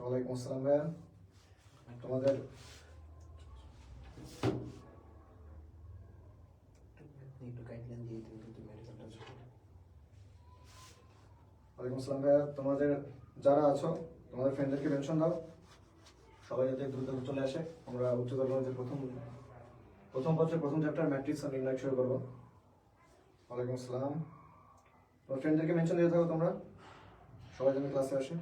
ওয়ালাইকুম আসসালাম ভাইয়া। তোমাদের ওয়ালাইকুম আসসালাম ভাইয়া। তোমাদের যারা আছো তোমাদের ফ্রেন্ডদেরকে মেনশন দাও, সবাই যাতে দ্রুত চলে আসে। আমরা উচ্চতর গণিতের প্রথম পত্রের প্রথম চ্যাপ্টার ম্যাট্রিক্স আর নির্ণয় শুরু করবো। ওয়ালাইকুম আসসালাম। তোমার ফ্রেন্ডদেরকে মেনশন দিয়ে থাকো তোমরা, সবাই যেন ক্লাসে আসে।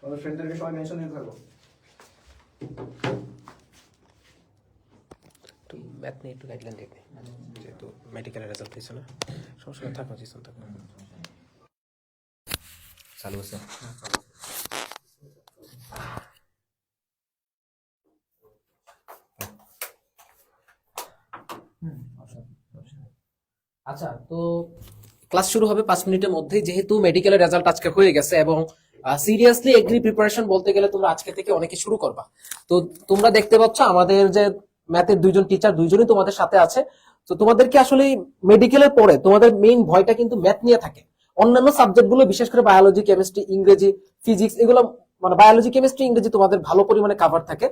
তোমাদের ফ্রেন্ডদেরকে সবাই মেনশন দিয়ে থাকো। ম্যাথ নিয়ে একটু গাইডলাইন দেখবে, যেহেতু মেডিকেলের রেজাল্ট হয়েছে না, সমস্যা থাকো জিসন থাকো চালু আছে। আচ্ছা, তো ক্লাস শুরু হবে 5 মিনিটের মধ্যে। যেহেতু মেডিকেলের রেজাল্ট আজকে হয়ে গেছে এবং সিরিয়াসলি এগ্রি প্রিপারেশন বলতে গেলে তোমরা আজকে থেকে অনেকে শুরু করবা। তো তোমরা দেখতে পাচ্ছ আমাদের যে ম্যাথের দুইজন টিচার, দুইজনই তোমাদের সাথে আছে। তো তোমাদেরকে আসলে মেডিকেলের পরে তোমাদের মেইন ভয়টা কিন্তু ম্যাথ নিয়ে থাকে। অন্যান্য সাবজেক্ট গুলো বিশেষ করে বায়োলজি, কেমিস্ট্রি, ইংরেজি, ফিজিক্স, এগুলো মানে বায়োলজি, কেমিস্ট্রি, ইংরেজি তোমাদের ভালো পরিমাণে কাভার থাকে,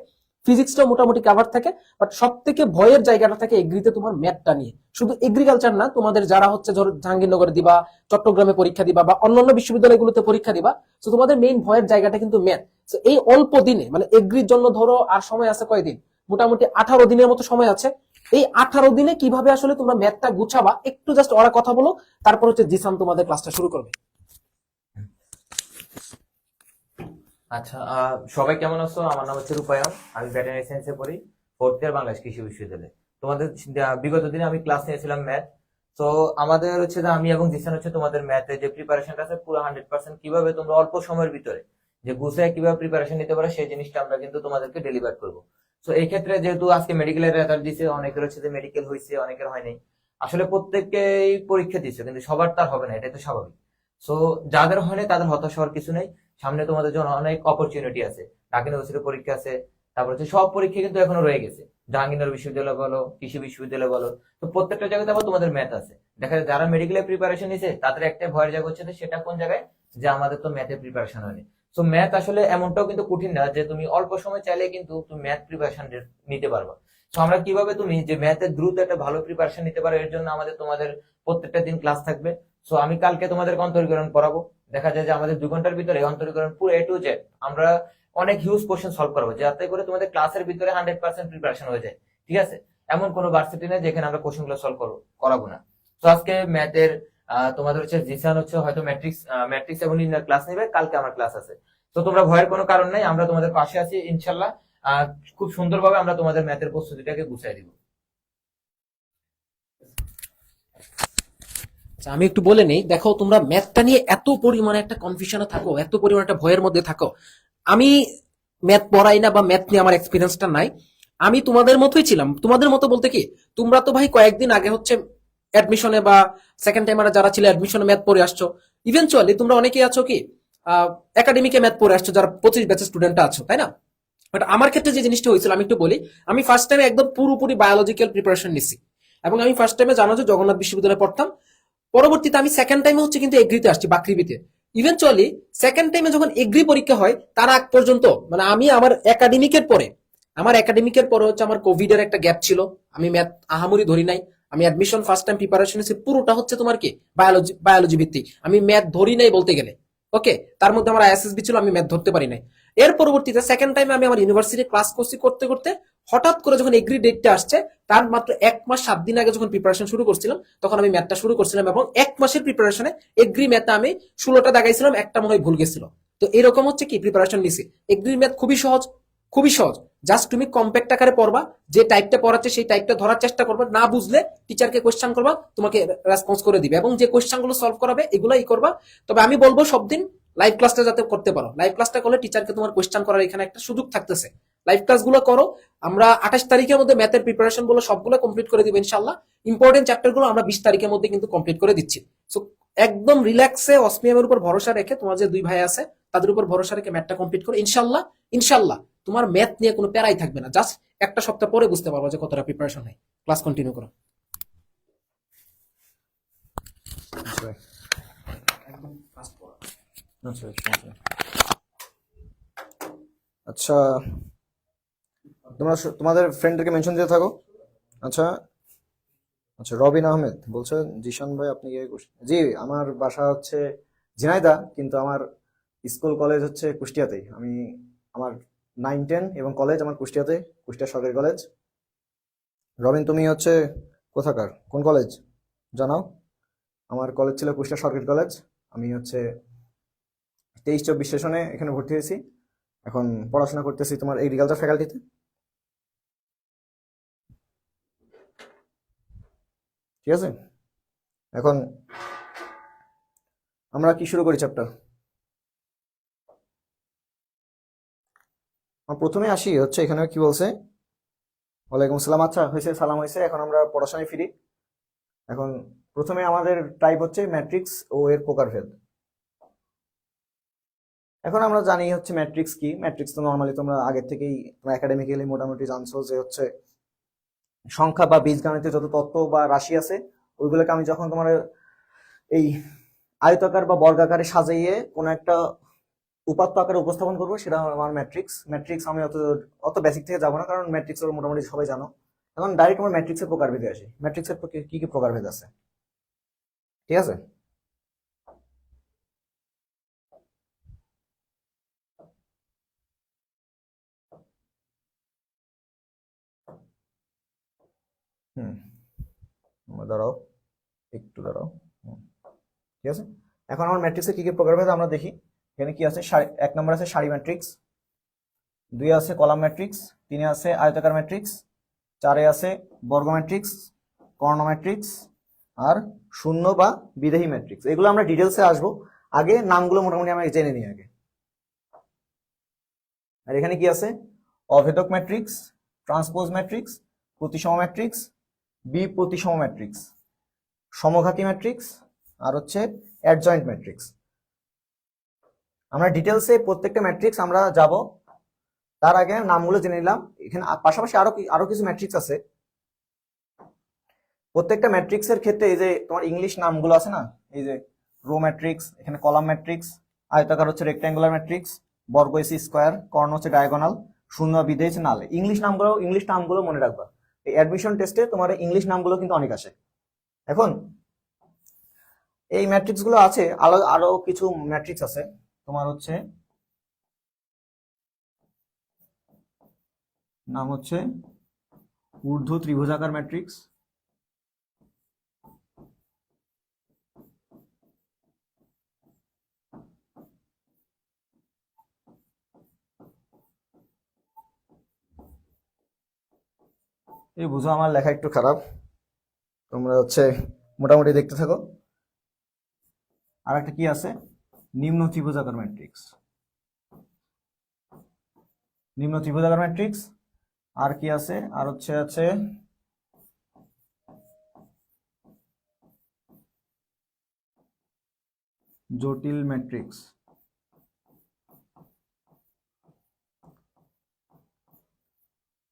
ফিজিক্সটাও মোটামুটি কাভার থাকে। বাট সব থেকে ভয়ের জায়গাটা থাকে এগ্রিতে তোমার ম্যাথটা নিয়ে। শুধু এগ্রিকালচার না, তোমাদের যারা হচ্ছে ধরো জাহাঙ্গীরনগরে দিবা, চট্টগ্রামে পরীক্ষা দিবা বা অন্যান্য বিশ্ববিদ্যালয়গুলোতে পরীক্ষা দিবা, তো তোমাদের মেইন ভয়ের জায়গাটা কিন্তু ম্যাথ। তো এই অল্প দিনে মানে এগ্রির জন্য ধরো আর সময় আছে কয়দিন, মোটামুটি 18 দিনের মতো সময় আছে। এই 18 দিনে কিভাবে আসলে তোমরা ম্যাথটা গুছাবা, একটু জাস্ট ওরা কথা বলো, তারপর হচ্ছে জিসান তোমাদের ক্লাসটা শুরু করবে। আচ্ছা, সবাই কেমন আছো? আমার নাম হচ্ছে রূপায়ণ, আমি ভেটেরিনারি সায়েন্সে পড়ি, 4th ইয়ার বাংলাদেশ কৃষি বিশ্ববিদ্যালয়ে। তোমাদের বিগত দিনে আমি ক্লাস নিয়েছিলাম ম্যাথ। তো আমাদের হচ্ছে যে আমি এবং জিসান হচ্ছে তোমাদের ম্যাথে যে প্রিপারেশনটা আছে পুরো 100% কিভাবে তোমরা অল্প সময়ের ভিতরে যে গুছায় কিভাবে প্রিপারেশন নিতে পারো সেই জিনিসটা আমরা কিন্তু তোমাদেরকে ডেলিভার করবো। তো এই ক্ষেত্রে যেহেতু আজকে মেডিকেলের রেজাল্ট দিছে, অনেকের হচ্ছে যে মেডিকেল হয়েছে, অনেকের হয়নি। আসলে প্রত্যেককেই পরীক্ষা দিচ্ছে, কিন্তু সবার তার হবে না, এটাই তো স্বাভাবিক। সো যাদের হয়নি তাদের হতাশ হওয়ার কিছু নেই, সামনে তোমাদের জন্য অনেক অপরচুনিটি আছে। ঢাকা ইউনিভার্সিটির পরীক্ষা আছে, তারপর হচ্ছে সব পরীক্ষা কিন্তু এখনো রয়ে গেছে, জাহাঙ্গীরনগর বিশ্ববিদ্যালয় বলো, কৃষি বিশ্ববিদ্যালয় বলো। তো প্রত্যেকটা জায়গাতে আবার তোমাদের ম্যাথ আছে। দেখা যায় যারা মেডিকেলের প্রিপারেশন নিছে তাদের একটা ভয়ের জায়গা হচ্ছে যে সেটা কোন জায়গায়, যে আমাদের তো ম্যাথের প্রিপারেশন হয়নি। সো ম্যাথ আসলে এমনটাও কিন্তু কঠিন না যে তুমি অল্প সময় চাইলে কিন্তু তুমি ম্যাথ প্রিপারেশন নিতে পারবা। তো আমরা কিভাবে তুমি যে ম্যাথের দ্রুত একটা ভালো প্রিপারেশন নিতে পারো, এর জন্য আমাদের তোমাদের প্রত্যেকটা দিন ক্লাস থাকবে। সো আমি কালকে তোমাদের অন্তরীকরণ পড়াবো। দেখা যায় যে আমাদের 2 ঘন্টার ভিতরে অন্তরীকরণ পুরো A to Z আমরা অনেক হিউজ কোশ্চেন সলভ করবো, যাতে করে তোমাদের ক্লাসের ভিতরে 100% প্রিপারেশন হয়ে যায়। ঠিক আছে? এমন কোনো ভার্সিটি নেই যেখানে আমরা কোশ্চেন গুলো সলভ করাবো না। তো আজকে ম্যাথের তোমাদের হচ্ছে জিসান হচ্ছে হয়তো ম্যাট্রিক্স এবং নির্ণয় ক্লাস নেবে, কালকে আমার ক্লাস আছে। তো তোমরা ভয়ের কোনো কারণ নাই, আমরা তোমাদের পাশে আছি ইনশাল্লাহ। খুব সুন্দরভাবে আমরা তোমাদের ম্যাথের প্রস্তুতিটাকে গুছিয়ে দিব। আচ্ছা, আমি একটু বলে নেই। দেখো, তোমরা ম্যাথটা নিয়ে এত পরিমাণে একটা কনফিউশনে থাকো, এত পরিমাণে একটা ভয়ের মধ্যে থাকো। আমি ম্যাথ পড়াই না বা ম্যাথ নিয়ে আমার এক্সপিরিয়েন্সটা নাই। আমি তোমাদের মতোই ছিলাম। তোমাদের মতো বলতে কি, তোমরা তো ভাই কয়েকদিন আগে হচ্ছে অ্যাডমিশনে বা সেকেন্ড টাইমার যারা ছিল অ্যাডমিশনে ম্যাথ পড়ে আসছো। ইভেনচুয়ালি তোমরা অনেকেই আছো কি একাডেমিকে ম্যাথ পড়ে আসছো, যারা 25 ব্যাচের স্টুডেন্টটা আছো, তাই না? বাট আমার ক্ষেত্রে যে জিনিসটা হয়েছিল আমি একটু বলি। আমি ফার্স্ট টাইমে একদম পুরোপুরি বায়োলজিক্যাল প্রিপারেশন নিছি এবং আমি ফার্স্ট টাইমে জানো যে জগন্নাথ বিশ্ববিদ্যালয়ে পড়তাম। পরবর্তীতে আমি সেকেন্ড টাইমে হচ্ছে কিন্তু এগ্রিতে আসছি, বাকৃবিতে। ইভেনচুয়ালি সেকেন্ড টাইমে যখন এগ্রি পরীক্ষা হয় তার আগ পর্যন্ত মানে আমি আমার একাডেমিকের পরে হচ্ছে আমার কোভিড এর একটা গ্যাপ ছিল। আমি ম্যাথ আহামরি ধরি নাই। আমি অ্যাডমিশন ফার্স্ট টাইম প্রিপারেশন নিয়েছি, পুরোটা হচ্ছে তোমার কি বায়োলজি ভিত্তিক। আমি ম্যাথ ধরি নাই বলতে গেলে। ওকে, তার মধ্যে আমার আইএসএসবি ছিল, আমি ম্যাথ ধরতে পারি নাই। এর পরবর্তীতে সেকেন্ড টাইমে আমি আমার ইউনিভার্সিটি ক্লাস করতে করতে হঠাৎ করে যখন এগ্রি ডেটটা আসছে, তার মাত্র 1 মাস 7 দিন আগে যখন প্রিপারেশন শুরু করছিলাম, তখন আমি ম্যাথটা শুরু করছিলাম এবং 1 মাসের প্রিপারেশনে এগ্রি ম্যাথে আমি 16টা দাগাইছিলাম, একটা মনে হয় ভুল গেছিল। তো এরকম হচ্ছে কি প্রিপারেশন নিছি। এগ্রি ম্যাথ খুবই সহজ, খুবই সহজ। জাস্ট তুমি কম্প্যাক্ট আকারে পড়বা, যে টাইপটা পড়াচ্ছে সেই টাইপটা ধরার চেষ্টা করবা, না বুঝলে টিচারকে কোয়েশ্চেন করবা, তোমাকে রেসপন্স করে দিবে এবং যে কোয়েশ্চেনগুলো সলভ করাবে এগুলাই করবা। তবে আমি বলবো সব দিন লাইভ ক্লাসটা যাতে করতে পারো। লাইভ ক্লাসটা করলে টিচারকে তোমার কোয়েশ্চেন করার এখানে একটা সুযোগ থাকতেছে। লাইভ ক্লাসগুলো করো। আমরা 28 তারিখের মধ্যে ম্যাথের প্রিপারেশন গুলো সবগুলো কমপ্লিট করে দিব ইনশাআল্লাহ। ইম্পর্টেন্ট চ্যাপ্টার গুলো আমরা 20 তারিখের মধ্যে কিন্তু কমপ্লিট করে দিচ্ছি। সো একদম রিল্যাক্সে অসমিয়ামের উপর ভরসা রেখে, তোমার যে দুই ভাই আছে তাদের উপর ভরসা রেখে ম্যাথটা কমপ্লিট করো। ইনশাল্লাহ, ইনশাল্লাহ তোমার ম্যাথ নিয়ে কোনো প্যারাই থাকবে না। জাস্ট একটা সপ্তাহ পরে বুঝতে পারবো যে কতটা প্রিপারেশন হয়। ক্লাস কন্টিনিউ করো। আচ্ছা ভাই। একদম ফাস্ট পড়া। আচ্ছা আচ্ছা আচ্ছা, তোমরা তোমাদের ফ্রেন্ডদেরকে মেনশন দিতে থাকো। আচ্ছা আচ্ছা, রবিন আহমেদ বলছে, জিশান ভাই আপনি কি জি, আমার বাসা হচ্ছে ঝিনাইদহ, কিন্তু আমার স্কুল কলেজ হচ্ছে কুষ্টিয়াতেই। আমার 9-10 এবং কলেজ আমার কুষ্টিয়াতে, কুষ্টিয়া সরকারি কলেজ। রবিন তুমি হচ্ছে কোথাকার, কোন কলেজ জানাও? আমার কলেজ ছিল কুষ্টিয়া সরকারি কলেজ। আমি হচ্ছে 23-24 সেশনে এখানে ভর্তি হয়েছি। এখন পড়াশোনা করতেছি তোমার এগ্রিকালচার ফ্যাকাল্টিতে। ঠিক আছে, এখন আমরা কি শুরু করি চ্যাপ্টার? প্রথমে আসি হচ্ছে এখানে কি বলছে, ওয়ালাইকুম আসসালাম। আচ্ছা হয়েছে, সালাম হয়েছে, এখন আমরা পড়াশোনায় ফিরি। এখন প্রথমে আমাদের টাইপ হচ্ছে ম্যাট্রিক্স ও এর প্রকারভেদ। এখন আমরা জানি হচ্ছে ম্যাট্রিক্স কি। ম্যাট্রিক্স তো নর্মালি তোমরা আগে থেকেই একাডেমিক্যালি মোটামুটি জানছো যে হচ্ছে সংখ্যা বা বীজগণিতে যত তত্ত্ব বা রাশি আছে ওইগুলোকে আমি যখন তোমার এই আয়তাকার বা বর্গাকারে সাজাইয়ে কোনো একটা উপাত্ত আকারে উপস্থাপন করবো, সেটা আমার ম্যাট্রিক্স। ম্যাট্রিক্স আমি অত বেসিক থেকে যাবো না, কারণ ম্যাট্রিক্স মোটামুটি সবাই জানো। এখন ডাইরেক্ট আমরা ম্যাট্রিক্সের প্রকারভেদে আসি। ম্যাট্রিক্সের কি কি প্রকারভেদ আছে, ঠিক আছে? হুম, দাঁড়াও, একটু দাঁড়াও। ঠিক আছে, এখন আমার ম্যাট্রিক্সের কি কি প্রকারভেদ আমরা দেখি। এখানে কি আছে, 1 নম্বর আছে সারি ম্যাট্রিক্স, 2 আছে কলাম ম্যাট্রিক্স, 3 আছে আয়তাকার ম্যাট্রিক্স, 4 আছে বর্গ ম্যাট্রিক্স, কর্ণ ম্যাট্রিক্স, আর শূন্য বা বিদেহী ম্যাট্রিক্স। এগুলো আমরা ডিটেলসে আসবো, আগে নামগুলো মোটামুটি আমরা জেনে নিই আগে। আর এখানে কি আছে, অভেদক ম্যাট্রিক্স, ট্রান্সপোজ ম্যাট্রিক্স, প্রতিসম ম্যাট্রিক্স, বিপ্রতিসম ম্যাট্রিক্স, সমঘাতী ম্যাট্রিক্স, আর হচ্ছে অ্যাডজয়েন্ট ম্যাট্রিক্স। আমরা ডিটেলসে প্রত্যেকটা ম্যাট্রিক্স আমরা যাব, তার আগে নামগুলো জেনে নিলাম। এখানে পাশাপাশি আরো কিছু ম্যাট্রিক্স আছে। প্রত্যেকটা ম্যাট্রিক্সের ক্ষেত্রে এই যে তোমার ইংলিশ নামগুলো আছে না, এই যে রো ম্যাট্রিক্স, এখানে কলাম ম্যাট্রিক্স, আয়তাকার হচ্ছে রেক্ট্যাঙ্গুলার ম্যাট্রিক্স, বর্গ হচ্ছে স্কোয়ার, কর্ণ হচ্ছে ডায়াগোনাল, শূন্য বিধেয় হচ্ছে নাল। ইংলিশ নামগুলো মনে রাখবা। এই অ্যাডমিশন টেস্টে তোমার ইংলিশ নামগুলো কিন্তু অনেক আসে। এখন এই ম্যাট্রিক্স গুলো আছে, আরো কিছু ম্যাট্রিক্স আছে তোমার হচ্ছে, নাম হচ্ছে ঊর্ধ্ব ত্রিভুজাকার ম্যাট্রিক্স, এই বুঝো আমার লেখা একটু খারাপ, তোমরা হচ্ছে মোটামুটি দেখতে থাকো। আর একটা কি আছে, নিম্ন ত্রিভুজাকার ম্যাট্রিক্স, নিম্ন ত্রিভুজাকার ম্যাট্রিক্স। আর কি আছে, আর আছে জটিল ম্যাট্রিক্স,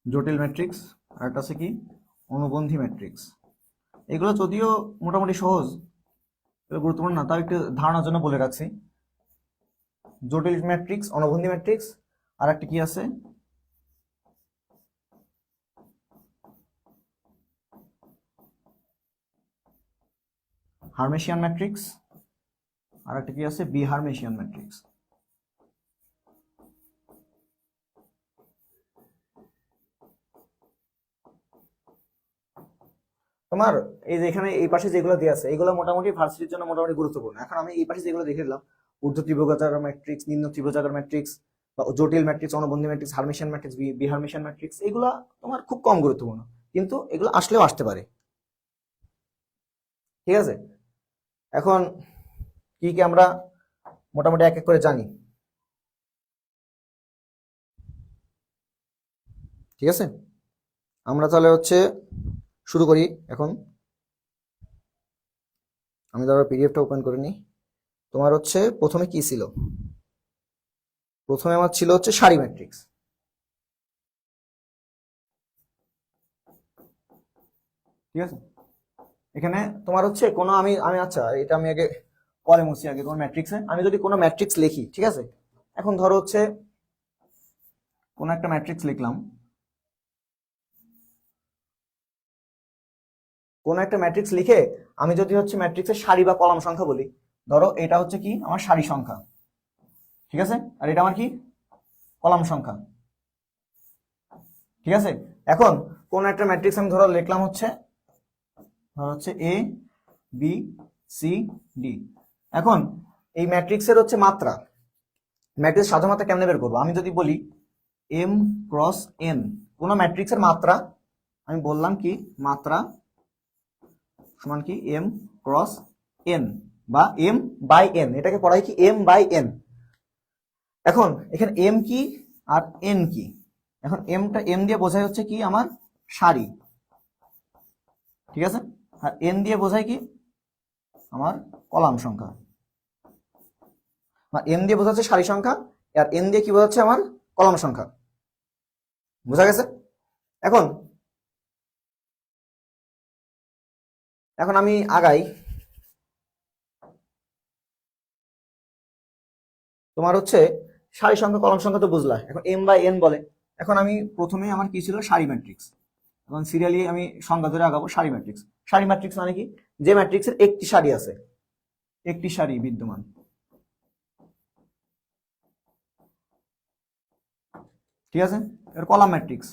জটিল ম্যাট্রিক্স। আর একটা আছে কি, অনুবন্ধী ম্যাট্রিক্স। এগুলো যদিও মোটামুটি সহজ, এগুলো গুরুত্বপূর্ণ না, তাও একটু ধারণার জন্য বলে রাখছি। জটিল ম্যাট্রিক্স, অনুবন্ধী ম্যাট্রিক্স, আর একটা কি আছে, হার্মেশিয়ান ম্যাট্রিক্স, আর একটা কি আছে, বিহার্মেশিয়ান ম্যাট্রিক্স। তোমার এই যে এখানে এই পাশে যেগুলো দেওয়া আছে এগুলো মোটামুটি ভার্সিটির জন্য মোটামুটি গুরুত্বপূর্ণ। এখন আমি এই পাশে যেগুলো দেখে দিলাম, ঊর্ধ্ব ত্রিভুজাকার ম্যাট্রিক্স, নিম্ন ত্রিভুজাকার ম্যাট্রিক্স, বা জটিল ম্যাট্রিক্স, অনুবন্ধী ম্যাট্রিক্স, হার্মেশিয়ান ম্যাট্রিক্স, বিহার্মেশিয়ান ম্যাট্রিক্স, এগুলো তোমার খুব কম গুরুত্বপূর্ণ, কিন্তু এগুলো আসলেও আসতে পারে। ঠিক আছে, এখন কি কি আমরা মোটামুটি এক এক করে জানি। ঠিক আছে, আমরা তাহলে হচ্ছে শুরু করি এখন। আমি ধরো পিডিএফটা ওপেন করে নিই। তোমার হচ্ছে প্রথমে কি ছিল? প্রথমে আমার ছিল হচ্ছে সারি ম্যাট্রিক্স। ঠিক আছে, এখানে তোমার হচ্ছে কোনো আমি আমি আচ্ছা এটা আমি আগে পরে মুছি, আগে তোমার ম্যাট্রিক্সে আমি যদি কোনো ম্যাট্রিক্স লিখি, ঠিক আছে, এখন ধরো হচ্ছে কোনো একটা ম্যাট্রিক্স লিখলাম, কোন একটা ম্যাট্রিক্স লিখে আমি যদি হচ্ছে ম্যাট্রিক্সের সারি বা কলাম সংখ্যা বলি, ধরো এটা হচ্ছে কি আমার সারি সংখ্যা, ঠিক আছে, আর এটা আমার কি কলাম সংখ্যা। ঠিক আছে, এখন কোন একটা ম্যাট্রিক্স আমি ধরো লিখলাম হচ্ছে এ বি সি ডি। এখন এই ম্যাট্রিক্সের হচ্ছে মাত্রা, ম্যাট্রিক্স সাধারণ মাত্রা কেমনে বের করবো? আমি যদি বলি এম ক্রস এন, কোন ম্যাট্রিক্সের মাত্রা আমি বললাম কি মাত্রা সমান কি এম ক্রস এন বা এম বাই এন, এটাকে পড়াই কি এম বাই এন। এখন এখানে এম কি আর এন কি? এখন এম দিয়ে বোঝায় হচ্ছে কি আমার সারি, ঠিক আছে, আর এন দিয়ে বোঝায় কি আমার কলাম সংখ্যা। এম দিয়ে বোঝাচ্ছে সারি সংখ্যা, আর এন দিয়ে কি বোঝাচ্ছে আমার কলাম সংখ্যা। বোঝা গেছে? এখন এখন আমি আগাই, তোমার হচ্ছে সারি সংখ্যা কলাম সংখ্যা তো বুঝলা, এখন এম বাই এন বলে। এখন আমি প্রথমে আমার কি ছিল সারি ম্যাট্রিক্স, এখন সিরিয়ালি আমি সংখ্যা ধরে আগাবো সারি ম্যাট্রিক্স। সারি ম্যাট্রিক্স মানে কি? যে ম্যাট্রিক্সের একটি সারি আছে, একটি সারি বিদ্যমান। ঠিক আছে, এর কলাম ম্যাট্রিক্স।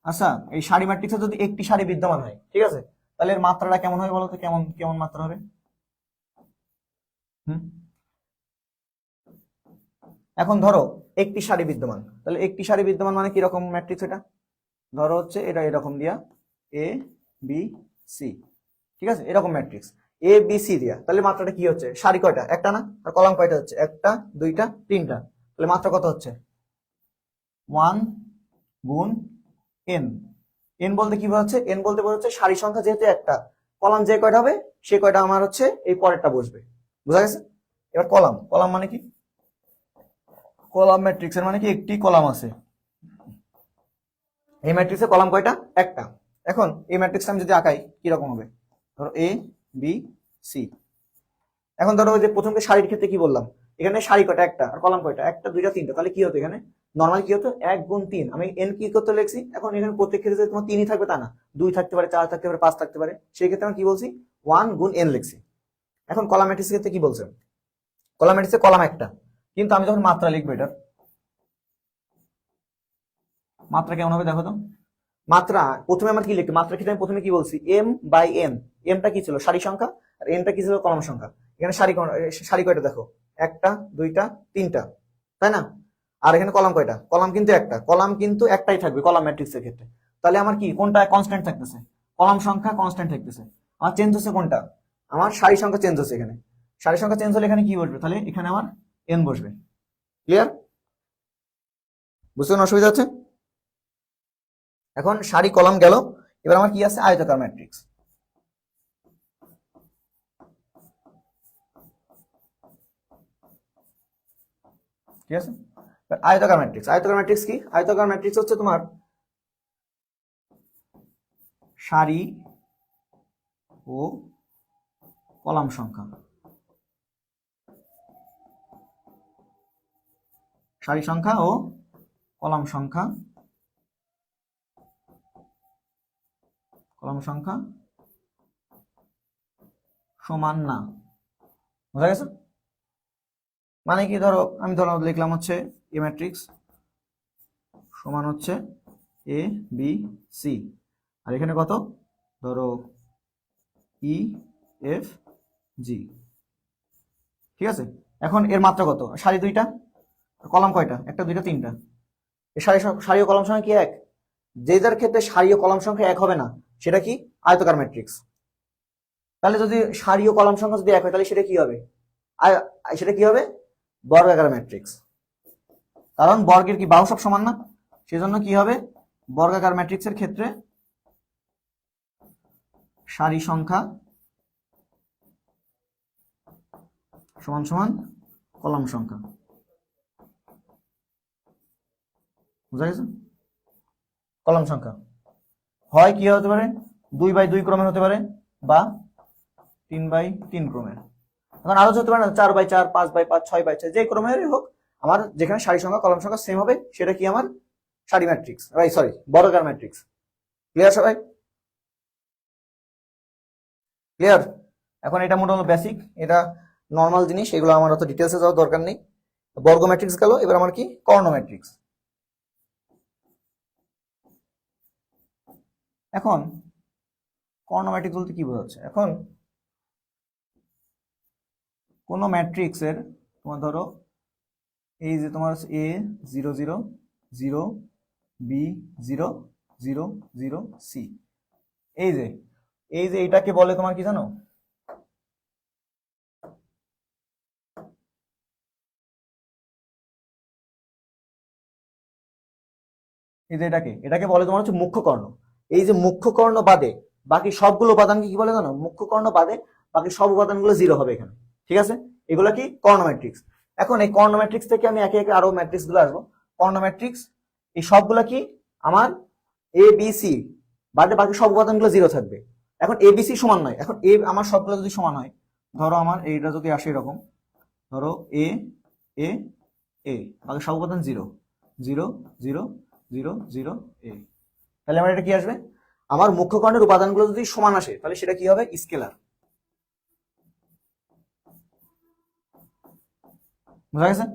আচ্ছা, এই সারি ম্যাট্রিক্সে যদি একটি সারি বিদ্যমান হয়, ঠিক আছে, তাহলে এর মাত্রাটা কেমন হবে বলো তো? কেমন কেমন মাত্রা হবে? এখন ধরো একটি সারি বিদ্যমান, তাহলে একটি সারি বিদ্যমান মানে কিরকম ম্যাট্রিক্স? এটা ধরো হচ্ছে এটা এরকম দিয়া এ বি সি, ঠিক আছে, এরকম ম্যাট্রিক্স এ বি সি দিয়া, তাহলে মাত্রাটা কি হচ্ছে? সারি কয়টা? একটা না? আর কলাম কয়টা হচ্ছে? একটা, দুইটা, তিনটা, তাহলে মাত্রা কত হচ্ছে? 1 গুণ এন। এন বলতে কি বোঝাচ্ছে? এন বলতে বোঝাচ্ছে সারি সংখ্যা যেহেতু একটা, কলাম যে কয়টা হবে সে কয়টা আমার হচ্ছে এই পরেরটা বসবে। বুঝা গেছে? এবার কলাম, কলাম মানে কি? কলাম ম্যাট্রিক্সের মানে কি একটি কলাম আছে। এই ম্যাট্রিক্সের কলাম কয়টা? একটা। এখন এই ম্যাট্রিক্সটা আমি যদি আঁকাই কিরকম হবে? ধরো এ বি সি। এখন ধরো ওই যে প্রথমকে সারির ক্ষেত্রে কি বললাম, এখানে সারি কয়টা? একটা, আর কলাম কয়টা? একটা, দুইটা, তিনটা, তাহলে কি হতো এখানে? নর্মাল কি হতো? 1 গুণ 3। আমি এন কি করতে লিখছি, এখন এখানে প্রত্যেক ক্ষেত্রে তোমার 3ই থাকবে তা না, 2 থাকতে পারে, 4 থাকতে পারে, 5 থাকতে পারে, সেই ক্ষেত্রে আমি কি বলছি? 1 গুণ এন লিখছি। এখন কলাম ম্যাট্রিক্সের ক্ষেত্রে কি বলছে? কলাম ম্যাট্রিক্সে কলাম একটা, কিন্তু আমি যখন মাত্রা লিখবো, এটার মাত্রা কেমন হবে দেখো তো? মাত্রা প্রথমে আমার কি লিখতে, মাত্রা ক্ষেত্রে আমি প্রথমে কি বলছি? M by N. এমটা কি ছিল? সারি সংখ্যা, আর এনটা কি ছিল? কলাম সংখ্যা। এখানে সারি কয়টা দেখো? একটা, দুইটা, তিনটা, তাই না? আর এখানে কলাম কয়টা? কলাম কিন্তু একটা, কলাম কিন্তু একটাই থাকবে কলাম ম্যাট্রিক্সের ক্ষেত্রে। তাহলে আমার কি কোনটা কনস্ট্যান্ট থাকতেছে? কলাম সংখ্যা কনস্ট্যান্ট থাকতেছে। আমার চেঞ্জ হচ্ছে কোনটা? আমার সারি সংখ্যা চেঞ্জ হচ্ছে। এখানে সারি সংখ্যা চেঞ্জ হলে এখানে কি বসবে? তাহলে এখানে আমার এন বসবে। ক্লিয়ার? বুঝতে কোনো অসুবিধা হচ্ছে? এখন সারি কলাম গেল, এবার আমার কি আছে? আয়তাকার ম্যাট্রিক্স। ঠিক আছে, আয়তাকার ম্যাট্রিক্স। আয়তাকার ম্যাট্রিক্স কি? আয়তাকার ম্যাট্রিক্স হচ্ছে তোমার সারি ও কলাম সংখ্যা, সারি সংখ্যা ও কলাম সংখ্যা, কলাম সংখ্যা সমান না। বুঝা গেছে? মানে কি? ধরো আমি লিখলাম হচ্ছে এ ম্যাট্রিক্স সমান হচ্ছে এ বি সি, আর এখানে কত? ধরো ই এফ জি। ঠিক আছে, এখন এর মাত্রা কত? সারি দুইটা, কলাম কয়টা? একটা, দুইটা, তিনটা। এই সারি ও কলাম সংখ্যা কি এক? যে যার ক্ষেত্রে সারি ও কলাম সংখ্যা এক হবে না সেটা কি? আয়তাকার ম্যাট্রিক্স। তাহলে যদি সারি ও কলাম সংখ্যা যদি এক হয়, তাহলে সেটা কি হবে? সেটা কি হবে? বর্গাকার ম্যাট্রিক্স। কারণ বর্গের কি বাহু সব সমান না, সেজন্য কি হবে? বর্গাকার ম্যাট্রিক্সের ক্ষেত্রে সারি সংখ্যা সমান সমান কলাম সংখ্যা। বুঝা গেছে? কলাম সংখ্যা হয় কি হতে পারে 2x2 ক্রমের হতে পারে বা 3x3 ক্রমের। এখন আরো হতে পারে না 4x4, 5x5, 6x6, যে ক্রমেরই হোক, আমার যেখানে সারি সংখ্যা কলাম সংখ্যা সেম হবে সেটা কি আমার সারি ম্যাট্রিক্স, সরি বর্গাকার ম্যাট্রিক্স। ক্লিয়ার সবাই? ক্লিয়ার? এখন এটা মোটামুটি বেসিক, এটা নর্মাল জিনিস, এগুলো আমার অত ডিটেলসে যাওয়ার দরকার নেই। বর্গ ম্যাট্রিক্স গেল, এবার আমার কি কর্ণ ম্যাট্রিক্স। এখন কর্ণ ম্যাট্রিক্স বলতে কি বোঝাচ্ছে? এখন কোন ম্যাট্রিক্সের তোমার ধরো এই যে তোমার a 0 0 0 b 0 0 0 c, এই যে এইটাকে বলে তোমার কি জানো? এই যে এটাকে বলে তোমার হচ্ছে মুখ্য কর্ণ। এই যে মুখ্য কর্ণ বাদে বাকি সবগুলো উপাদানকে কি বলে জানো? মুখ্য কর্ণ বাদে বাকি সব উপাদানগুলো 0 হবে এখানে। ঠিক আছে? এগুলো কি কর্ণ ম্যাট্রিক্স। এখন এই কর্ণ ম্যাট্রিক্স থেকে আমি একে একে আরো ম্যাট্রিক্স গুলো আসবো। কর্ণ ম্যাট্রিক্স এই সবগুলা কি আমার এ বি সি বাদে বাকি সব উপাদানগুলো 0 থাকবে। এখন এ বি সি সমান নয়, এখন এ আমার সবগুলো যদি সমান হয়, ধরো আমার এইটা যদি আসে এরকম, ধরো এ এ এ বাকি সব উপাদান 0 0 0 0 0 এ, তাহলে আমার এটা কি আসবে? আমার মুখ্য কর্ণের উপাদানগুলো যদি সমান আসে তাহলে সেটা কি হবে? স্কেলার। বুঝা গেছে?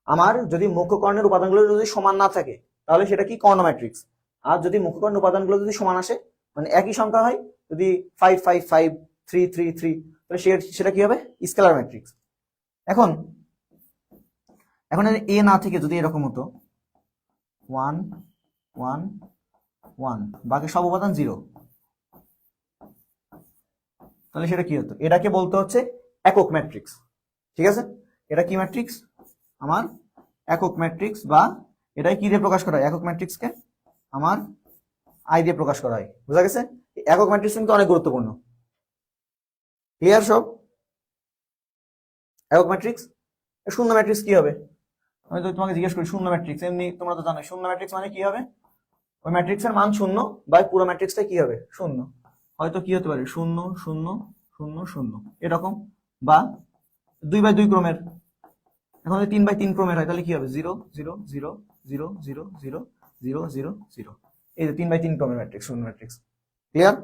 আমার যদি মুখ্য কর্ণের উপাদানগুলো যদি সমান না থাকে তাহলে সেটা কি কর্ণ ম্যাট্রিক্স। আর যদি মুখ্য কর্ণের উপাদানগুলো যদি সমান আসে, মানে একই সংখ্যা হয়, যদি 5 5 5 3 3 3, তাহলে সেটা কি হবে? Scalar matrix. এখন এ না থেকে যদি এরকম হতো 1 1 1 বাকি সব উপাদান 0, তাহলে সেটা কি হতো? এটাকে বলতে হচ্ছে একক ম্যাট্রিক্স। ঠিক আছে? এটা কি ম্যাট্রিক্স? আমার একক ম্যাট্রিক্স, বা এটাই কি দিয়ে প্রকাশ করা হয়? একক ম্যাট্রিক্সকে আমার আই দিয়ে প্রকাশ করা হয়। বুঝা গেছে? একক ম্যাট্রিক্স কিন্তু অনেক গুরুত্বপূর্ণ। ক্লিয়ার সব? একক ম্যাট্রিক্স। শূন্য ম্যাট্রিক্স কি হবে? আমি তো তোমাকে জিজ্ঞেস করি শূন্য ম্যাট্রিক্স, এমনি তোমরা তো জানো শূন্য ম্যাট্রিক্স মানে কি হবে? ওই ম্যাট্রিক্সের মান 0 বা পুরো ম্যাট্রিক্সটা কি হবে? 0। হয়তো কি হতে পারে 0 0 0 0 এরকম, বা 2x2 ক্রমের। এখন যদি 3x3 ক্রমের হয় তাহলে কি হবে? 0 0 0 0 0 0 0 0 0। এই যে 3x3 ক্রমের ম্যাট্রিক্স, শূন্য ম্যাট্রিক্স। ক্লিয়ার?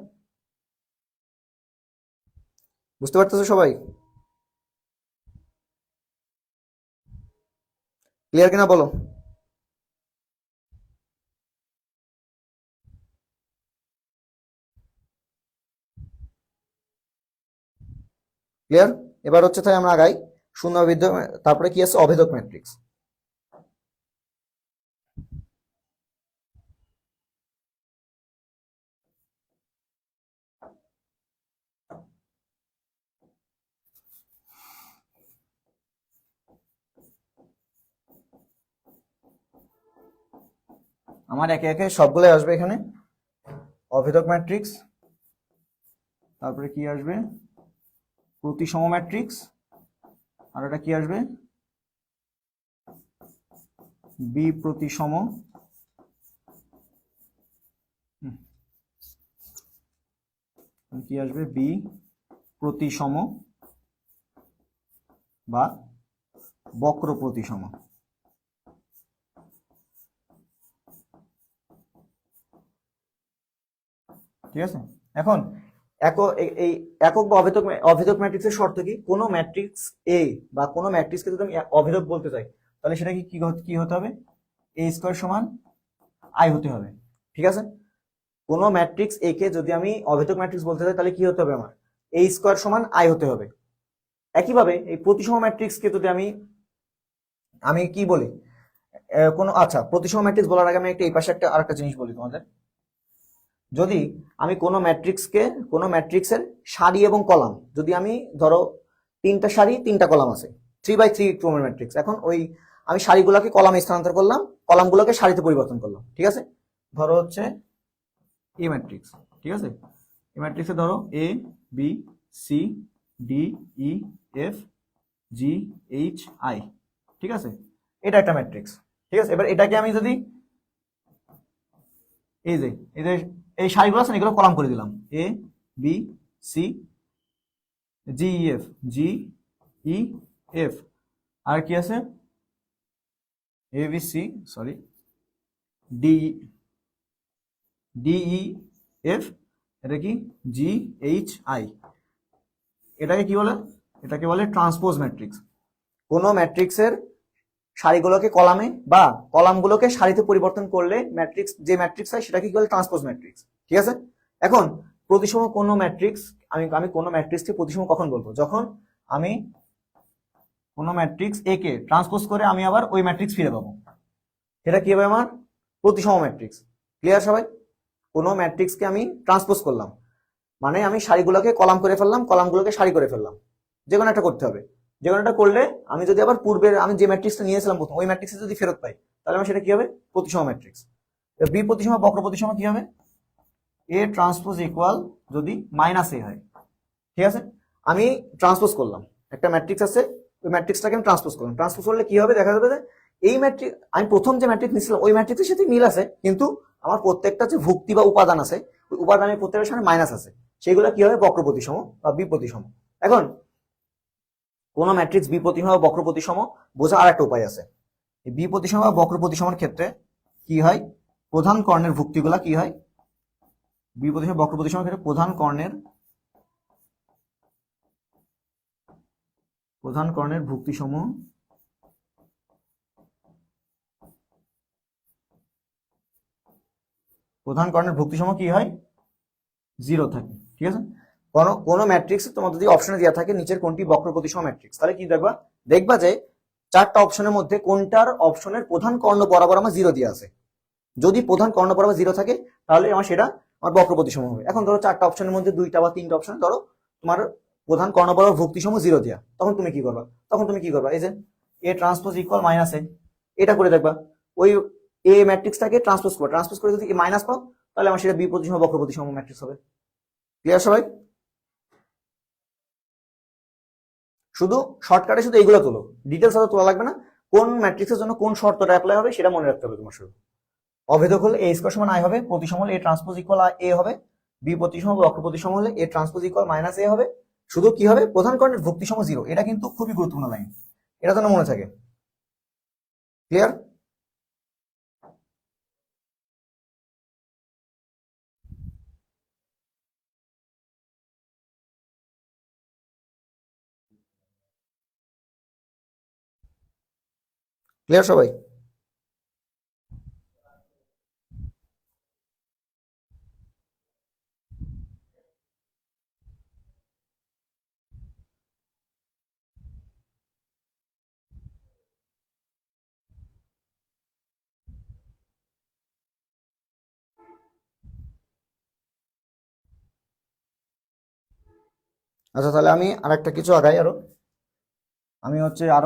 বুঝতে পারতেছো সবাই? ক্লিয়ার কিনা বলো? ক্লিয়ার? এবার হচ্ছে তাই আমরা আগাই শূন্য তারপরে কি আছে? অভেদক ম্যাট্রিক্স। আমার একে একে সবগুলো আসবে এখানে। অভেদক ম্যাট্রিক্স, তারপরে কি আসবে? প্রতিসম ম্যাট্রিক্স, আর এটা কি আসবে? বি প্রতিসম, কি আসবে? বি প্রতিসম বা বক্র প্রতিসম। ঠিক আছে? এখন এই একক বা অভেদক ম্যাট্রিক্সের শর্ত কি? কোনো ম্যাট্রিক্স এ বা কোনো ম্যাট্রিক্সকে যদি আমি অভেদক বলতে চাই তাহলে সেটা কি হতে হবে? এ স্কয়ার সমান আই হতে হবে। ঠিক আছে? কোনো ম্যাট্রিক্স এ কে যদি আমি অভেদক ম্যাট্রিক্স বলতে চাই তাহলে কি হতে হবে? আমার এ স্কয়ার সমান আই হতে হবে। একইভাবে এই প্রতিসম ম্যাট্রিক্সকে যদি আমি কি বলি, কোনো আচ্ছা প্রতিসম ম্যাট্রিক্স বলার আগে আমি এই পাশে আরেকটা জিনিস বলি তোমাদের। যদি আমি কোনো ম্যাট্রিক্সের সারি এবং কলাম, যদি আমি ধরো 3টা সারি 3টা কলাম আছে, 3x3 ক্রমের ম্যাট্রিক্স। এখন আমি সারিগুলোকে কলামে স্থানান্তর করলাম, কলামগুলোকে সারিতে পরিবর্তন করলাম। ঠিক আছে? ধরো হচ্ছে এ ম্যাট্রিক্স। ঠিক আছে? এই ম্যাট্রিক্সে ধরো A B C D E F G H I, ঠিক আছে, এটা একটা ম্যাট্রিক্স, ঠিক আছে। এবার এটাকে আমি যদি এই যে এই সারিগুলো আছে না, এগুলো কলাম করে দিলাম, A B C G E F, G E F, আর কি আছে A B C, sorry, D D E F, এটা কি জি এইচ আই। এটাকে কি বলে? এটাকে বলে ট্রান্সপোজ ম্যাট্রিক্স। কোনো ম্যাট্রিক্সের সারিগুলোকে কলামে বা কলামগুলোকে সারিতে পরিবর্তন করলে ম্যাট্রিক্স, যে ম্যাট্রিক্স হয় সেটাকে কি বলে? ট্রান্সপোজ ম্যাট্রিক্স, ঠিক আছে। এখন প্রতিসম কোনো ম্যাট্রিক্স, আমি আমি কোনো ম্যাট্রিক্সকে প্রতিসম কখন বলবো? যখন আমি কোনো ম্যাট্রিক্স এ কে ট্রান্সপোজ করে আমি আবার ওই ম্যাট্রিক্স ফিরে পাবো, সেটা কি হবে? আমার প্রতিসম ম্যাট্রিক্স। ক্লিয়ার সবাই? কোনো ম্যাট্রিক্সকে আমি ট্রান্সপোজ করলাম মানে আমি সারিগুলোকে কলাম করে ফেললাম, কলামগুলোকে সারি করে ফেললাম, যে কোনো একটা করতে হবে। যে কোনো একটা করলে আমি যদি আবার পূর্বের আমি যে ম্যাট্রিক্সটা নিয়েছিলাম প্রথম, ওই ম্যাট্রিক্সে যদি ফেরত পাই, তাহলে আমার সেটা কি হবে? প্রতিসম ম্যাট্রিক্স। বি প্রতিসম বক্র প্রতিসম কি হবে? এ ট্রান্সপোজ ইকুয়াল যদি মাইনাস এ হয়, ঠিক আছে। আমি ট্রান্সপোজ করলাম, একটা ম্যাট্রিক্স আছে, ওই ম্যাট্রিক্সটাকে আমি ট্রান্সপোজ করলাম। ট্রান্সপোজ করলে কি হবে? দেখা যাবে যে এই ম্যাট্রিক্স, আমি প্রথম যে ম্যাট্রিক্স নিয়েছিলাম ওই ম্যাট্রিক্সের সাথে মিল আছে, কিন্তু আমার প্রত্যেকটা যে ভুক্তি বা উপাদান আছে, ওই উপাদানের প্রত্যেকটার সামনে মাইনাস আছে, সেগুলো কি হবে? বক্র প্রতিসম বা বি প্রতিসম। এখন কোন ম্যাট্রিক্স বি প্রতিসম বা বক্র প্রতিসম বোঝা আর একটা উপায় আছে। এই বি প্রতিসম বা বক্র প্রতিসমের ক্ষেত্রে কি হয়? প্রধান কর্ণের ভুক্তিগুলা কি হয়? বি প্রতিসম বক্র প্রতিসমের ক্ষেত্রে প্রধান কর্ণের ভুক্তিসমূহ কি হয়? জিরো থাকে, ঠিক আছে। কোনো ম্যাট্রিক্স তোমার যদি অপশনে দেওয়া থাকে নিচের কোনটি বক্র প্রতিসম ম্যাট্রিক্স, তাহলে কি দেখবা? দেখবা যে চারটা অপশনের মধ্যে কোনটার অপশনের প্রধান কর্ণ বরাবর আমার জিরো দিয়ে আছে। যদি প্রধান কর্ণ বরাবর জিরো থাকে তাহলে আমার সেটা আমার বক্র প্রতিসম হবে। এখন ধরো চারটা অপশনের মধ্যে দুইটা বা তিনটা অপশন ধরো তোমার প্রধান কর্ণ বরাবর ভুক্তিসম জিরো দেওয়া, তখন তুমি কি করবা? এই যে এ ট্রান্সপোজ ইকুয়াল মাইনাস এ, এটা করে দেখবা। ওই এ ম্যাট্রিক্সটাকে ট্রান্সপোজ করে যদি মাইনাস পাও, তাহলে আমার সেটা বি প্রতিসম বক্র প্রতিসম ম্যাট্রিক্স হবে। ক্লিয়ার সবাই? শুধু শর্টকাটে শুধু এইগুলো তোলো, ডিটেলস অত তোলা লাগবে না। কোন ম্যাট্রিক্সের জন্য কোন শর্তটা অ্যাপ্লাই হবে সেটা মনে রাখতে হবে তোমার শুধু। অভেদক হলে এ স্কয়ার সমান আই হবে, প্রতিসম হলে এ ট্রান্সপোজ ইকুয়াল এ হবে, বি প্রতিসম বক্র প্রতিসম হলে এ ট্রান্সপোজ ইকুয়াল মাইনাস এ হবে। শুধু কি হবে? প্রধান কর্ণের ভুক্তিসম জিরো। এটা কিন্তু খুবই গুরুত্বপূর্ণ লাইন, এটা যেন মনে থাকে। ক্লিয়ার? ক্লিয়ার সবাই? আচ্ছা, তাহলে আমি আরেকটা কিছু আগাই, আরো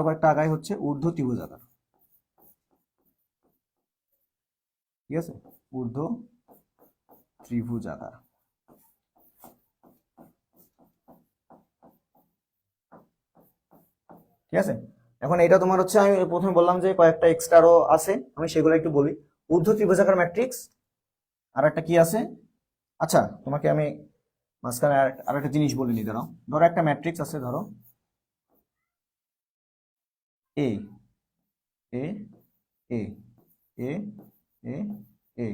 কয়েকটা আগাই হচ্ছে ঊর্ধ্ব ত্রিভুজাকার, ঠিক আছে। ঊর্ধ্ব ত্রিভুজাকার, ঠিক আছে। এখন এটা তোমার হচ্ছে, আমি প্রথমে বললাম যে কয়েকটা এক্সট্রারও আছে, আমি সেগুলো একটু বলি। ঊর্ধ্ব ত্রিভুজাকার ম্যাট্রিক্স আর একটা কি আছে? আচ্ছা, তোমাকে আমি মাঝখানে আর একটা জিনিস বলিনি। ধরো একটা ম্যাট্রিক্স আছে, ধরো এ এ এ এ এ এ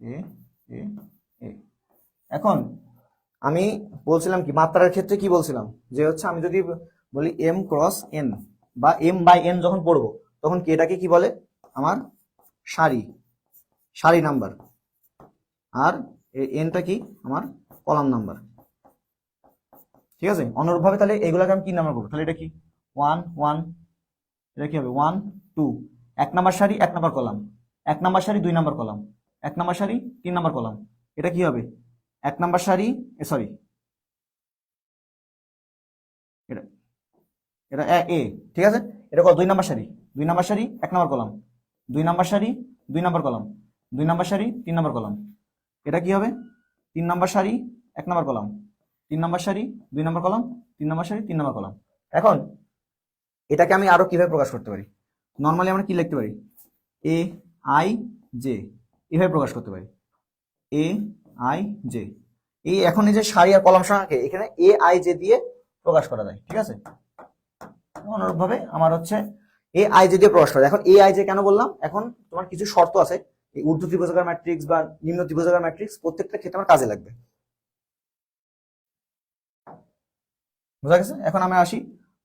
এ এ এ। এখন আমি বলছিলাম কি, মাত্রার ক্ষেত্রে কি বলছিলাম, যে হচ্ছে আমি যদি বলি এম ক্রস এন বা এম বাই এন যখন পড়বো, তখন কি এটাকে কি বলে? আমার সারি নাম্বার, আর এনটা কি? আমার কলাম নাম্বার, ঠিক আছে। অনুরূপভাবে তাহলে এগুলোকে আমি কি নাম্বার করবো? তাহলে এটা কি? 1 1, এটা কি হবে? 1 2, 1 নাম্বার সারি 1 নাম্বার কলাম, 1 নাম্বার সারি 2 নাম্বার কলাম, 1 নাম্বার সারি 3 নাম্বার কলাম। এটা কি হবে? 1 নাম্বার সারি, সরি, এটা এটা এ, ঠিক আছে। এটা কত? 2 নাম্বার সারি, 2 নাম্বার সারি 1 নাম্বার কলাম, 2 নাম্বার সারি 2 নাম্বার কলাম, 2 নাম্বার সারি 3 নাম্বার কলাম। এটা কি হবে? 3 নাম্বার সারি 1 নাম্বার কলাম, 3 নাম্বার সারি 2 নাম্বার কলাম, 3 নাম্বার সারি 3 নাম্বার কলাম। এখন এটাকে আমি আরো কিভাবে প্রকাশ করতে পারি? নর্মালি আমরা কি লিখতে পারি? এ আই জে, এভাবে প্রকাশ করতে পারি, এ আই জে। এই এখন এই যে সারি আর কলাম সংখ্যাকে এখানে এ আই জে দিয়ে প্রকাশ করা যায়, ঠিক আছে? অনুরূপ ভাবে আমার হচ্ছে এ আই জে দিয়ে প্রকাশ করা যায়। এখন এ আই জে কেন বললাম? এখন তোমার কিছু শর্ত আছে, এই ঊর্ধ্ব ত্রিভুজাকার ম্যাট্রিক্স বা নিম্ন ত্রিভুজাকার ম্যাট্রিক্স প্রত্যেকটা ক্ষেত্রে আমার কাজে লাগবে। বুঝা গেছে? এখন আমি আসি,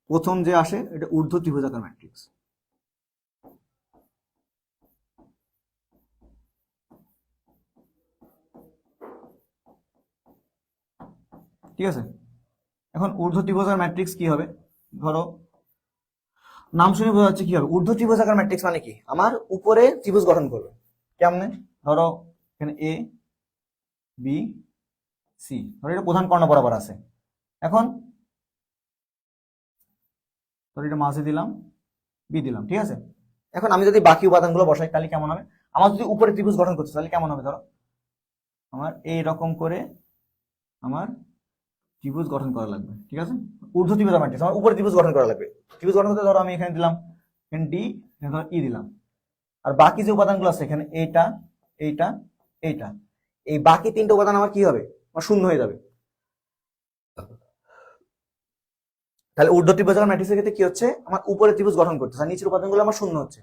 প্রথম যে আসে এটা ঊর্ধ্ব ত্রিভুজাকার ম্যাট্রিক্স। ঠিক আছে, এখন ঊর্ধ্ব ত্রিভুজাকার ম্যাট্রিক্স কি হবে? ধরো নাম শুনে বোঝা যাচ্ছে কি হবে। ঊর্ধ্ব ত্রিভুজাকার ম্যাট্রিক্স মানে কি? আমার উপরে ত্রিভুজ গঠন করবে। কেমনে? ধরো এখানে এ বি সি, ধরো এটা প্রধান কর্ণ বরাবর আছে। এখন ধরো এটা মাঝে দিলাম, বি দিলাম, ঠিক আছে? এখন আমি যদি বাকি উপাদানগুলো বসাই তাহলে কেমন হবে? আমার যদি উপরে ত্রিভুজ গঠন করতে তাহলে কেমন হবে? ধরো আমার এই রকম করে আমার ত্রিভুজ গঠন করা লাগবে, ঠিক আছে? ঊর্ধ্ব ত্রিভুজাকার ম্যাট্রিক্স আমার উপরে ত্রিভুজ গঠন করা লাগবে। ত্রিভুজ গঠন করতে ধরো আমি এখানে দিলাম এখানে ডি, এখানে ধরো ই দিলাম, আর বাকি যে উপাদানগুলো আছে এখানে এইটা এইটা এইটা, এই বাকি তিনটা উপাদান আমার কি হবে? আমার শূন্য হয়ে যাবে। তাহলে ঊর্ধ্ব ত্রিভুজাকার ম্যাট্রিক্সের ক্ষেত্রে কি হচ্ছে? আমার উপরে ত্রিভুজ গঠন করতেছে আর নিচের উপাদানগুলো আমার শূন্য হচ্ছে,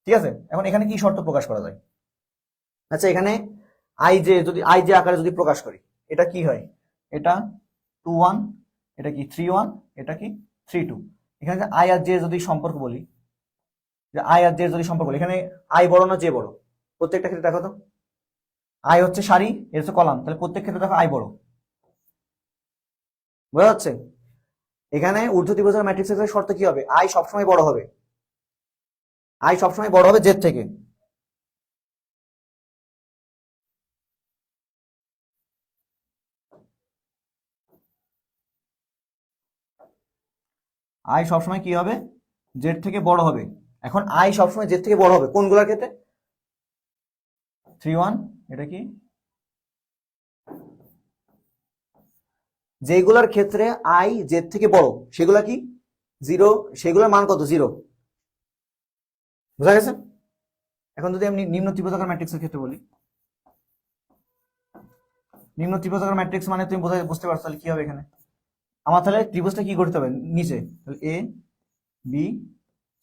ঠিক আছে? এখন এখানে কি শর্ত প্রকাশ করা যায়? আচ্ছা, এখানে আই জে যদি আই জে আকারে যদি প্রকাশ করি, এটা কি হয়? এটা 2 1, এটা কি 3 1, এটা কি 3 2। এখানে যে আই আর জে যদি সম্পর্ক বলি, যে আই আর জে যদি সম্পর্ক বলি, এখানে আই বড় না জে বড়? প্রত্যেকটা ক্ষেত্রে দেখো তো, আই হচ্ছে সারি, এর হচ্ছে কলাম, তাহলে প্রত্যেক ক্ষেত্রে দেখো আই বড়। বোঝা যাচ্ছে? এখানে ঊর্ধ্ব ত্রিভুজাকার ম্যাট্রিক্সের শর্ত কি হবে? আই সবসময় বড় হবে, আই সবসময় বড় হবে জেড থেকে। আই সবসময় কি হবে? জেড থেকে বড় হবে। এখন আই সবসময় জেড থেকে বড় হবে কোনগুলোর ক্ষেত্রে? 3 1, এটা কি? যেগুলোর ক্ষেত্রে আই জেড থেকে বড় সেগুলা কি? 0, সেগুলোর মান কত? 0। বুঝা গেছে? এখন যদি আমি নিম্ন ত্রিভুজাকার ম্যাট্রিক্সের ক্ষেত্রে বলি, নিম্ন ত্রিভুজাকার ম্যাট্রিক্স মানে তুমি বুঝতে পারছো তাহলে কি হবে? এখানে আমার তাহলে ত্রিভুজটা কি করতে হবে? নিচে তাহলে এ বি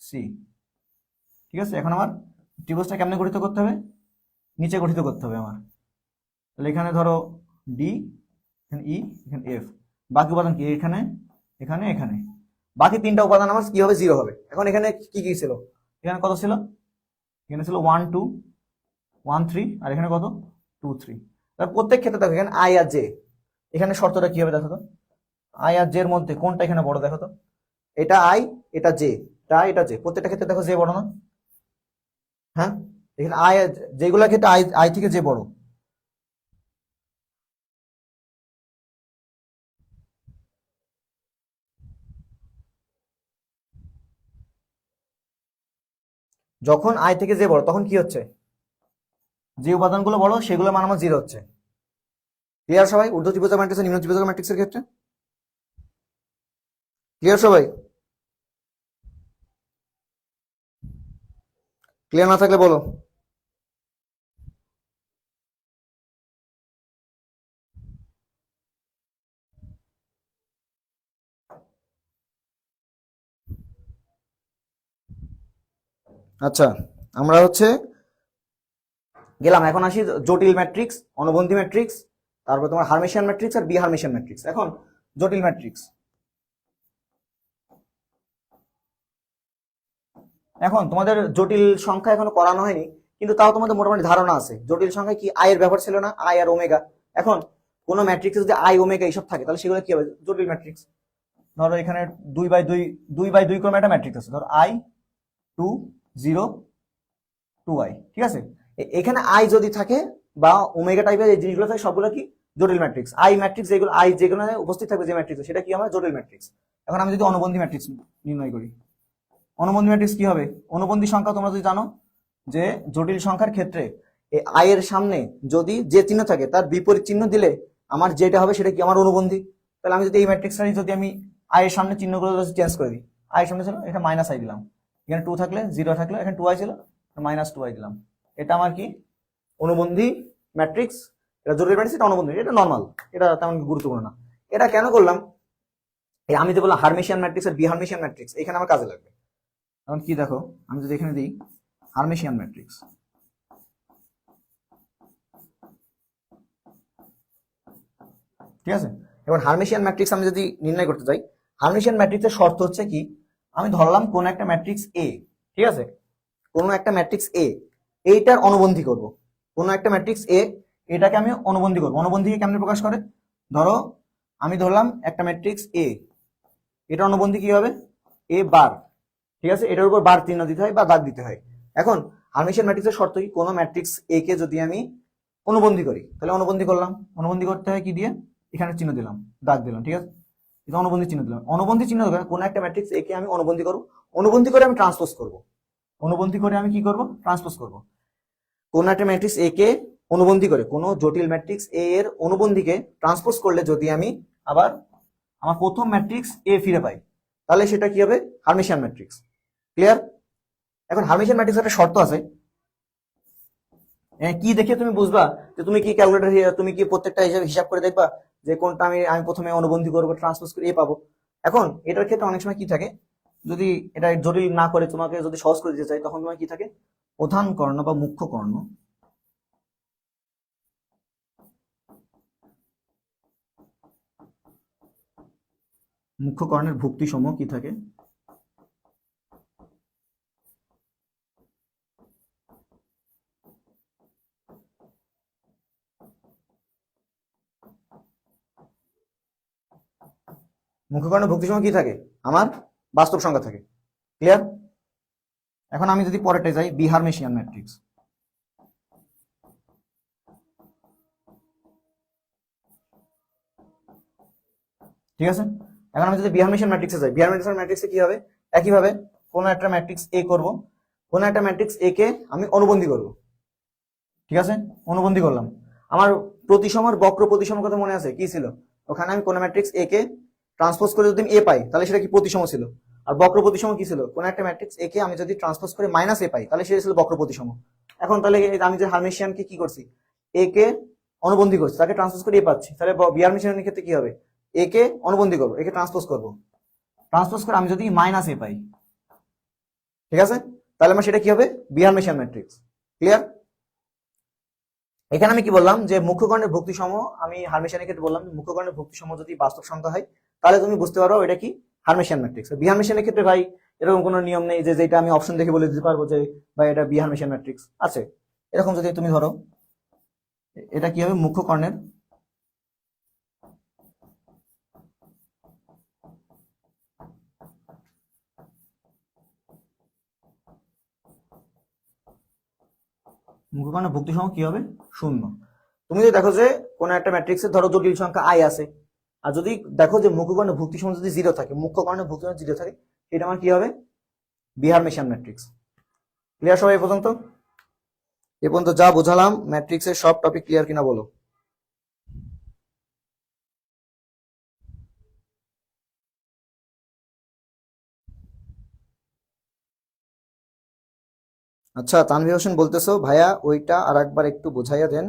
সি, ঠিক আছে? এখন আমার ত্রিভুজটা কেমনে গঠিত করতে হবে? নিচে গঠিত করতে হবে আমার। তাহলে এখানে ধরো ডি, এখানে ই, এখানে এফ, বাকি উপাদান কি? এখানে এখানে এখানে, বাকি তিনটা উপাদান আমার কি হবে? 0 হবে। এখন এখানে কি কি ছিল? এখানে কত ছিল? এখানে ছিল 1 2 1 3, আর এখানে কত? 2 3। তাহলে প্রত্যেক ক্ষেত্রে দেখো এখানে আই আর জে, এখানে শর্তটা কি হবে দেখো তো? আই আর জে এর মধ্যে কোনটা এখানে বড় দেখো তো? এটা আই, এটা জে, এটা জে, প্রত্যেকটা ক্ষেত্রে দেখো জে বড় না? হ্যাঁ, এখানে আই যেগুলোর ক্ষেত্রে আই আই থেকে জে বড়। যখন আই থেকে জে বড় তখন কি হচ্ছে? যে উপাদানগুলো বড় সেগুলো মান আমার 0 হচ্ছে। ক্লিয়ার সবাই? ঊর্ধ্ব ত্রিভুজাকার ম্যাট্রিক্স নিম্ন ত্রিভুজাকার ম্যাট্রিক্সের ক্ষেত্রে ক্লিয়ার সবাই? ক্লিয়ার না থাকলে বলো। আচ্ছা, আমরা হচ্ছে গেলাম, এখন আসি জটিল ম্যাট্রিক্স, অনুবন্ধী ম্যাট্রিক্স, তারপর তোমার হার্মেশিয়ান ম্যাট্রিক্স আর বি হার্মেশিয়ান ম্যাট্রিক্স। এখন জটিল ম্যাট্রিক্স, এখন তোমাদের জটিল সংখ্যা এখনো করানো হয়নি, কিন্তু তাও তোমাদের মোটামুটি ধারণা আছে জটিল সংখ্যায় কি আই এর ব্যবহার ছিল না? আই আর ওমেগা। এখন কোন ম্যাট্রিক্সে যদি আই ওমেগা এইসব থাকে তাহলে সেগুলো কি হবে? জটিল ম্যাট্রিক্স। ধরো এখানে 2/2 ক্রমে একটা ম্যাট্রিক্স আছে, ধরো আই 2 0 2i, ঠিক আছে? এখানে আই যদি থাকে বা ওমেগা টাইপের এই জিনিসগুলো থাকে সবগুলো কি? জটিল ম্যাট্রিক্স। আই ম্যাট্রিক্স যেগুলো আই যেগুলো উপস্থিত থাকবে যে ম্যাট্রিক্স সেটা কি আমার? জটিল ম্যাট্রিক্স। এখন আমি যদি অনুবন্ধী ম্যাট্রিক্স নির্ণয় করি, অনুবন্ধী ম্যাট্রিক্স কি হবে? অনুবন্ধী সংখ্যা তোমরা যদি জানো যে জটিল সংখ্যার ক্ষেত্রে এই আই এর সামনে যদি যে চিহ্ন থাকে তার বিপরীত চিহ্ন দিলে আমার যেটা হবে সেটা কি? আমার অনুবন্ধী। তাহলে আমি যদি এই ম্যাট্রিক্সটাই যদি আমি আই এর সামনে চিহ্নগুলো চেঞ্জ করে দিই আই সামনে ছিল, এটা মাইনাস আই দিলাম, এখানে 2 থাকলে 0 থাকলে এখানে 2i ছিল, মাইনাস 2i দিলাম। এটা আমার কি অনুবন্ধী ম্যাট্রিক্স, এটা জটিল ম্যাট্রিক্স, এটা অনুবন্ধী, এটা নর্মাল, এটা তেমন গুরুত্বপূর্ণ না। এটা কেন করলাম, এই আমি যে বললাম হার্মেশিয়ান ম্যাট্রিক্স আর বিহার্মেশিয়ান ম্যাট্রিক্স, এখানে আমার কাজে লাগবে। এখন কি দেখো, আমি যদি এখানে দিই হার্মেশিয়ান ম্যাট্রিক্স, ঠিক আছে। এবার হার্মেশিয়ান ম্যাট্রিক্স আমি যদি নির্ণয় করতে চাই, হার্মেশিয়ান ম্যাট্রিক্সের শর্ত হচ্ছে কি, আমি ধরলাম কোন একটা ম্যাট্রিক্স এ, ঠিক আছে, কোন একটা ম্যাট্রিক্স এ, এইটার অনুবন্ধী করব, কোন একটা ম্যাট্রিক্স এ, এটাকে আমি অনুবন্ধী করব। অনুবন্ধীকে কেমনে প্রকাশ করে, ধরো আমি ধরলাম একটা ম্যাট্রিক্স এ, এটা অনুবন্ধী কি হবে, এ বার, ঠিক আছে, এটার উপর বার চিহ্ন দিতে হয় বা দাগ দিতে হয়। এখন হার্মেশিয়ান ম্যাট্রিক্সের শর্ত কি, কোন ম্যাট্রিক্স এ কে যদি আমি অনুবন্ধী করি, তাহলে অনুবন্ধী করলাম, অনুবন্ধী করতে হয় কি দিয়ে, এখানে চিহ্ন দিলাম, দাগ দিলাম, ঠিক আছে, এটা অনুবন্ধী চিহ্ন দিলাম। অনুবন্ধী চিহ্ন দেবে কোন একটা ম্যাট্রিক্স এ কে আমি অনুবন্ধী করব, অনুবন্ধী করে আমি ট্রান্সপোজ করব, অনুবন্ধী করে আমি কি করব, ট্রান্সপোজ করব। কোন একটা ম্যাট্রিক্স এ কে অনুবন্ধী করে, কোন জটিল ম্যাট্রিক্স এ এর অনুবন্ধীকে ট্রান্সপোজ করলে যদি আমি আবার আমার প্রথম ম্যাট্রিক্স এ ফিরে পাই, তাহলে সেটা কি হবে, হার্মেশিয়ান ম্যাট্রিক্স। ক্লিয়ার? এখন হার্মেশিয়ান ম্যাট্রিক্স একটা শর্ত আছে, কি দেখে তুমি বুঝবা যে তুমি কি ক্যালকুলেটর, তুমি কি প্রত্যেকটা হিসাব করে দেখবা যে কোনটা আমি আমি প্রথমে অনুবন্ধী করবো, ট্রান্সপোজ করে এ পাবো। এখন এটার ক্ষেত্রে অনেক সময় কি থাকে, যদি এটা জটিল না করে তোমাকে যদি সহজ করে দিতে চাই, তখন তোমার কি থাকে, প্রধান কর্ণ বা মুখ্য কর্ণ, মুখ্য কর্ণের ভুক্তি সমূহ কি থাকে, মুখ্য কর্ণের ভুক্তি সমূহ কি থাকে, আমার বাস্তব সংখ্যা থাকে। ক্লিয়ার? এখন আমি যদি পরেরটায় যাই, বিহার্মেশিয়ান ম্যাট্রিক্স, ঠিক আছে। এখন আমি যদি বিহার্মেশিয়ান ম্যাট্রিক্সে যাই, বিহার্মেশিয়ান ম্যাট্রিক্সে কি হবে, একইভাবে কোন একটা ম্যাট্রিক্স এ করব, কোন একটা ম্যাট্রিক্স এ কে আমি অনুবন্ধী করব, ঠিক আছে, অনুবন্ধী করলাম। আমার প্রতিসমর বক্র প্রতিসম কথা মনে আছে কি ছিল, ওখানে আমি কোন ম্যাট্রিক্স এ কে ট্রান্সপোজ করে যদি এ পাই, তাহলে সেটা কি প্রতিসম ছিল। আর বক্র প্রতিসম কি ছিল, কোন একটা ম্যাট্রিক্স এ কে আমি যদি ট্রান্সপোজ করে মাইনাস এ পাই, তাহলে সেটা ছিল বক্র প্রতিসম। এখন তাহলে আমি যে হার্মেশিয়ানকে কি করছি, এ কে অনুবন্ধী করছি, তাকে ট্রান্সপোজ করে এ পাচ্ছি, তাহলে বিহার্মেশিয়ানের ক্ষেত্রে কি হবে, এ কে অনুবন্ধী করবো, একে ট্রান্সপোজ করবো, ট্রান্সপোজ করে আমি যদি মাইনাস এ পাই, ঠিক আছে, তাহলে আমার সেটা কি হবে, বিহার্মেশিয়ান ম্যাট্রিক্স। ক্লিয়ার? এখানে আমি কি বললাম যে মুখ্য কর্ণের ভুক্তি সম, আমি হার্মেশিয়ানের ক্ষেত্রে বললাম মুখ্য কর্ণের ভুক্তি সম যদি বাস্তব সংখ্যা হয়, তাহলে তুমি বুঝতে পারো এটা কি হার্মেশিয়ান ম্যাট্রিক্স। বিহার্মেশিয়ানের ক্ষেত্রে ভাই এরকম কোনো নিয়ম নেই যে যেটা আমি অপশন দেখে বলে দিতে পারবো যে ভাই এটা বিহার্মেশিয়ান ম্যাট্রিক্স আছে, এরকম যদি তুমি ধরো, এটা কি হবে, মুখ্য কর্ণের মুখ্য কর্ণের ভুক্তি সম কি হবে, 0। তুমি যদি দেখো যে কোন একটা ম্যাট্রিক্সে ধরো জটিল সংখ্যা আই আছে, আর যদি দেখো যে মুখ্য কর্ণের ভুক্তি সম যদি 0 থাকে, মুখ্য কর্ণের ভুক্তি সম 0 থাকে, এটা আমার কি হবে, বিহার্মেশিয়ান ম্যাট্রিক্স। ক্লিয়ার সবাই? এ পর্যন্ত যা বোঝালাম ম্যাট্রিক্সের সব টপিক ক্লিয়ার কিনা বলো। আচ্ছা, তানভীর হোসেন বলতেছো ভাইয়া ওইটা আর একবার একটু বোঝাইয়া দেন,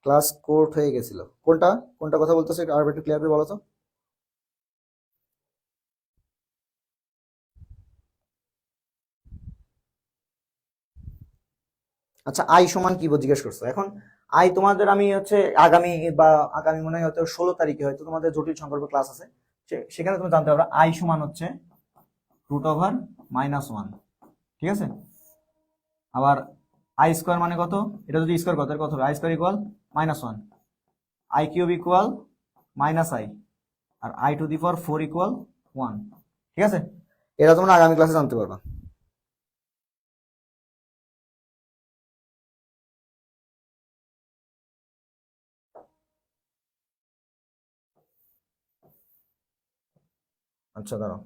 ক্লাস কোর্ট হয়ে গেছিল। কোনটা কোনটা কথা বলতেছো, আর একটু ক্লিয়ার করে বলো তো। আচ্ছা, আই সমান কি জিজ্ঞেস করছো। এখন আই তোমাদের আমি হচ্ছে আগামী মনে হয় হয়তো 16 তারিখে হয়তো তোমাদের জটিল সম্পর্ক ক্লাস আছে, সেখানে তুমি জানতে পারবে আই সমান হচ্ছে √(-1), ঠিক আছে। আবার আই স্কোয়ার মানে কত, এটা যদি স্কোয়ার কত কত হবে, i square equal -1, i cube equal -i, আর i⁴ ইকুয়াল 1, ঠিক আছে। এটা তোমরা আগামী ক্লাসে জানতে পারবা। আচ্ছা দাঁড়াও,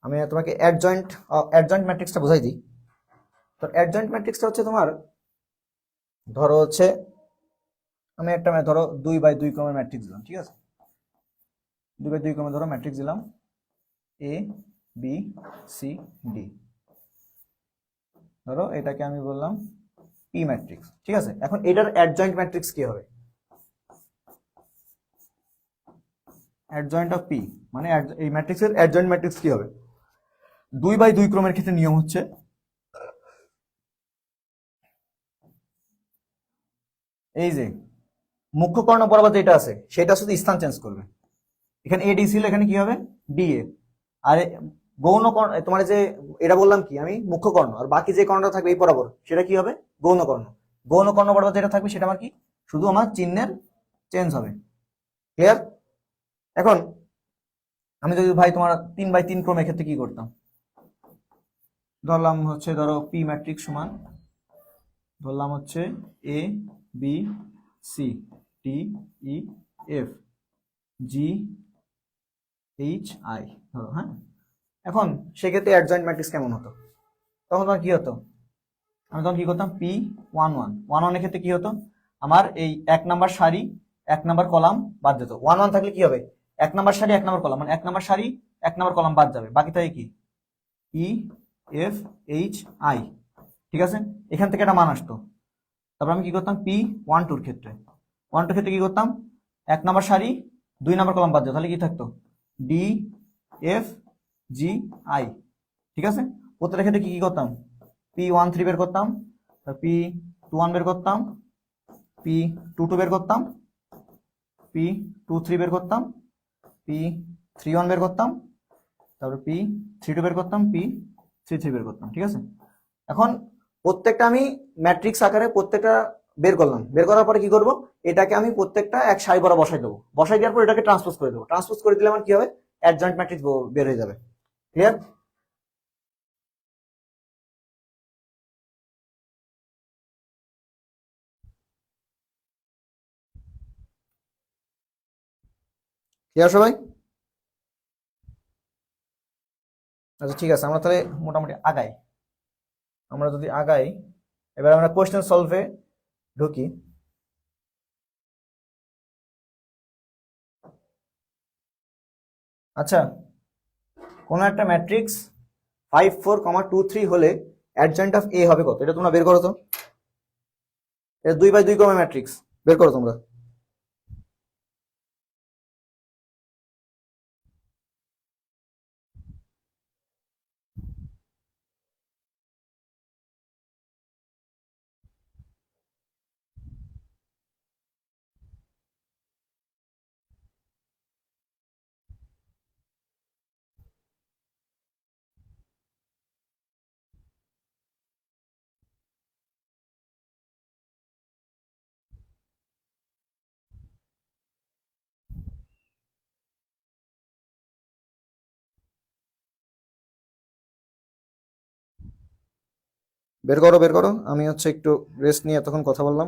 আমি তোমাকে অ্যাডজয়েন্ট ম্যাট্রিক্সটা বোঝাই দিই। তো অ্যাডজয়েন্ট ম্যাট্রিক্সটা হচ্ছে তোমার, ধরো হচ্ছে আমি একটা ধরো 2x2 ক্রমের ম্যাট্রিক্স দিলাম, ঠিক আছে, 2x2 ক্রমে ধরো ম্যাট্রিক্স দিলাম A বি সি ডি। ধরো এটাকে আমি বললাম পি ম্যাট্রিক্স, ঠিক আছে। এখন এটার অ্যাডজয়েন্ট ম্যাট্রিক্স কি হবে? অ্যাডজয়েন্ট অফ পি মানে এই ম্যাট্রিক্সের অ্যাডজয়েন্ট ম্যাট্রিক্স কি হবে? 2/2 ক্রমের ক্ষেত্রে নিয়ম হচ্ছে এই যে মুখ্য কর্ণ বরাবর যেটা আছে সেটা শুধু স্থান চেঞ্জ করবে। এখানে এডি ছিল, এখানে কি হবে ডিএ। আর গৌণ কর্ণ, তোমার যে এটা বললাম কি আমি মুখ্য কর্ণ, আর বাকি যে কর্ণটা থাকবে এই বরাবর সেটা কি হবে গৌণ কর্ণ। গৌণ কর্ণ বরাবর যেটা থাকবে সেটা আমার কি শুধু আমার চিহ্নের চেঞ্জ হবে। ক্লিয়ার? এখন আমি যদি ভাই তোমার 3/3 ক্রমের ক্ষেত্রে কি করতাম, ধরলাম হচ্ছে ধরো পি ম্যাট্রিক্স সমান ধরলাম হচ্ছে A B C D E F G H I ধরো, হ্যাঁ। এখন সেক্ষেত্রে অ্যাডজয়েন্ট ম্যাট্রিক্স কেমন হতো? তখন তোমার কি হতো, আমি তখন কি করতাম পি 1 1 এর ক্ষেত্রে কি হতো, আমার এই 1 নাম্বার সারি 1 নাম্বার কলাম বাদ যেত। 1 1 থাকলে কি হবে 1 নাম্বার সারি 1 নাম্বার কলাম, মানে 1 নাম্বার সারি 1 নাম্বার কলাম বাদ যাবে, বাকি থাকে কি ই এফ এইচ আই, ঠিক আছে। এখান থেকে একটা মান আসতো। তারপর আমি কি করতাম পি 1 2 ক্ষেত্রে 1 2 ক্ষেত্রে কি করতাম 1 নাম্বার সারি 2 নাম্বার কলাম বাদ যেত, তাহলে কি থাকতো ডি এফ জি আই, ঠিক আছে। প্রত্যেকটা ক্ষেত্রে কি কি করতাম পি 1 3 বের করতাম, পি 2 1 বের করতাম, পি 2 2 বের করতাম, পি 2 3 বের করতাম, পি 3 1 বের করতাম, তারপর পি 3 2 বের করতাম, পি 3 3 বের করতাম, ঠিক আছে। এখন প্রত্যেকটা আমি ম্যাট্রিক্স আকারে প্রত্যেকটা বের করলাম, বের করার পরে কি করব এটাকে আমি প্রত্যেকটা এক সারি বরাবর বসাই দেবো, বসাই দেওয়ার পর এটাকে ট্রান্সপোজ করে দেবো, ট্রান্সপোজ করে দিলে আমার কি হবে অ্যাডজয়েন্ট ম্যাট্রিক্স বের হয়ে যাবে। ক্লিয়ার? ক্লিয়ার সবাই? আচ্ছা ঠিক আছে, আমরা তাহলে মোটামুটি আগাই। আমরা যদি আগাই এবার আমরা কোশ্চেন সলভে ঢুকি। আচ্ছা, কোন একটা ম্যাট্রিক্স 5 4, 2 3 হলে অ্যাডজয়েন্ট অফ এ হবে কত? এটা তোমরা বের করো তো। এটা 2/2 ক্রমের ম্যাট্রিক্স, বের করো তোমরা। বের করো বের করো, আমি হচ্ছে একটু রেস্ট নিয়ে এতক্ষণ কথা বললাম।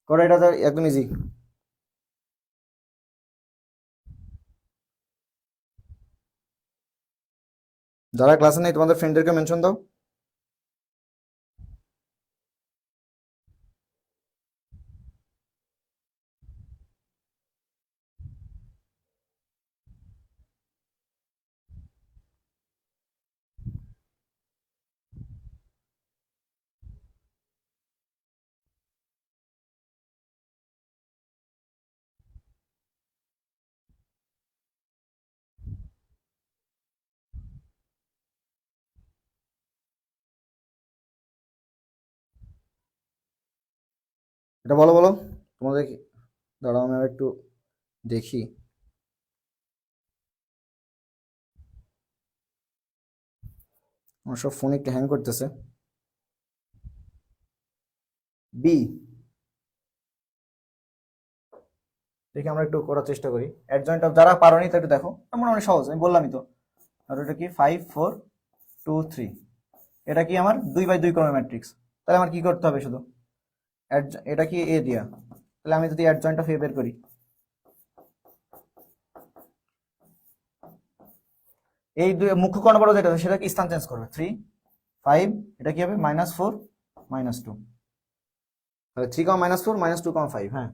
করো, এটা তো একদম ইজি। যারা ক্লাসে নেই তোমাদের ফ্রেন্ডদেরকে মেনশন দাও। এটা বলো বলো তোমাদের দাঁড়াও আমি আর একটু দেখি। আমার সব ফোন একটু হ্যাং করতেছে। বি, দেখি আমরা একটু করার চেষ্টা করি। অ্যাডজয়েন্ট অফ, যারা পারোনি তো একটু দেখো, মোটামুটি সহজ, আমি বললামই তো আর এটা কি 5 4 2 3, এটা কি আমার 2x2 ক্রমের ম্যাট্রিক্স। তাহলে আমার কি করতে হবে শুধু এটা কি এ দিয়া, তাহলে আমি যদি অ্যাডজয়েন্ট অফ এ বের করি, এই দুই মুখ্য কর্ণ বড় যেটা সেটা কি স্থান চেঞ্জ করবে 3 5, এটা কি হবে -4 -2, তাহলে 3, -4 -2, 5, হ্যাঁ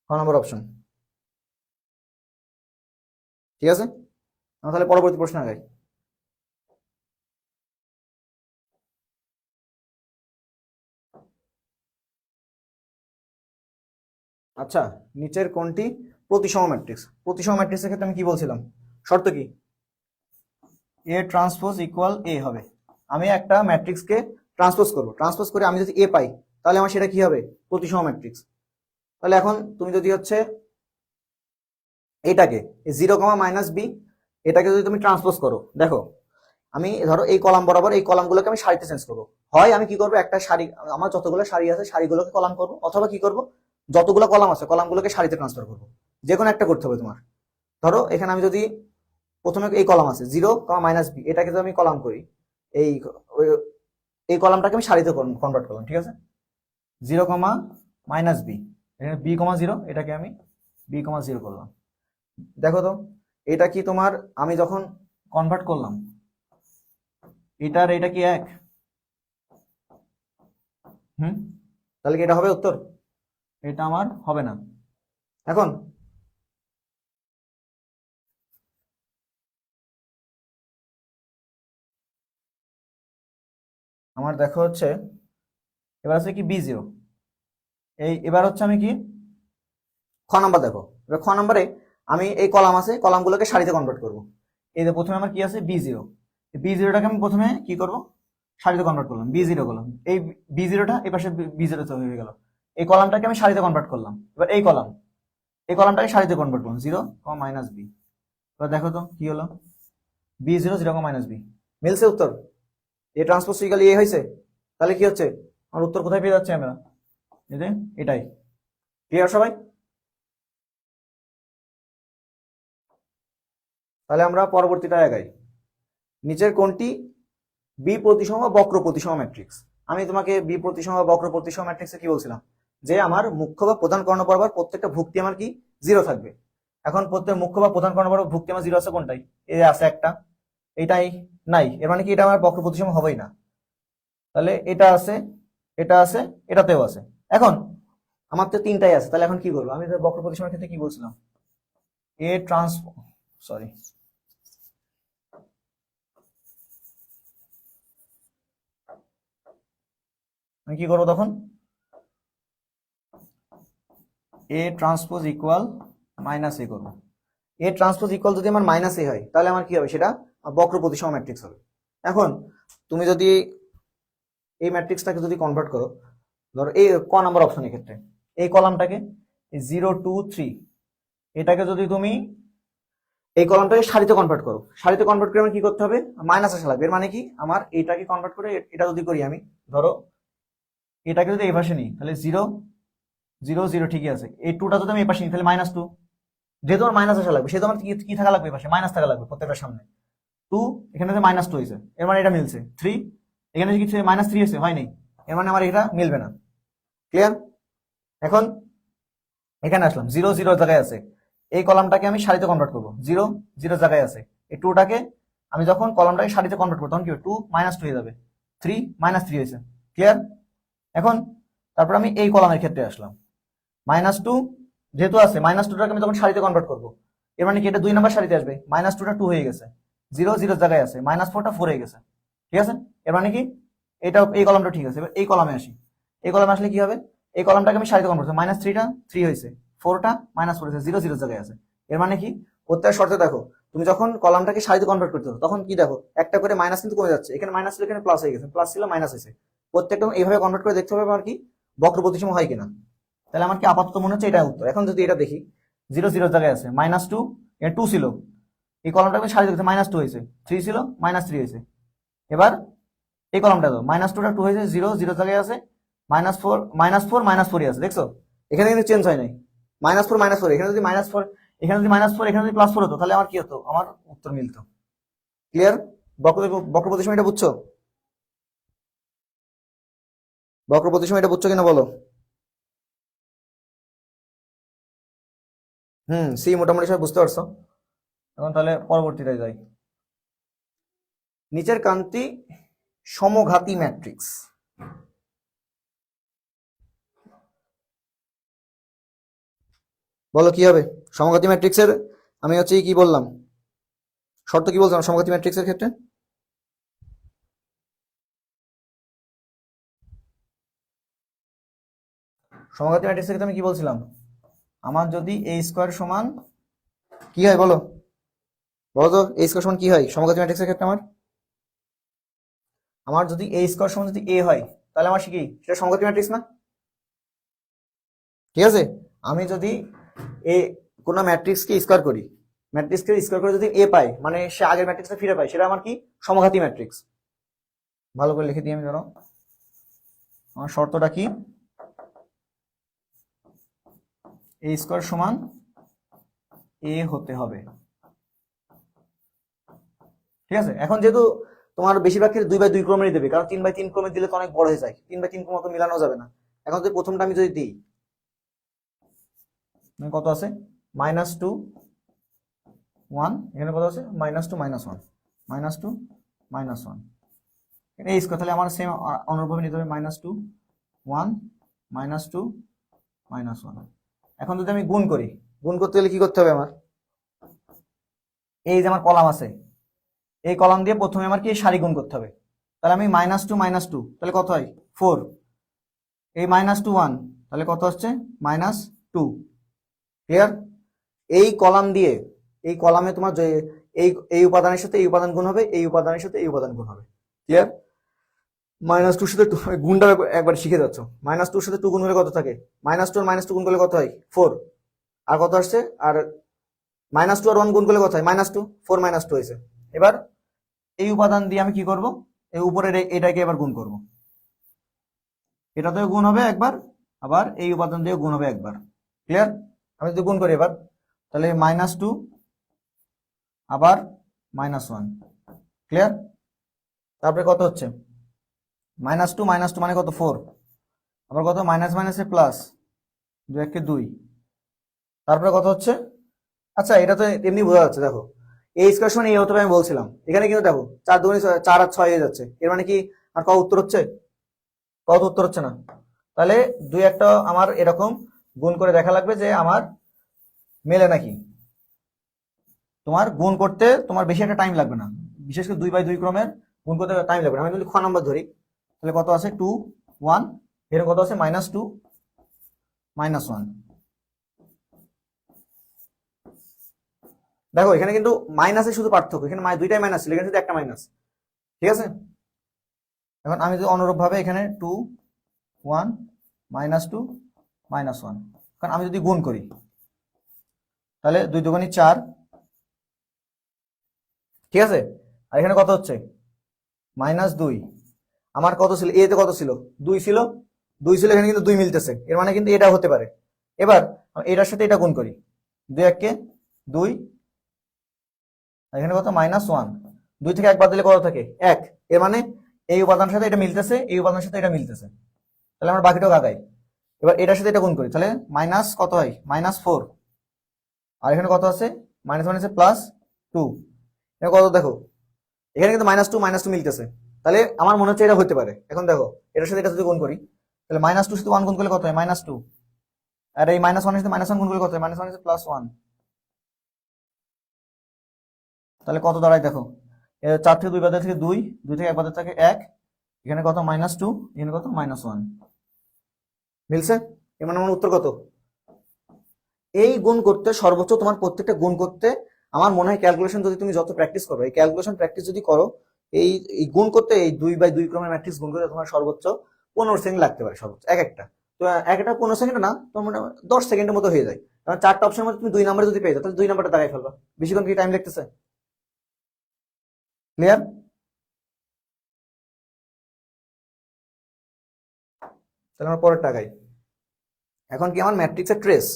ক নম্বর অপশন। ঠিক আছে, আমরা তাহলে পরবর্তী প্রশ্ন আগাই। আচ্ছা, নিচের কোনটি প্রতিসম ম্যাট্রিক্স? প্রতিসম ম্যাট্রিক্সের ক্ষেত্রে আমি কি বলছিলাম, শর্ত কি? এ ট্রান্সপোজ ইকুয়াল এ হবে। আমি একটা ম্যাট্রিক্সকে ট্রান্সপোজ করব, ট্রান্সপোজ করে আমি যদি এ পাই তাহলে আমার সেটা কি হবে, প্রতিসম ম্যাট্রিক্স। তাহলে এখন তুমি যদি হচ্ছে এটাকে 0, -b এটাকে যদি তুমি ট্রান্সপোজ করো, দেখো আমি ধরো এই কলাম বরাবর এই কলামগুলোকে আমি সারিতে চেঞ্জ করবো। হয় আমি কি করবো, একটা সারি, আমার যতগুলো সারি আছে সারিগুলোকে কলাম করবো, অথবা কি করবো, যতগুলো কলাম আছে কলামগুলোকে সারিতে ট্রান্সফার করবো। যে কোনো একটা করতে হবে তোমার। ধরো এখানে আমি যদি প্রথমে এই কলাম আছে 0, -b, এটাকে যদি আমি কলাম করি, এই এই কলামটাকে আমি সারিতে কনভার্ট করলাম। ঠিক আছে, 0, -b, এখানে b, 0, এটাকে আমি b, 0 করলাম। দেখো তো এটা কি তোমার, আমি যখন কনভার্ট করলাম এটার এটা কি এক? তাহলে কি এটা হবে উত্তর? এটা আমার হবে না। এখন আমার দেখো হচ্ছে এবার আছে কি b0, এবার হচ্ছে আমি কি খ নাম্বার, দেখো এবার খ নাম্বারে আমি এই কলাম আছে কলামগুলোকে সারিতে কনভার্ট করব। এই যে প্রথমে আমার কি আছে b0, b0টাকে আমি প্রথমে কি করব, সারিতে কনভার্ট করলাম, b0 করলাম, এই b0টা এই পাশে b0 হয়ে গেল, এই কলামটাকে আমি সারিতে কনভার্ট করলাম। এবার এই কলামটাকে সারিতে কনভার্ট করলাম 0, -b। এবার দেখো তো কি হলো, b0 0, -b মিলছে উত্তর, এ ট্রান্সপোজ ইকুয়াল এ হয়েছে। তাহলে কি হচ্ছে, আমার উত্তর কোথায় পেয়ে যাচ্ছে আমরা, এটাই। ক্লিয়ার সবাই? তাহলে আমরা পরবর্তীটা আগাই। নিচের কোনটি বি প্রতিসম বা বক্র প্রতিসম ম্যাট্রিক্স? আমি তোমাকে বি প্রতিসম বা বক্র প্রতিসম ম্যাট্রিক্সে কি বলছিলাম, যে আমার মুখ্য বা প্রধান কর্ণ বরাবর প্রত্যেকটা ভুক্তি আমার কি 0 থাকবে। এখন প্রত্যেক মুখ্য বা প্রধান কর্ণ বরাবর ভুক্তি আমার 0 আছে কোনটাই, এই আছে একটা, এটাই নাই, এর মানে কি এটা আমার বক্র প্রতিসম হবেই না। তাহলে এটা আছে, এটা আছে, এটাতেও আছে। এখন আমার তো তিনটাই আছে, তাহলে এখন কি করবো, আমি বক্র প্রতিসমের ক্ষেত্রে কি বলছিলাম, এ সরি আমি কি করবো তখন, এ ট্রান্সপোজ ইকুয়াল -a করবো। এ ট্রান্সপোজ ইকুয়াল যদি আমার -a হয় তাহলে আমার কি হবে, সেটা বক্র প্রতিসম ম্যাট্রিক্স হবে। এখন তুমি যদি এই ম্যাট্রিক্সটাকে যদি কনভার্ট করো, ধরো এই ক নাম্বার অপশনের ক্ষেত্রে এই কলামটাকে 0 2 3 এটাকে যদি তুমি এই কলামটাকে সারিতে কনভার্ট করো, সারিতে কনভার্ট করে আমার কি করতে হবে, মাইনাস আসা লাগবে। এর মানে কি, আমার এটাকে কনভার্ট করে এটা যদি করি, আমি ধরো এটাকে যদি এই পাশে নিই তাহলে 0 0 0 ঠিকই আছে, এই 2টা যদি আমি এই পাশে নিই তাহলে -2, যেহেতু আমার মাইনাস আসা লাগবে সেহেতু আমার কি থাকা লাগবে, এই পাশে মাইনাস থাকা লাগবে প্রত্যেকটার সামনে। 2 এখানে -2 হয়েছে, এর মানে এটা মিলছে। 3 এখানে কিছু -3 হয়েছে, হয়নি, এর মানে আমার এটা মিলবে না। ক্লিয়ার? এখন এখানে আসলাম 0 0 জায়গায় আছে, এই কলামটাকে আমি সারিতে কনভার্ট করবো, 0 0 জায়গায় আছে, এই 2টাকে আমি যখন কলামটাকে সারিতে কনভার্ট করবো তখন কি হবে, 2 -2 হয়ে যাবে, 3 -3 হয়েছে। ক্লিয়ার? এখন তারপর আমি এই কলামের ক্ষেত্রে আসলাম, -2 যেহেতু আছে, -2টাকে আমি তখন সারিতে কনভার্ট করবো, এর মানে কি এটা 2 নাম্বার সারিতে আসবে, -2টা 2 হয়ে গেছে, 0 0 জায়গায় আছে, -4টা 4 হয়ে গেছে। ঠিক আছে, এর মানে কি এটা এই কলামটা ঠিক আছে। এবার এই কলামে আসি, এই কলামে আসলে কি হবে, এই কলামটাকে আমি সারিতে কনভার্ট করবো, -3টা 3 হয়েছে, 4টা -4 হয়েছে, 0 0 জায়গায় আছে। এর মানে কি, প্রত্যেক শর্তে দেখো তুমি যখন কলামটাকে সারিতে কনভার্ট করতে হবে তখন কি দেখো, একটা করে মাইনাস কিন্তু কমে যাচ্ছে, এখানে মাইনাস ছিল এখানে প্লাস হয়ে গেছে, প্লাস ছিল মাইনাস হয়েছে। প্রত্যেকটা এইভাবে কনভার্ট করে দেখতে হবে আমার কি বক্র প্রতিসম হয় কিনা। তাহলে আমার কি আপাতত মনে হচ্ছে এটা উত্তর। এখন যদি এটা দেখি, 0 0 জায়গায় আছে, -2 এখানে 2 ছিল, এই কলামটাকে সারিতে দেখতে -2 হয়েছে, 3 ছিল -3 হয়েছে। এবার এই কলামটা তো -2টা 2 হয়েছে, 0 0 জায়গায় আছে, -4 -4 -4 আছে, দেখছো এখানে কিন্তু চেঞ্জ হয় নাই, -4 -4 এখানে যদি -4 এখানে যদি -4 এখানে যদি +4 হতো তাহলে আমার কি হতো, আমার উত্তর মিলতো। ক্লিয়ার? বক্র প্রতিসম এটা বুঝছো? বক্র প্রতিসম এটা বুঝছো কিনা বলো? সি মোটামুটি সব বুঝতে পারছো। এখন তাহলে পরবর্তীটায় যাই। নিচের কান্তি সমঘাতী ম্যাট্রিক্স। বলো কি হবে সমঘাতী ম্যাট্রিক্সের? আমি হচ্ছে কি বললাম, শর্ত কি বলছিলাম সমঘাতী ম্যাট্রিক্সের ক্ষেত্রে? সমঘাতী ম্যাট্রিক্সের ক্ষেত্রে আমি কি বলছিলাম, আমার যদি a স্কয়ার সমান কি হয় বলো, বলো তো a স্কয়ার সমান কি হয় সমঘাতী ম্যাট্রিক্সের ক্ষেত্রে? আমার যদি a স্কয়ার সমান যদি a হয় তাহলে আমার কি সেটা সমঘাতী ম্যাট্রিক্স না? ঠিক আছে, আমি যদি এ কোন ম্যাট্রিক্সকে স্কয়ার করি, ম্যাট্রিক্সকে স্কয়ার করে যদি a পাই, মানে সে আগের ম্যাট্রিক্সটা ফিরে পায়, সেটা আমার কি সমঘাতী ম্যাট্রিক্স। ভালো করে লিখে দিই আমি, ধরো আমার শর্তটা কি, a স্কয়ার সমান a হতে হবে। ঠিক আছে, এখন যেহেতু তোমার বেশিরভাগ ক্ষেত্রে 2/2 ক্রমেরই দেবে, কারণ 3/3 ক্রমে দিলে তো অনেক বড় হয়ে যায়, 3/3 ক্রম তো মিলানো যাবে না। এখন যদি প্রথমটা আমি যদি দিই, কত আছে -2 1, এখানে কত আছে -2 -1 -2 -1, এই স্কয়ার, তাহলে আমার সেম অনুরূপভাবে নিতে হবে -2 1 -2 -1। এখন যদি আমি গুণ করি, গুণ করতে গেলে কি করতে হবে আমার, এই যে আমার কলাম আছে, এই কলাম দিয়ে প্রথমে আমার কি সারি গুণ করতে হবে। তাহলে আমি -2 -2 তাহলে কত হয় 4, এই -2 1 তাহলে কত হচ্ছে -2। ক্লিয়ার? এই কলাম দিয়ে এই কলামে তোমার যে এই উপাদানের সাথে এই উপাদান গুণ হবে, এই উপাদানের সাথে এই উপাদান গুণ হবে। ক্লিয়ার? -2 সাথে গুণটা একবার শিখে যাচ্ছ। -2 সাথে 2 গুণ হলে কত থাকে, -2 আর -2 গুণ করলে কত হয় 4, আর কত আসছে, আর -2 আর 1 গুণ করলে কত হয় -2, 4 -2 হয়েছে। এবার এই উপাদান দিয়ে আমি কি করব, এই উপরের এটাকে এবার গুণ করব, এটাতেও গুণ হবে একবার, আবার এই উপাদান দিয়ে গুণ হবে একবার। ক্লিয়ার? আমি যদি গুণ করি এবার, তাহলে -2 আবার -1। ক্লিয়ার? তারপরে কত হচ্ছে -2 -2 মানে কত 4, আবার কত মাইনাস মাইনাসে প্লাস, 2 1 2। তারপরে কত হচ্ছে, আচ্ছা এটা তো এমনি বোঝা যাচ্ছে, দেখো এই স্কয়ার সমান এই হতে হবে আমি বলছিলাম, এখানে কিন্তু দেখো 4 2 4 আর 6 হয়ে যাচ্ছে, এর মানে কি আর কত উত্তর হচ্ছে, কত উত্তর হচ্ছে না। তাহলে 2 একটা আমার এরকম গুণ করে দেখা লাগবে যে আমার মেলে নাকি। তোমার গুণ করতে তোমার বেশি একটা টাইম লাগবে না, বিশেষ করে 2/2 ক্রমের গুণ করতে টাইম লাগবে না। আমি যদি খ নাম্বার ধরি, তাহলে কত আছে 2 1, এর কত আছে -2 -1। দেখো এখানে কিন্তু মাইনাসের শুধু পার্থক্য, এখানে দুইটাই মাইনাস ছিল, এখানে শুধু একটা মাইনাস। ঠিক আছে, এখন আমি যদি অনুরূপ ভাবে এখানে 2 1 -2 -1, কারণ আমি যদি গুণ করি তাহলে 2 2 4। ঠিক আছে, আর এখানে কত হচ্ছে -2, আমার কত ছিল, এ তে কত ছিল 2 ছিল, 2 ছিল, এখানে কিন্তু 2 মিলতেছে, এর মানে কিন্তু এটা হতে পারে। এবার এটার সাথে এটা গুণ করি, 2 1 কে 2, এখানে কত -1, 2 থেকে 1 বাদ দিলে কত থাকে 1, এর মানে এই উপাদানের সাথে এটা মিলতেছে, এই উপাদানের সাথে এটা মিলতেছে, তাহলে আমরা বাকিটাও আগাই। এবার এটার সাথে এটা গুণ করি, তাহলে মাইনাস কত হয় -4, আর এখানে কত আছে মাইনাস মাইনাসে +2, এটা কত দেখো, এখানে কিন্তু -2 -2 মিলতেছে, তাহলে আমার মনে হচ্ছে এটা হতে পারে। এখন দেখো এটার সাথে এটা যদি গুণ করি, তাহলে -2 সাথে 1 গুণ করলে কত হয় -2, আর এই -1 এর সাথে -1 গুণ করলে কত হয় -1 এর সাথে +1, তাহলে কত দাঁড়ায় দেখো, 4 থেকে 2 বাদ থেকে 2, 2 থেকে 1 বাদ থাকে 1, এখানে কত -2, এখানে কত -1, মিলছে। এর মানে আমার উত্তর কত। এই গুণ করতে সর্বোচ্চ তোমার প্রত্যেকটা গুণ করতে আমার মনে হয় ক্যালকুলেশন যদি তুমি যত প্র্যাকটিস করো, এই ক্যালকুলেশন প্র্যাকটিস যদি করো, এই গুণ করতে এই 2/2 ক্রমের ম্যাট্রিক্স গুণ করতে তোমার সর্বোচ্চ 15 সেকেন্ড লাগতে পারে, সর্বোচ্চ এক একটা। তো এক একটা 15 সেকেন্ড না, তোমার 10 সেকেন্ডের মতো হয়ে যায়, কারণ 4টা অপশনের মধ্যে তুমি 2 নাম্বার যদি পেয়ে যাও, তাহলে 2 নাম্বারটা দাগাই ফেলবা, বেশিক্ষণ কি টাইম লাগতেছে। ক্লিয়ার? তাহলে আমার পরের টাকাই, এখন কি আমার ম্যাট্রিক্সের ট্রেস,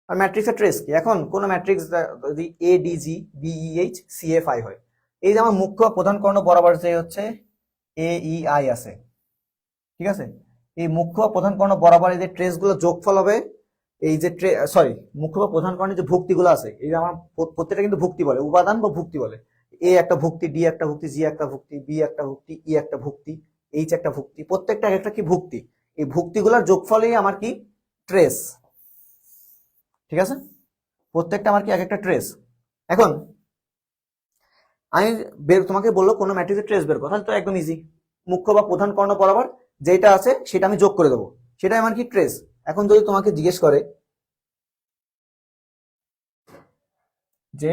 আর ম্যাট্রিক্সের ট্রেস কি? এখন কোন ম্যাট্রিক্স যদি a d g b e h c f i হয়, এই যে আমার মুখ্য প্রধান কর্ণ বরাবর যে হচ্ছে এ ই আই আছে, ঠিক আছে, এই মুখ্য প্রধান কর্ণ বরাবর এই যে ট্রেস গুলো যোগফল হবে, এই যে সরি মুখ্য বা প্রধান কর্ণের যে ভুক্তিগুলো আছে, এই যে আমার প্রত্যেকটা কিন্তু ভুক্তি বলে, উপাদান বা ভুক্তি বলে। এ একটা ভুক্তি, ডি একটা ভুক্তি, জি একটা ভুক্তি, বি একটা ভুক্তি, ই একটা ভুক্তি, এইচ একটা ভুক্তি, প্রত্যেকটা একটা কি ভুক্তি। এই ভুক্তিগুলোর যোগফলই আমার কি ট্রেস, ঠিক আছে, প্রত্যেকটা আমার কি এক একটা ট্রেস। এখন আমি তোমাকে বললো কোনো ম্যাট্রিক্সের ট্রেস বের করো, তাহলে তো একদম ইজি, মুখ্য বা প্রধান কর্ণ বরাবর যেটা আছে সেটা আমি যোগ করে দেবো, সেটাই আমার কি ট্রেস। এখন যদি তোমাকে জিজ্ঞেস করে যে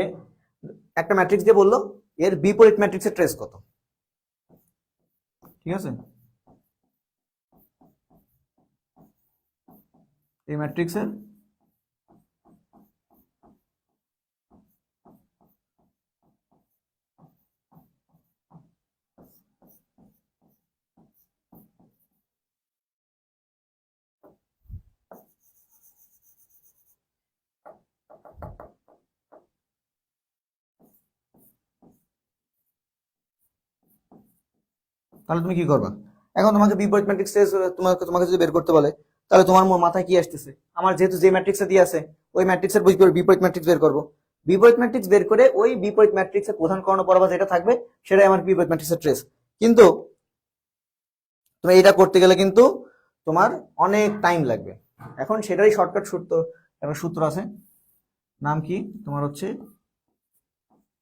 একটা ম্যাট্রিক্স দিয়ে বললো এর বিপরীত ম্যাট্রিক্সের ট্রেস কত, ঠিক আছে, এই ম্যাট্রিক্সের তাহলে তুমি কি করবা? এখন তোমাকে বিপরীত ম্যাট্রিক্স তোমাকে তোমাকে যদি বের করতে বলে, তাহলে তোমার মাথায় কি আসতেছে? আমার যেহেতু যে ম্যাট্রিক্সে দিয়ে আছে ওই ম্যাট্রিক্সের বিপরীত ম্যাট্রিক্স বের করবো, বিপরীত ম্যাট্রিক্স বের করে ওই বিপরীত ম্যাট্রিক্সের প্রধান কর্ণ বরাবর যেটা থাকবে সেটাই আমার বিপরীত ম্যাট্রিক্সের ট্রেস। কিন্তু তুমি এটা করতে গেলে কিন্তু তোমার অনেক টাইম লাগবে। এখন সেটারই শর্টকাট সূত্র, একটা সূত্র আছে, নাম কি তোমার হচ্ছে,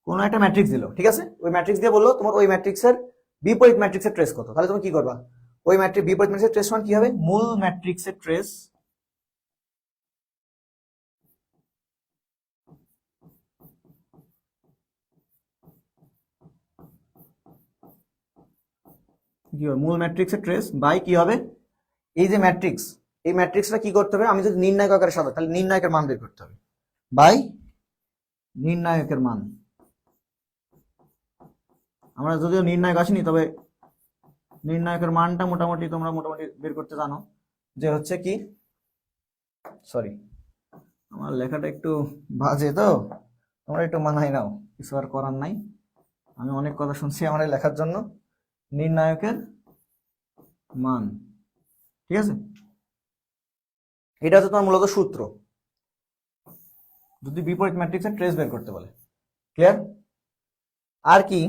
কোন একটা ম্যাট্রিক্স দিল, ঠিক আছে, ওই ম্যাট্রিক্স দিয়ে বললো তোমার ওই ম্যাট্রিক্সের বিপরীত ম্যাট্রিক্সের ট্রেস কত, তাহলে তুমি কি করবা? ওই ম্যাট্রিক্স বিপরীত ম্যাট্রিক্সের ট্রেস মান কি হবে? মূল ম্যাট্রিক্সের ট্রেস কি হবে? মূল ম্যাট্রিক্সের ট্রেস বাই কি হবে? এই যে ম্যাট্রিক্স, এই ম্যাট্রিক্সটা কি করতে হবে? আমি যদি নির্ণায়ক আকারে সাজাই তাহলে নির্ণায়কের মান বের করতে হবে বাই নির্ণায়কের মান। আমরা যদিও নির্ণায়ক আসিনি, তবে নির্ণায়কের মানটা মোটামুটি তোমরা মোটামুটি বের করতে জানো, যে হচ্ছে কি, সরি আমার লেখাটা একটু বাজে, তো তোমরা একটু মানাই নাও, কিছু আর করার নাই, আমি অনেক কথা শুনছি আমার এই লেখার জন্য। নির্ণায়কের মান, ঠিক আছে, এটা হচ্ছে তোমার মূলত সূত্র যদি বিপরীত ম্যাট্রিক্সের ট্রেস বের করতে বলে। ক্লিয়ার? আর কি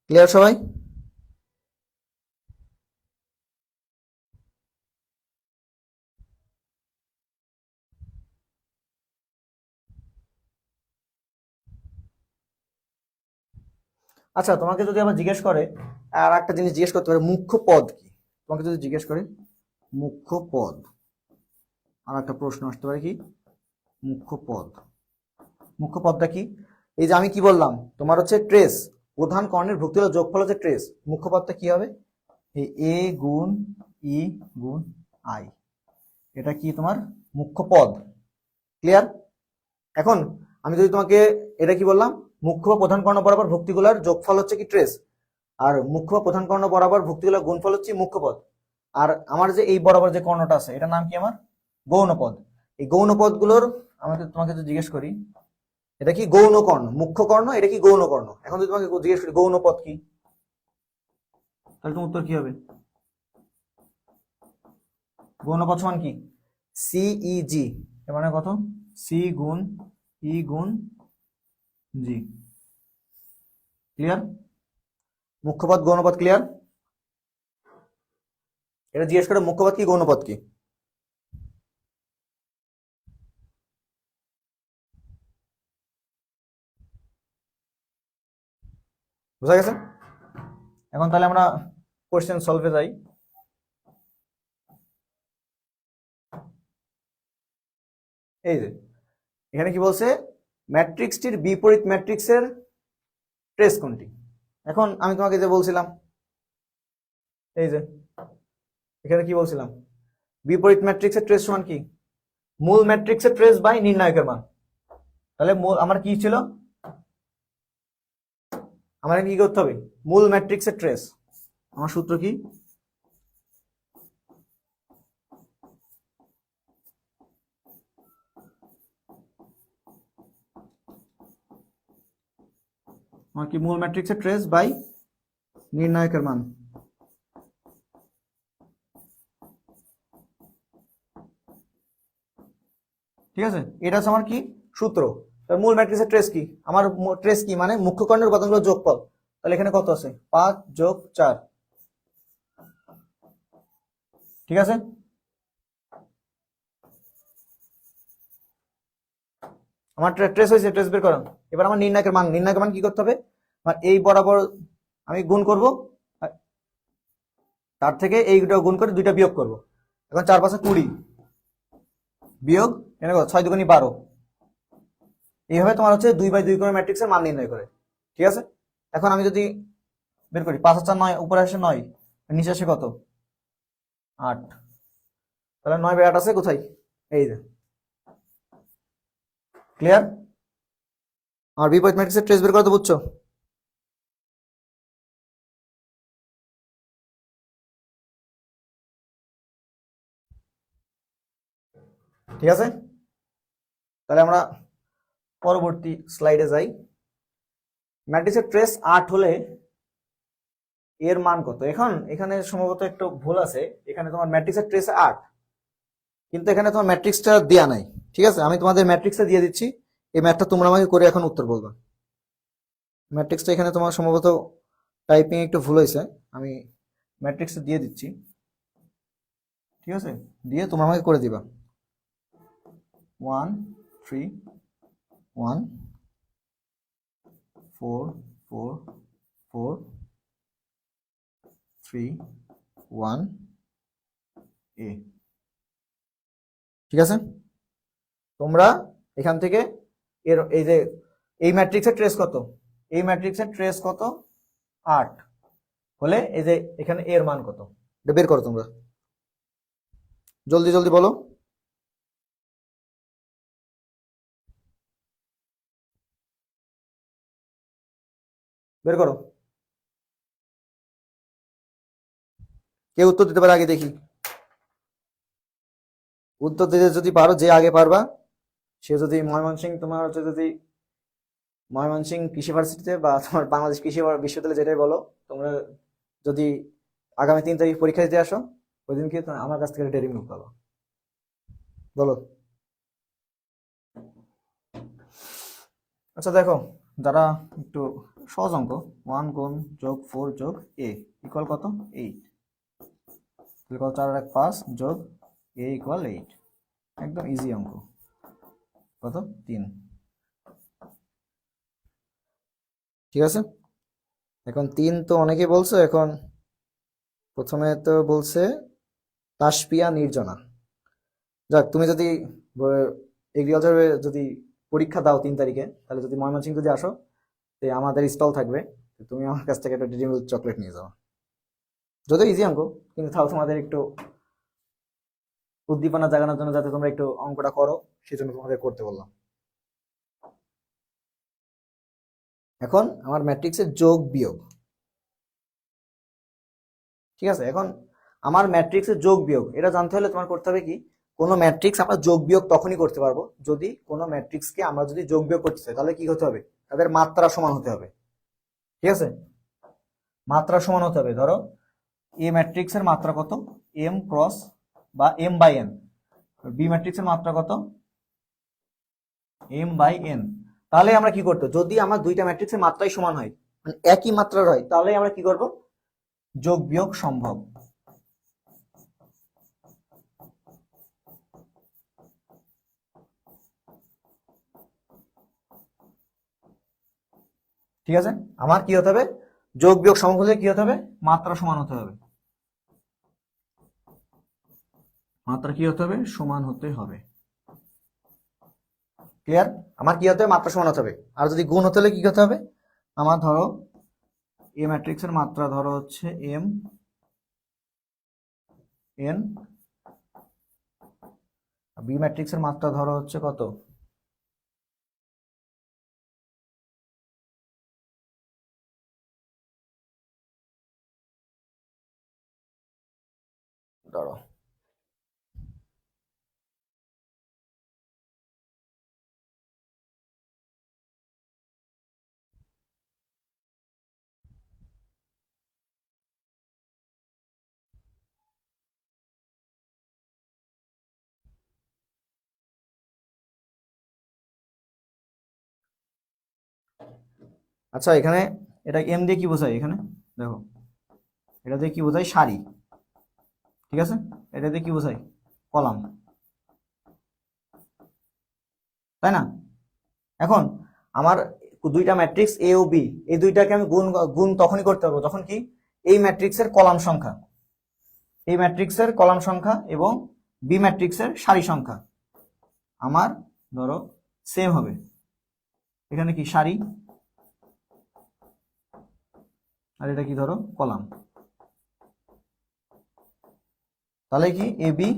ক্লিয়ার সবাই? আচ্ছা, তোমাকে যদি আবার জিজ্ঞেস করে, আর একটা জিনিস জিজ্ঞেস করতে পারে, মুখ্য পদ কি? তোমাকে যদি জিজ্ঞেস করে মুখ্য পদ, আর একটা প্রশ্ন আসতে পারে কি, মুখ্য পদ, মুখ্য পদটা কি? এই যে আমি কি বললাম, তোমার হচ্ছে ট্রেস, প্রধান কর্ণের ভুক্তি হলো যোগফল হচ্ছে ট্রেস, মুখ্য পদটা কি হবে? এই এ গুণ ই গুণ আই, এটা কি তোমার মুখ্য পদ। ক্লিয়ার? এখন আমি যদি তোমাকে এটা কি বললাম, মুখ্য বা প্রধান কর্ণ বরাবর ভুক্তিগুলোর যোগফল হচ্ছে কি ট্রেস, আর মুখ্য বা প্রধান কর্ণ বরাবর ভুক্তিগুলোর গুণফল হচ্ছে মুখ্য পদ, আর আমার যে এই বরাবর যে কর্ণটা আছে এটার নাম কি আমার গৌণ পদ। এই গৌণ পদগুলোর আমাকে তোমাকে যদি জিজ্ঞেস করি এটা কি গৌণ কর্ণ, মুখ্য কর্ণ, এটা কি গৌণ কর্ণ, এখন যদি তোমাকে জিজ্ঞেস করি গৌণ পদ কি, তাহলে তোমার উত্তর কি হবে? গৌণ পদ সমান কি? সিই জি, এর মানে কত? সি গুণ ই গুণ জি। ক্লিয়ার? মুখ্যপদ গৌণপদ ক্লিয়ার? এটা জিজ্ঞেস করে মুখ্যপদ কি গৌণপদ কি। বুঝা গেছে? এখন তাহলে আমরা কোশ্চেন সলভে যাই। এই যে এখানে কি বলছে, ম্যাট্রিক্সটির বিপরীত ম্যাট্রিক্সের ট্রেস কোনটি? এখন আমি তোমাকে যে বলছিলাম, এই যে এখানে কি বলছিলাম, বিপরীত ম্যাট্রিক্সের ট্রেস সমান কি? মূল ম্যাট্রিক্সের ট্রেস বাই নির্ণায়কের মান। তাহলে আমার কি ছিল, আমার কি করতে হবে? মূল ম্যাট্রিক্সের ট্রেস, আমার সূত্র কি? আমার কি মূল ম্যাট্রিক্সের ট্রেস বাই নির্ণায়কের মান। ঠিক আছে, এটা হচ্ছে আমার কি সূত্র। তাহলে মূল ম্যাট্রিক্সের ট্রেস কি, আমার ট্রেস কি মানে মুখ্য কর্ণের উপাদানগুলোর যোগফল। তাহলে এখানে কত আছে, 5 যোগ 4। ঠিক আছে, আমার ট্রেস হয়েছে, ট্রেস বের করা। এবার আমার নির্ণায়কের মান, নির্ণায়কের মান কি করতে হবে, আমার এই বরাবর আমি গুণ করব, আর তার থেকে এইটা গুণ করে দুইটা বিয়োগ করব। এখন 4 5 20 বিয়োগ এখানে কত, 6 2 12। এইভাবে তোমার হচ্ছে 2/2 করে ম্যাট্রিক্সের মান নির্ণয় করে। ঠিক আছে, এখন আমি যদি বের করি, 5 আর 4 9, উপরে আসে 9, নিচে আসে কত, 8। তাহলে 9/8 আছে কোথায়, এই যে। ক্লিয়ার, আর বিপরীত ম্যাট্রিক্সের ট্রেস বের করতে বুঝছো? ঠিক আছে, তাহলে আমরা পরবর্তী স্লাইডে যাই। ম্যাট্রিক্সের ট্রেস 8 হলে এর মান কত? এখন এখানে সম্ভবত একটু ভুল আছে, এখানে তোমার ম্যাট্রিক্সের ট্রেস 8, কিন্তু এখানে তোমার ম্যাট্রিক্সটা দেয়া নাই। ঠিক আছে, আমি তোমাদের ম্যাট্রিক্সটা দিয়ে দিচ্ছি, এই ম্যাথটা তোমরা আমাকে করে এখন উত্তর বলবা। ম্যাট্রিক্সটা এখানে তোমার সম্ভবত টাইপিং একটু ভুল হয়েছে, আমি ম্যাট্রিক্সটা দিয়ে দিচ্ছি। ঠিক আছে, দিয়ে তোমরা আমাকে করে দিবা। 1 3 1 4 4 4 3 1 a। ঠিক আছে, তোমরা এখান থেকে এর এই যে এই ম্যাট্রিক্সের ট্রেস কত, এই ম্যাট্রিক্সের ট্রেস কত, 8 হলে এই যে এখানে এর মান কত, এটা বের করো তোমরা, জলদি জলদি বলো। বের করো, কে উত্তর দিতে পারে আগে দেখি। উত্তর দিতে যদি পারো, যে আগে পারবা সে, যদি ময়মনসিংহ তোমার হচ্ছে, যদি ময়মনসিংহ কৃষি ভার্সিটিতে বা তোমার বাংলাদেশ কৃষি বিশ্ববিদ্যালয়ে যেটাই বলো, তোমরা যদি আগামী 3 তারিখ পরীক্ষা দিতে আসো, ওই দিন কি আমার কাছ থেকে ডেরি মিল্ক পাবো। বলো। আচ্ছা দেখো, যারা একটু সহজ অঙ্ক, 1 গুণ যোগ 4 যোগ a ইকুয়াল কত, 8। তাহলে কত, 4 আর 1 5 যোগ a ইকুয়াল 8। একদম ইজি অঙ্ক, কত, 3। ঠিক আছে, এখন 3 তো অনেকেই বলছো। এখন প্রথমে তো বলছে তাসপিয়া নির্জনা। যাক, তুমি যদি এগ্রিকালচারে যদি পরীক্ষা দাও 3 তারিখে, তাহলে যদি ময়মনসিংহ যদি আসো, তো আমাদের স্টল থাকবে, তো তুমি আমার কাছ থেকে একটা ডেরি মিল্ক চকলেট নিয়ে যাও। যদিও ইজি অঙ্ক, কিন্তু তাও তোমাদের একটু উদ্দীপনা জাগানোর জন্য, যাতে তোমরা একটু অঙ্কটা করো, সেজন্য তোমাদের করতে বললাম। এখন আমার ম্যাট্রিক্সের যোগ বিয়োগ। ঠিক আছে, এখন আমার ম্যাট্রিক্সের যোগ বিয়োগ এটা জানতে হলে তোমার করতে হবে কি, কোনো ম্যাট্রিক্স আমরা যোগ বিয়োগ তখনই করতে পারবো যদি কোনো ম্যাট্রিক্সকে আমরা যদি যোগ বিয়োগ করতে চাই, তাহলে কি হতে হবে, তাদের মাত্রা সমান হতে হবে। ঠিক আছে, মাত্রা সমান হতে হবে। ধরো এ ম্যাট্রিক্সের মাত্রা কত, এম ক্রস বা এম বাই এন, বি ম্যাট্রিক্সের মাত্রা কত, এম বাই এন। তাহলে আমরা কি করতে, যদি আমার দুইটা ম্যাট্রিক্সের মাত্রাই সমান হয়, মানে একই মাত্রার হয়, তাহলে আমরা কি করব, যোগ বিয়োগ সম্ভব। ঠিক আছে, আমার কি হতে হবে, যোগ বিয়োগ সম্ভব হলে কি হতে হবে, মাত্রা সমান হতে হবে। মাত্রা কি হতে হবে, সমান হতে হবে। ক্লিয়ার, আমার কি হতে হবে, মাত্রা সমান হতে হবে। আর যদি গুণ হতে হলে কি হতে হবে, আমার ধরো এ ম্যাট্রিক্সের মাত্রা ধরো হচ্ছে এম এন, বি ম্যাট্রিক্সের মাত্রা ধরো হচ্ছে কত, ধরো আচ্ছা এখানে এটা এম দিয়ে কি বোঝায়, এখানে দেখো এটা দিয়ে কি বোঝায়, সারি, ঠিক আছে, এটা দিয়ে কি বোঝায়, কলাম, তাই না? এখন আমার দুইটা ম্যাট্রিক্স এ ও বি, এই দুইটাকে আমি গুণ গুণ তখনই করতে পারবো যখন কি এই ম্যাট্রিক্সের কলাম সংখ্যা, এই ম্যাট্রিক্সের কলাম সংখ্যা এবং বি ম্যাট্রিক্সের সারি সংখ্যা আমার ধরো সেম হবে। এখানে কি সারি আর এটা কি ধরো কলাম, তাহলে কি এ বি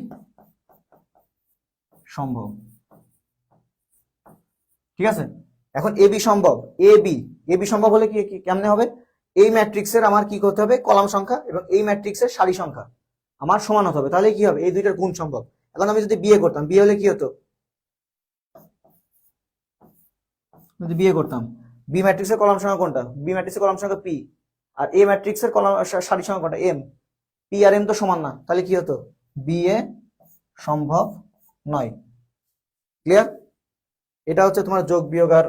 সম্ভব, ঠিক আছে। এখন এ বি সম্ভব, এ বি সম্ভব হলে কি কেমনে হবে, এই ম্যাট্রিক্সের আমার কি করতে হবে, কলাম সংখ্যা এবং এই ম্যাট্রিক্সের সারি সংখ্যা আমার সমান হতে হবে, তাহলে কি হবে, এই দুইটার গুণ সম্ভব। এখন আমি যদি বিয়ে করতাম, বিয়ে হলে কি হতো, যদি বিয়ে করতাম, বি ম্যাট্রিক্সের কলাম সংখ্যা কোনটা, বি ম্যাট্রিক্সের কলাম সংখ্যা পি, আর এ ম্যাট্রিক্সের কলাম সারি সংখ্যা কোনটা, এম, পি আর এম তো সমান না, তাহলে কি হতো, বিয়ে সম্ভব নয়। ক্লিয়ার? এটা হচ্ছে তোমার যোগ বিয়োগ আর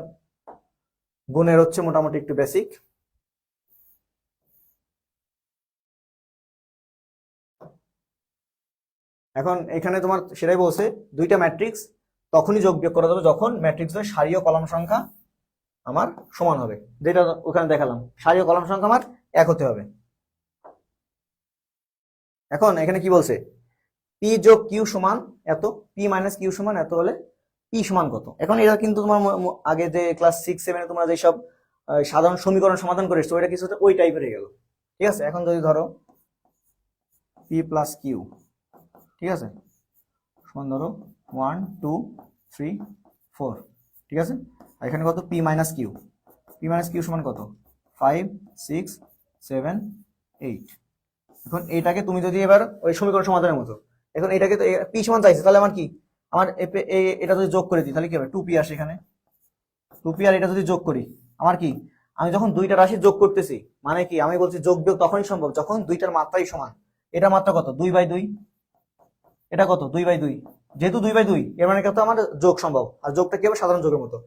গুণের হচ্ছে মোটামুটি একটু বেসিক। এখন এখানে তোমার সেটাই বলছে, দুইটা ম্যাট্রিক্স তখনই যোগ বিয়োগ করা যাবে যখন ম্যাট্রিক্সের সারি ও কলাম সংখ্যা আমার সমান হবে, যেটা ওখানে দেখালাম, সারি ও কলাম সংখ্যা আমার এক হতে হবে। এখন এখানে কি বলছে, পি যোগ কিউ সমান এত, পি মাইনাস কিউ সমান এত হলে পি সমান কত। এখন এটা কিন্তু তোমার আগে যে ক্লাস 6-7 তোমরা যেসব সাধারণ সমীকরণ সমাধান করে এসছো ওইটা কিছু ওই টাইপের হয়ে গেল, ঠিক আছে। এখন যদি ধরো পি প্লাস কিউ, ঠিক আছে, সমান ধরো 1 2 3 4, ঠিক আছে। আর এখানে কত, p minus q, p minus q সমান কত, 5 6 7 8। এখন এইটাকে তুমি যদি এবার ওই সমীকরণ সমাধানের মতো, এখন এটাকে তো পি সমান চাইছে, তাহলে আমার কি, আমার এটা যদি যোগ করে দিই তাহলে কি হবে, 2p আসে এখানে, 2p আর এটা যদি যোগ করি আমার কি, আমি যখন দুইটা রাশি যোগ করতেছি মানে কি, আমি বলছি যোগ বিয়োগ তখনই সম্ভব যখন দুইটার মাত্রাই সমান। এটা মাত্রা কত, 2/2, এটা কত, 2/2, যেহেতু 2/2 এর মানে কত, আমার যোগ সম্ভব। আর যোগটা কি হবে, সাধারণ যোগের মতো,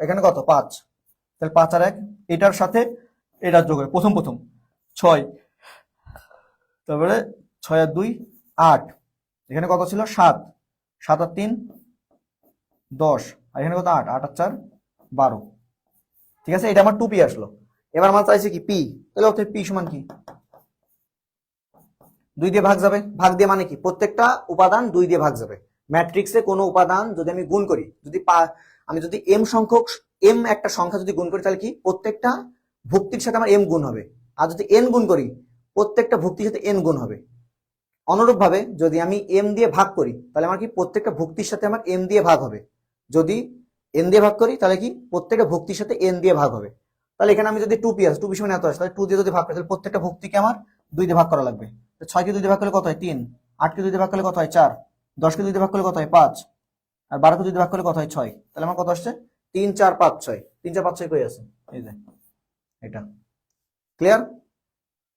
এখানে কত 5, তাহলে 5 আর 1 এটার সাথে এটার যোগ হয় প্রথম 6, তারপরে 6 আর 2 8, এখানে কত ছিল 7, 7 আর 3 10, আর এখানে কত 8, 8 আর 4 12, ঠিক আছে। এটা আমার 2p আসলো। এবার আমার চাইছে কি পি, তাহলে অর্থাৎ পি সমান কি, 2 দিয়ে ভাগ যাবে, ভাগ দিয়ে মানে কি, প্রত্যেকটা উপাদান 2 দিয়ে ভাগ যাবে। ম্যাট্রিক্সে কোনো উপাদান যদি আমি গুণ করি, যদি আমি যদি এম সংখ্যক এম একটা সংখ্যা যদি গুণ করি তাহলে কি প্রত্যেকটা ভুক্তির সাথে আমার এম গুণ হবে, আর যদি এন গুণ করি প্রত্যেকটা ভুক্তির সাথে এন গুণ হবে। অনুরূপ ভাবে যদি আমি এম দিয়ে ভাগ করি তাহলে আমার কি প্রত্যেকটা ভুক্তির সাথে আমার এম দিয়ে ভাগ হবে, যদি এন দিয়ে ভাগ করি তাহলে কি প্রত্যেকটা ভুক্তির সাথে এন দিয়ে ভাগ হবে। তাহলে এখানে আমি যদি 2p আসে, 2p সমান এত আসে, তাহলে 2 দিয়ে যদি ভাগ করি তাহলে প্রত্যেকটা ভুক্তিকে আমার 2 দিয়ে ভাগ করা লাগবে। 6 কে 2 দিয়ে ভাগ করলে কত হয় 3, 8 কে 2 দিয়ে ভাগ করলে কত হয় 4, 10 কে 2 দিয়ে ভাগ করলে কত হয় 5, আর 12 কে 2 দিয়ে ভাগ করলে কত হয় 6। তাহলে আমার কত আসছে 3 4 5 6, 3 4 5 6 কই আছে, এই যে এটা। ক্লিয়ার?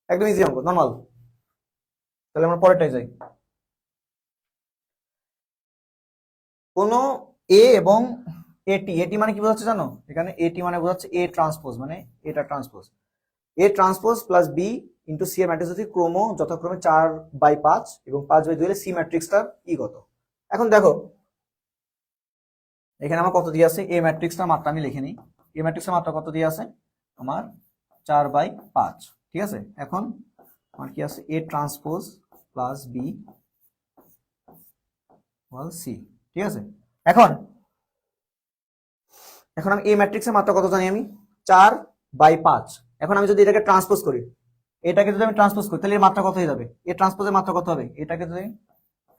একদম ইজি অঙ্ক, নরমাল। তাহলে আমরা পরেরটাই যাই। কোন এ এবং এটি মানে কি বোঝাচ্ছে জানো, এখানে এটি মানে বোঝাচ্ছে এ ট্রান্সপোজ, মানে এটা transpose, A transpose plus B into C এর ম্যাট্রিক্স যদি ক্রম যথাক্রমে 4/5 এবং 5/2 হলে সি ম্যাট্রিক্সটার ই কত। এখন দেখো এখানে আমার কত দিয়ে আছে, এ ম্যাট্রিক্সটার মাত্রা আমি লিখে নিই, এ ম্যাট্রিক্সের মাত্রা কত দিয়ে আছে আমার 4/5, ঠিক আছে। এখন আমার কি আছে, এ ট্রান্সপোজ প্লাস বি ওয়াল সি, ঠিক আছে। এখন আমি এই ম্যাট্রিক্সের মাত্রা কত জানি, আমি 4/5। এখন আমি যদি এটাকে ট্রান্সপোজ করি, এটাকে যদি আমি ট্রান্সপোজ করি তাহলে এর মাত্রা কত হয়ে যাবে, এ ট্রান্সপোজের মাত্রা কত হবে, এটাকে যদি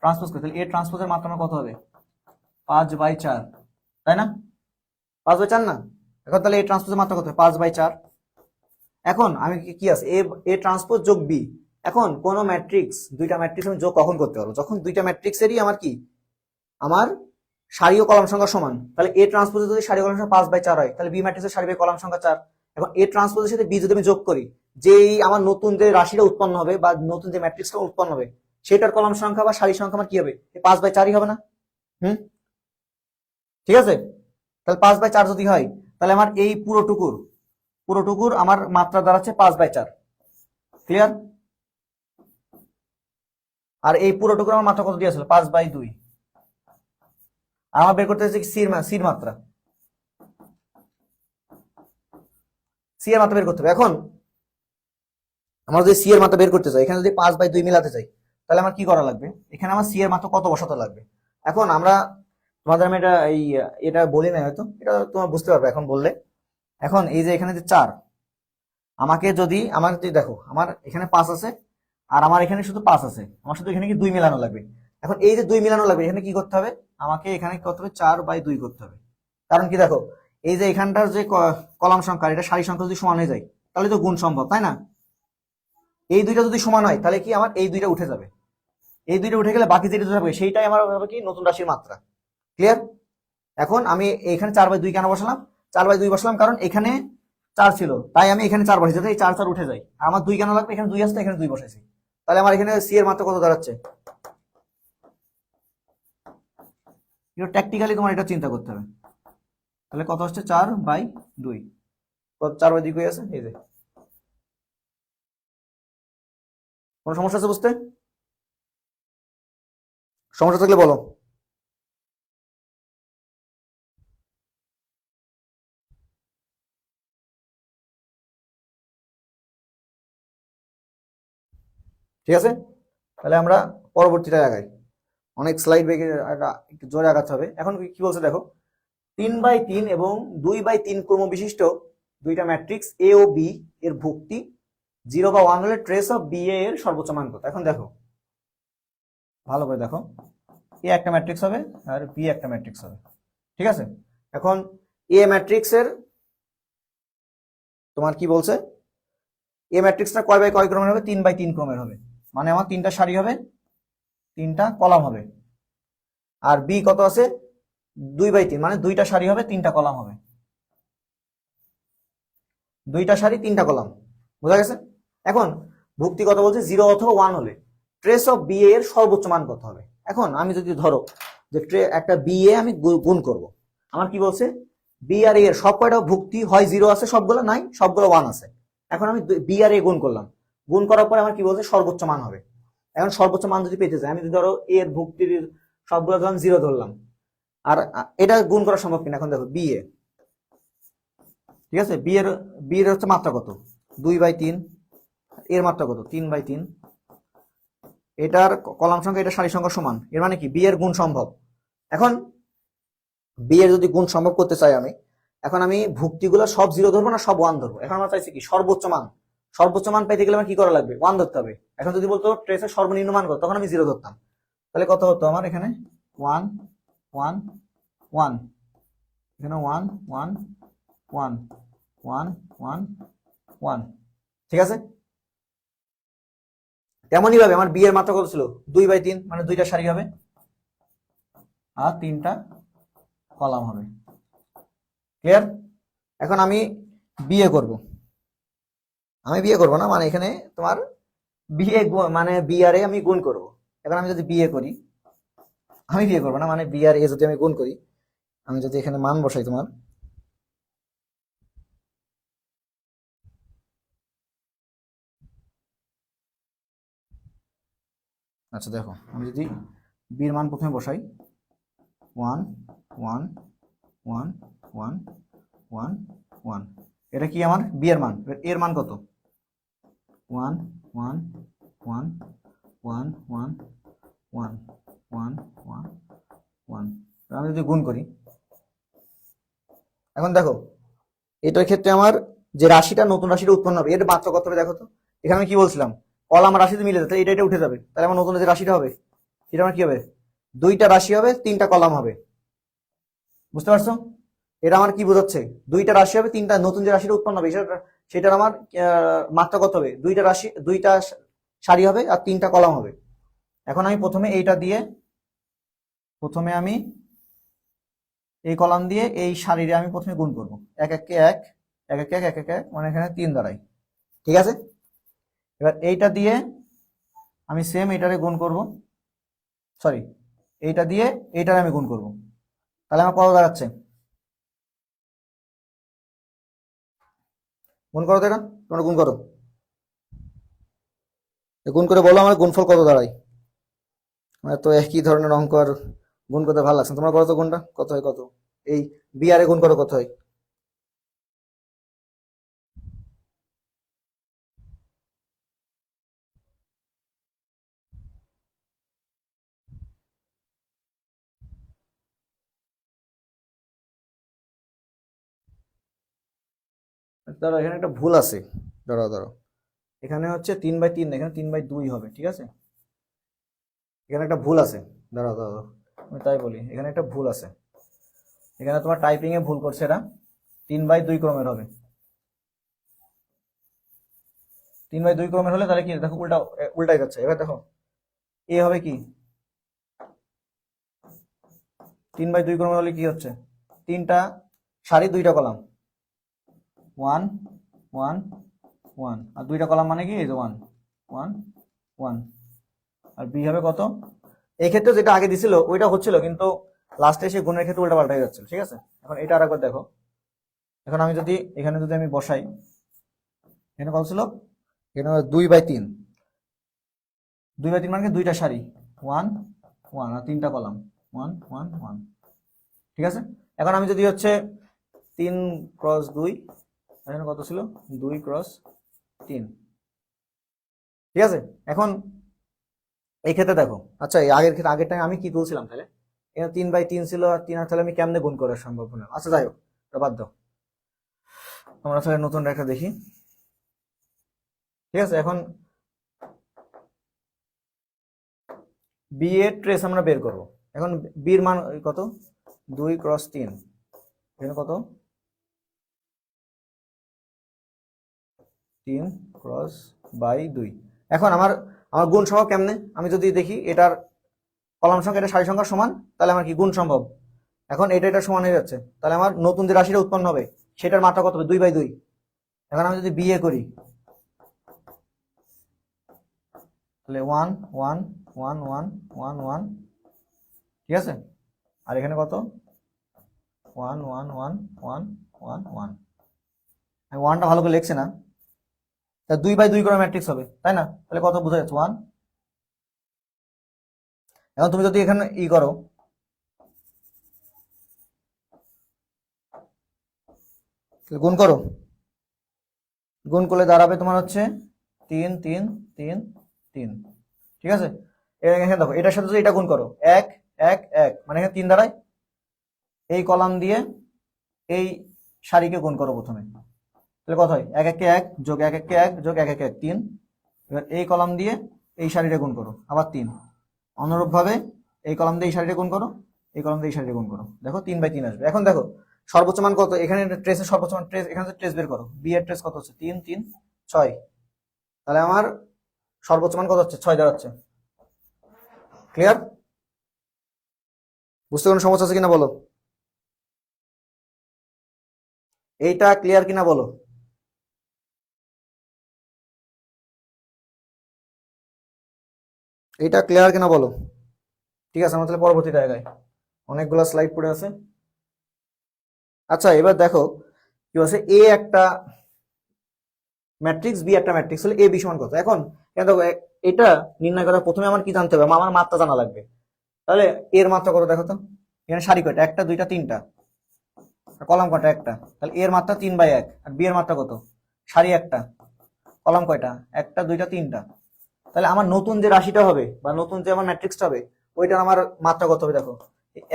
ট্রান্সপোজ করি তাহলে এ ট্রান্সপোজের মাত্রা আমার কত হবে 5/4, তাই না, 5/4 না। এখন তাহলে এ ট্রান্সপোজের মাত্রা কত হবে 5/4। এখন আমি কি আছে, এ ট্রান্সপোজ যোগ বি। এখন কোন ম্যাট্রিক্স, দুইটা ম্যাট্রিক্স আমি যোগ কখন করতে পারবো, যখন দুইটা ম্যাট্রিক্সেরই আমার কি, আমার সারি ও কলাম সংখ্যা সমান। তাহলে এ ট্রান্সপোজের যদি সারি ও কলাম সংখ্যা 5/4 হয় তাহলে বি ম্যাট্রিক্সের সারি বাই কলাম সংখ্যা 4। এখন এ ট্রান্সপোজের সাথে বি যদি আমি যোগ করি, যেই আমার নতুন যে রাশিটা উৎপন্ন হবে বা নতুন যে ম্যাট্রিক্সটা উৎপন্ন হবে সেটার কলাম সংখ্যা বা সারি সংখ্যা আমার কি হবে, 5/4ই হবে না। ঠিক আছে। তাহলে 5/4 যদি হয় তাহলে আমার এই পুরোটুকুর পুরোটুকুর আমার মাত্রা দাঁড়াচ্ছে 5/4। ক্লিয়ার? আর এই পুরোটুকুর আমার মাত্রা কত দিয়েছিল? 5/2। আর আমার বের করতে হচ্ছে সির মাত্রা, সি এর মাত্রা বের করতে হবে। এখন আমার যদি সি এর মাত্রা বের করতে চাই, এখানে যদি 5/2 মিলাতে চাই, তাহলে আমার কি করা লাগবে? এখানে আমার সি এর মাত্রা কত বসাতে লাগবে? এখন আমরা তোমাদের আমি এটা বলি না, হয়তো এটা তোমরা বুঝতে পারবে এখন বললে। এখন এই যে এখানে যে 4, আমার যদি দেখো আমার এখানে 5 আছে আর আমার এখানে শুধু 5 আছে, আমার শুধু এখানে কি 2 মেলানো লাগবে। এখন এই যে 2 মেলানো লাগবে, এখানে কি করতে হবে? আমাকে এখানে কি করতে হবে? 4/2 করতে হবে। কারণ কি দেখো, এই যে এখানটার যে কলাম সংখ্যা, এটা সারি সংখ্যা যদি সমান হয়ে যায় তাহলে তো গুণ সম্ভব, তাই না? এই দুইটা যদি সমান হয় তাহলে কি আমার এই দুইটা উঠে যাবে। এই দুইটা উঠে গেলে বাকি যেটা থাকবে সেইটাই আমার হবে কি নতুন রাশির মাত্রা। ক্লিয়ার? এখন আমি এখানে 4/2 কেন বসালাম? 4/2 বসালাম কারণ এখানে 4 ছিল, তাই আমি এখানে 4 বসাইছি, যাতে এই 4 উঠে যায়। আর আমার 2 কেন লাগবে? এখানে 2 আসছে, এখানে 2 বসাইছি। তাহলে আমার এখানে সি এর মাত্রা কত দাঁড়াচ্ছে? এটা ট্যাকটিক্যালি তোমার এটা চিন্তা করতে হবে। তাহলে কত আসছে? 4/2। কত 4/2 কই আছে? এই যে। কোনো সমস্যা আছে বুঝতে? সমস্যা থাকলে বলো। ঠিক আছে, তাহলে আমরা পরবর্তীটা আগাই। অনেক স্লাইড বেগে একটু জোরে আগাতে হবে। এখন কি বলছে দেখো, 3/3 এবং 2/3 ক্রম বিশিষ্ট দুইটা ম্যাট্রিক্স এ ও বি এর ভুক্তি 0 বা 1 হলে ট্রেস অফ বি এ এর সর্বোচ্চ মান কত? এখন দেখো ভালো করে দেখো, এ একটা ম্যাট্রিক্স হবে আর বি একটা ম্যাট্রিক্স হবে। ঠিক আছে, এখন এ ম্যাট্রিক্স এর তোমার কি বলছে? এ ম্যাট্রিক্সটা কয় বাই কয় ক্রমের হবে? 3/3 ক্রমের হবে। মানে আমার 3টা সারি হবে, 3টা কলাম হবে। আর বি কত আছে? 2/3, মানে 2টা সারি হবে, 3টা কলাম হবে। 2টা সারি 3টা কলাম, বোঝা গেছে? এখন ভুক্তি কত বলছে? 0 অথবা 1 হলে ট্রেস অফ বি এর সর্বোচ্চ মান কত হবে? এখন আমি যদি ধরো যে একটা বি এ আমি গুণ করব, আমার কি বলছে? বি আর এ এর সব কয়টা ভুক্তি হয় 0 আছে, সবগুলো নাই, সবগুলো 1 আছে। এখন আমি বি আর এ গুণ করলাম, গুণ করার পরে আমার কি বলছে? সর্বোচ্চ মান হবে। এখন সর্বোচ্চ মান যদি পেতে চাই, আমি যদি ধরো এ এর ভুক্তির সবগুলো ধরলাম 0 ধরলাম, আর এটা গুণ করা সম্ভব কিনা? এখন দেখো বি এ, ঠিক আছে, বি এর হচ্ছে মাত্রা কত? 2/3। এর মাত্রা কত? 3/3। এটার কলাম সংখ্যা, এটা সারি সংখ্যা সমান, এর মানে কি বি এর গুণ সম্ভব। এখন বি এর যদি গুণ সম্ভব করতে চাই আমি, এখন আমি ভুক্তিগুলো সব 0 ধরবো না সব 1 ধরবো? এখন আমরা চাইছি কি সর্বোচ্চ মান। সর্বোচ্চ মান পেতে গেলে আমার কি করা লাগবে? 1 ধরতে হবে। এখন যদি বলতো ট্রেসের সর্বনিম্ন মান কত, তখন আমি 0 ধরতাম। তাহলে কত হতো আমার? এখানে 1 1 1, এখানে 1 1 1 1 1 1। ঠিক আছে, তেমনই ভাবে আমার বি এর মাত্রা কত ছিল? 2/3, মানে 2টা সারি হবে আর 3টা কলাম হবে। ক্লিয়ার? এখন আমি বিএ করব, আমি বিএ করব না, মানে এখানে তোমার বিএ মানে বি আর এ আমি গুণ করব। এখন আমি যদি বিএ করি, আমি বিএ করব না, মানে বি আর এ যদি আমি গুণ করি, আমি যদি এখানে মান বসাই তোমার, আচ্ছা দেখো, আমি যদি বি এর মান প্রথমে বসাই 1 1 1 1 1 1, এটা কি আমার বি এর মান। এর মান কত? 1 1 1 1 1 1 1 1 1। আমি যদি গুণ করি, এখন দেখো এটার ক্ষেত্রে আমার যে রাশিটা, নতুন রাশিটা উৎপন্ন হবে, এর মাত্রা কত হবে দেখো তো। এখানে আমি কি বলছিলাম? কলাম রাশিতে মিলে যাবে, এটা এটা উঠে যাবে। তাহলে আমার নতুন যে রাশিটা হবে, সেটা আমার কি হবে? 2টা রাশি হবে, 3টা কলাম হবে। বুঝতে পারছো? এটা আমার কি বোঝাচ্ছে? 2টা রাশি হবে, 3টা নতুন যে রাশিটা উৎপন্ন হবে সেটার আমার মাত্রা কত হবে? 2টা রাশি, 2টা সারি হবে আর 3টা কলাম হবে। এখন আমি প্রথমে এইটা দিয়ে, প্রথমে আমি এই কলাম দিয়ে এই সারিরে আমি প্রথমে গুণ করব। 1 1 কে 1 1 1 1 1 1 1, মানে এখানে 3 দাঁড়ায়। ঠিক আছে, এবার এইটা দিয়ে আমি সেম এইটারে গুণ করব, সরি এইটা দিয়ে এইটারে আমি গুণ করব। তাহলে আমার কত দাঁড়াচ্ছে? গুণ করো তো এটা, তোমরা গুণ করো, গুণ করে বলো আমার গুণফল কত দাঁড়ায়। আমার তো একই ধরনের অঙ্ক আর গুণ করতে ভালো লাগছে না। তোমরা করো তো গুণটা কত হয়, কত এই বি আর এ গুণ করো কত হয়। ধরো এখানে একটা ভুল আছে, ধরো ধরো এখানে হচ্ছে 3/3, এখানে 3/2 হবে, ঠিক আছে। এখানে একটা ভুল আছে, দাঁড়াও দাঁড়াও দাঁড়াও, আমি তাই বলি এখানে একটা ভুল আছে। এখানে তোমার টাইপিং এ ভুল করছে, এটা 3/2 ক্রমের হবে। 3/2 ক্রমের হলে তাহলে কি দেখো উল্টাই যাচ্ছে। এবার দেখো এ হবে কি 3/2 ক্রমের হলে কি হচ্ছে, 3টা সারি 2টা কলাম, 1 1 1, আর 2টা কলাম মানে কি এই যে 1 1 1, আর বি হবে কত। এই ক্ষেত্রে যেটা আগে দিছিল ওইটা হচ্ছিল, কিন্তু লাস্টে এসে গুণের ক্ষেত্রে উল্টা পাল্টা হয়ে যাচ্ছিল, ঠিক আছে। এখন এটা আরেকবার দেখো, এখন আমি যদি এখানে যদি আমি বসাই, এখানে কত ছিল, এখানে 2/3, 2/3 মানে কি 2টা সারি 1 1, আর 3টা কলাম 1 1 1, ঠিক আছে। এখন আমি যদি হচ্ছে 3x2, এখানে কত ছিল 2x3, ঠিক আছে। এখন এই ক্ষেত্রে দেখো, আচ্ছা এই আগের ক্ষেত্রে আগের টাইম আমি কি তুলছিলাম তাহলে, এখানে 3/3 ছিল আর 3, আর তাহলে আমি কেমনে গুণ করা সম্ভব না। আচ্ছা যাই হোক, এটা বাদ দাও, আমরা তাহলে নতুন রেখা দেখি, ঠিক আছে। এখন বি এর ট্রেস আমরা বের করব। এখন বির মান কত, 2x3, এখানে কত 3x/2। এখন আমার আমার গুণ সম্ভব কেমনে, আমি যদি দেখি এটার কলাম সংখ্যা এটা সারি সংখ্যা সমান, তাহলে আমার কি গুণ সম্ভব। এখন এটা সমান হয়ে যাচ্ছে, তাহলে আমার নতুন যে রাশিটা উৎপন্ন হবে সেটার মাত্রা কত হবে 2/2। এখন আমি যদি বিয়ে করি তাহলে 1 1 1 1 1 1, ঠিক আছে। আর এখানে কত 1 1 1 1 1 1, আমি 1টা ভালো করে লিখছি না, তা 2/2 করে ম্যাট্রিক্স হবে, তাই না। তাহলে কত বোঝা যাচ্ছে 1। এখন তুমি যদি এখানে করো, গুণ করো, গুণ করলে দাঁড়াবে তোমার হচ্ছে 3 3 3 3, ঠিক আছে। এখানে দেখো এটার সাথে যদি এটা গুণ করো 1 1 1, মানে এখানে 3 দাঁড়ায়। এই কলাম দিয়ে এই সারিকে গুণ করো প্রথমে, তাহলে কত হয় 1 1 1 যোগ 1 1 1 যোগ 1 1 1 3। এবার এই কলাম দিয়ে এই সারিটা গুণ করো আবার 3। অনুরূপ ভাবে এই কলাম দিয়ে এই সারিটা গুণ করো, এই কলাম দিয়ে এই সারিটা গুণ করো, দেখো 3/3 আসবে। এখন দেখো সর্বোচ্চ মান কত, এখানে ট্রেসের সর্বোচ্চ মান, ট্রেস এখানে ট্রেস বের করো, বি এর ট্রেস কত হচ্ছে 3 3 6, তাহলে আমার সর্বোচ্চ মান কত হচ্ছে 6 দাঁড়াচ্ছে। ক্লিয়ার, বুঝতে কোনো সমস্যা আছে কিনা বলো, এইটা ক্লিয়ার কিনা বলো। এইটা ক্লিয়ার কিনা বলো। ঠিক আছে, আমরা তাহলে পরবর্তী জায়গায়, অনেকগুলো স্লাইড পড়ে আছে। আচ্ছা এবার দেখো কি আছে, এ একটা ম্যাট্রিক্স, বি একটা ম্যাট্রিক্স হলে এ বি সমান কত। এখন দেখো এটা নির্ণয় করা প্রথমে আমার কি জানতে হবে, আমার মাত্রা জানা লাগবে। তাহলে এর মাত্রা কত দেখো তো, এখানে সারি কয়টা, 1টা 2টা 3টা, কলাম কয়টা, একটা, তাহলে এর মাত্রা 3/1। আর বি এর মাত্রা কত, সারি একটা, কলাম কয়টা, 1টা 2টা 3টা। তাহলে আমার নতুন যে রাশিটা হবে বা নতুন যে আমার ম্যাট্রিক্সটা হবে ওইটার আমার মাত্রা কত হবে দেখো,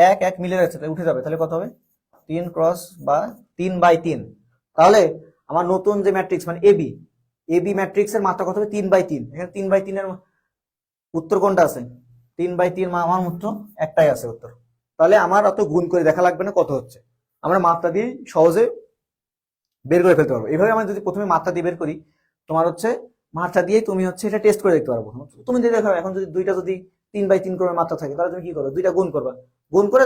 1 1 মিলে যাচ্ছে, তাহলে উঠে যাবে, তাহলে কত হবে 3 তাহলে আমার নতুন যে ম্যাট্রিক্স মানে এবি ম্যাট্রিক্স এর মাত্রা কত হবে 3/3। এখানে 3/3 এর উত্তর কোনটা আছে, 3/3 আমার উত্তর একটাই আছে উত্তর। তাহলে আমার অত গুণ করে দেখা লাগবে না কত হচ্ছে, আমরা মাত্রা দিয়ে সহজে বের করে ফেলতে পারবো। এইভাবে আমরা যদি প্রথমে মাত্রা দিয়ে বের করি, তোমার হচ্ছে মাত্রা দিয়ে তুমি হচ্ছে এটা টেস্ট করে দেখতে পারবো। তুমি যদি দেখো এখন যদি দুইটা যদি 3/3 করে মাত্রা থাকে, তাহলে তুমি কি করো, দুইটা গুণ করবা, গুণ করে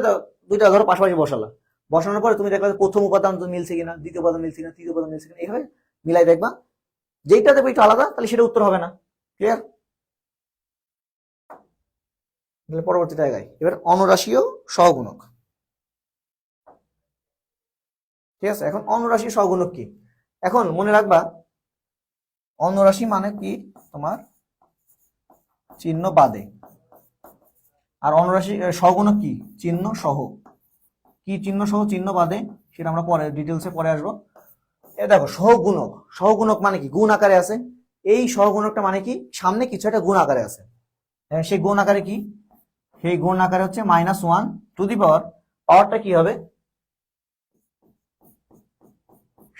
দুইটা ধরো পাশাপাশি বসালা, বসানোর পরে তুমি দেখবা প্রথম উপাদান মিলছে কিনা, দ্বিতীয় উপাদান মিলছে কিনা, তৃতীয় উপাদান মিলছে কিনা, এইভাবে মিলাই দেখবা, যেইটা দেখবে একটু আলাদা তাহলে সেটা উত্তর হবে না। ক্লিয়ার, তাহলে পরবর্তী জায়গায় এবার অনুরাশি ও সহগুণক। ঠিক আছে, এখন অনুরাশি সহগুণক কি, এখন মনে রাখবা অনুরাশি মানে কি তোমার চিহ্ন বাদে, আর অনুরাশি সহগুণক কি চিহ্ন সহ। কি চিহ্ন সহ চিহ্ন বাদে সেটা আমরা পরে ডিটেলসে পরে আসবো। এ দেখো সহগুণক, সহগুণক মানে কি গুণ আকারে আছে। এই সহগুণকটা মানে কি সামনে কিছু একটা গুণ আকারে আছে। সেই গুণ আকারে কি, সেই গুণ আকারে হচ্ছে -1 টু দি পাওয়ার, পাওয়ারটা কি হবে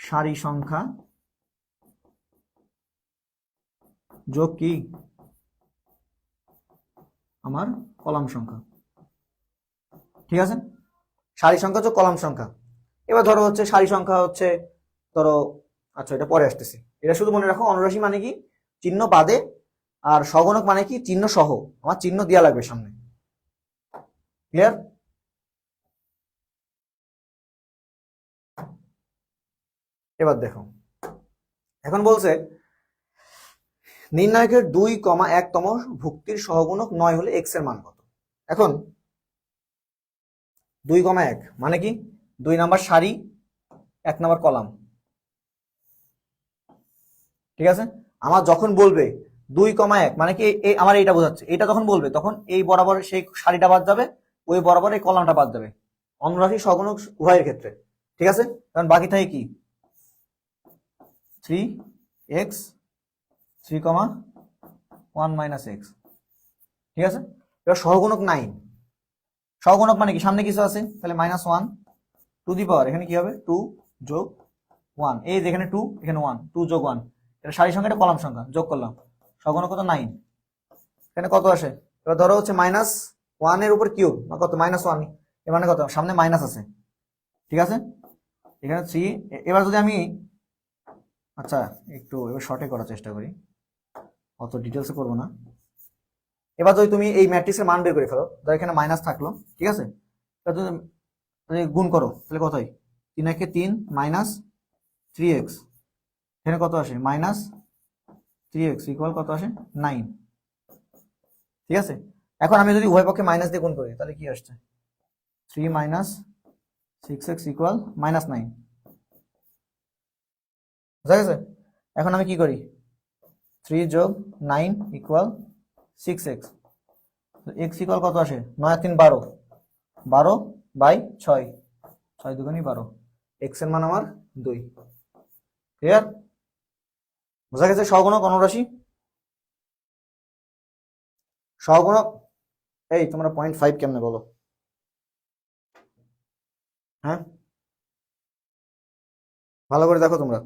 সারি সংখ্যা যোগ কি আমার কলাম সংখ্যা। ঠিক আছে, সারি সংখ্যা যোগ কলাম সংখ্যা। এবার ধরো হচ্ছে সারি সংখ্যা হচ্ছে ধরো, আচ্ছা এটা পরে আসতেছি, এটা শুধু মনে রাখো অনুরাশি মানে কি চিহ্ন বাদে, আর সহগুণক মানে কি চিহ্ন সহ। আমার চিহ্ন দেওয়া লাগবে সামনে। ক্লিয়ার? এবার দেখো, এখন বলছে নির্ণায়কের 2,1তম ভুক্তির সহগুণক 9 হলে x এর মান কত। এখন 2,1 মানে কি 2 নাম্বার সারি 1 নাম্বার কলাম। ঠিক আছে, আমার যখন বলবে 2,1 মানে কি আমার এইটা বোঝাচ্ছে, এটা যখন বলবে তখন এই বরাবর সেই সারিটা বাদ যাবে, ওই বরাবর এই কলামটা বাদ যাবে, অনুরাশি সহগুণক উভয়ের ক্ষেত্রে। ঠিক আছে, কারণ বাকি থাকে কি 3x 3,1 - x। ঠিক আছে, এবার সহগুণক 9, সহগুণক মানে কি সামনে কিছু আছে, তাহলে -1 টু দি পাওয়ার, এখানে কি হবে 2 যোগ 1, এই যেখানে 2 এখানে 1, 2 যোগ 1, এটা সারি সংখ্যা এটা কলাম সংখ্যা, যোগ করলাম, সহগুণক কত 9। এখানে কত আসে, এবার ধরো হচ্ছে -1 এর উপর কিউব বা কত -1, এর মানে কত সামনে মাইনাস আছে। ঠিক আছে, এখানে 3। এবার যদি আমি আচ্ছা একটু এবার শর্টে করার চেষ্টা করি, অত ডিটেলসে করবো না। এবার যদি তুমি এই ম্যাট্রিক্সের মান বের করে ফেলো, ধর এখানে মাইনাস থাকলো, ঠিক আছে, এবার যদি গুণ করো তাহলে কত হয় 3 একে 3 -3x, এখানে কত আসে -3x ইকুয়াল কত আসে 9। ঠিক আছে, এখন আমি যদি উভয় পক্ষে মাইনাস দিয়ে গুণ করি তাহলে কি আসছে 3 - 6x ইকুয়াল -9। বুঝা গেছে? এখন আমি কি করি 3 যোগ 9 ইকুয়াল 6x, x ইকুয়াল কত আসে 9 আর 3 12, 12/6, 6 দুগুণে 12, x এর মান আমার 2। ক্লিয়ার? বুঝা গেছে সহগুণক অনুরাশি। সহগুণক এই তোমরা 0.5 কেমনে বলো? হ্যাঁ ভালো করে দেখো তোমরা।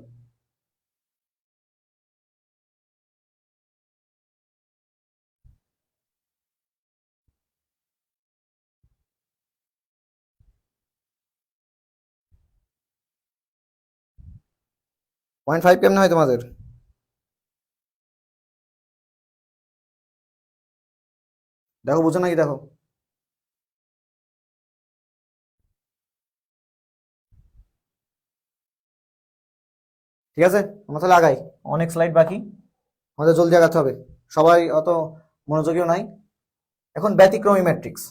পয়েন্ট 5 কেমনে হয় তোমাদের? দেখো বুঝো নাকি দেখো। ঠিক আছে, আমরা তাহলে আগাই, অনেক স্লাইড বাকি, আমাদের জলদি আগাতে হবে, সবাই অত মনোযোগীও নাই। এখন ব্যতিক্রমী ম্যাট্রিক্স।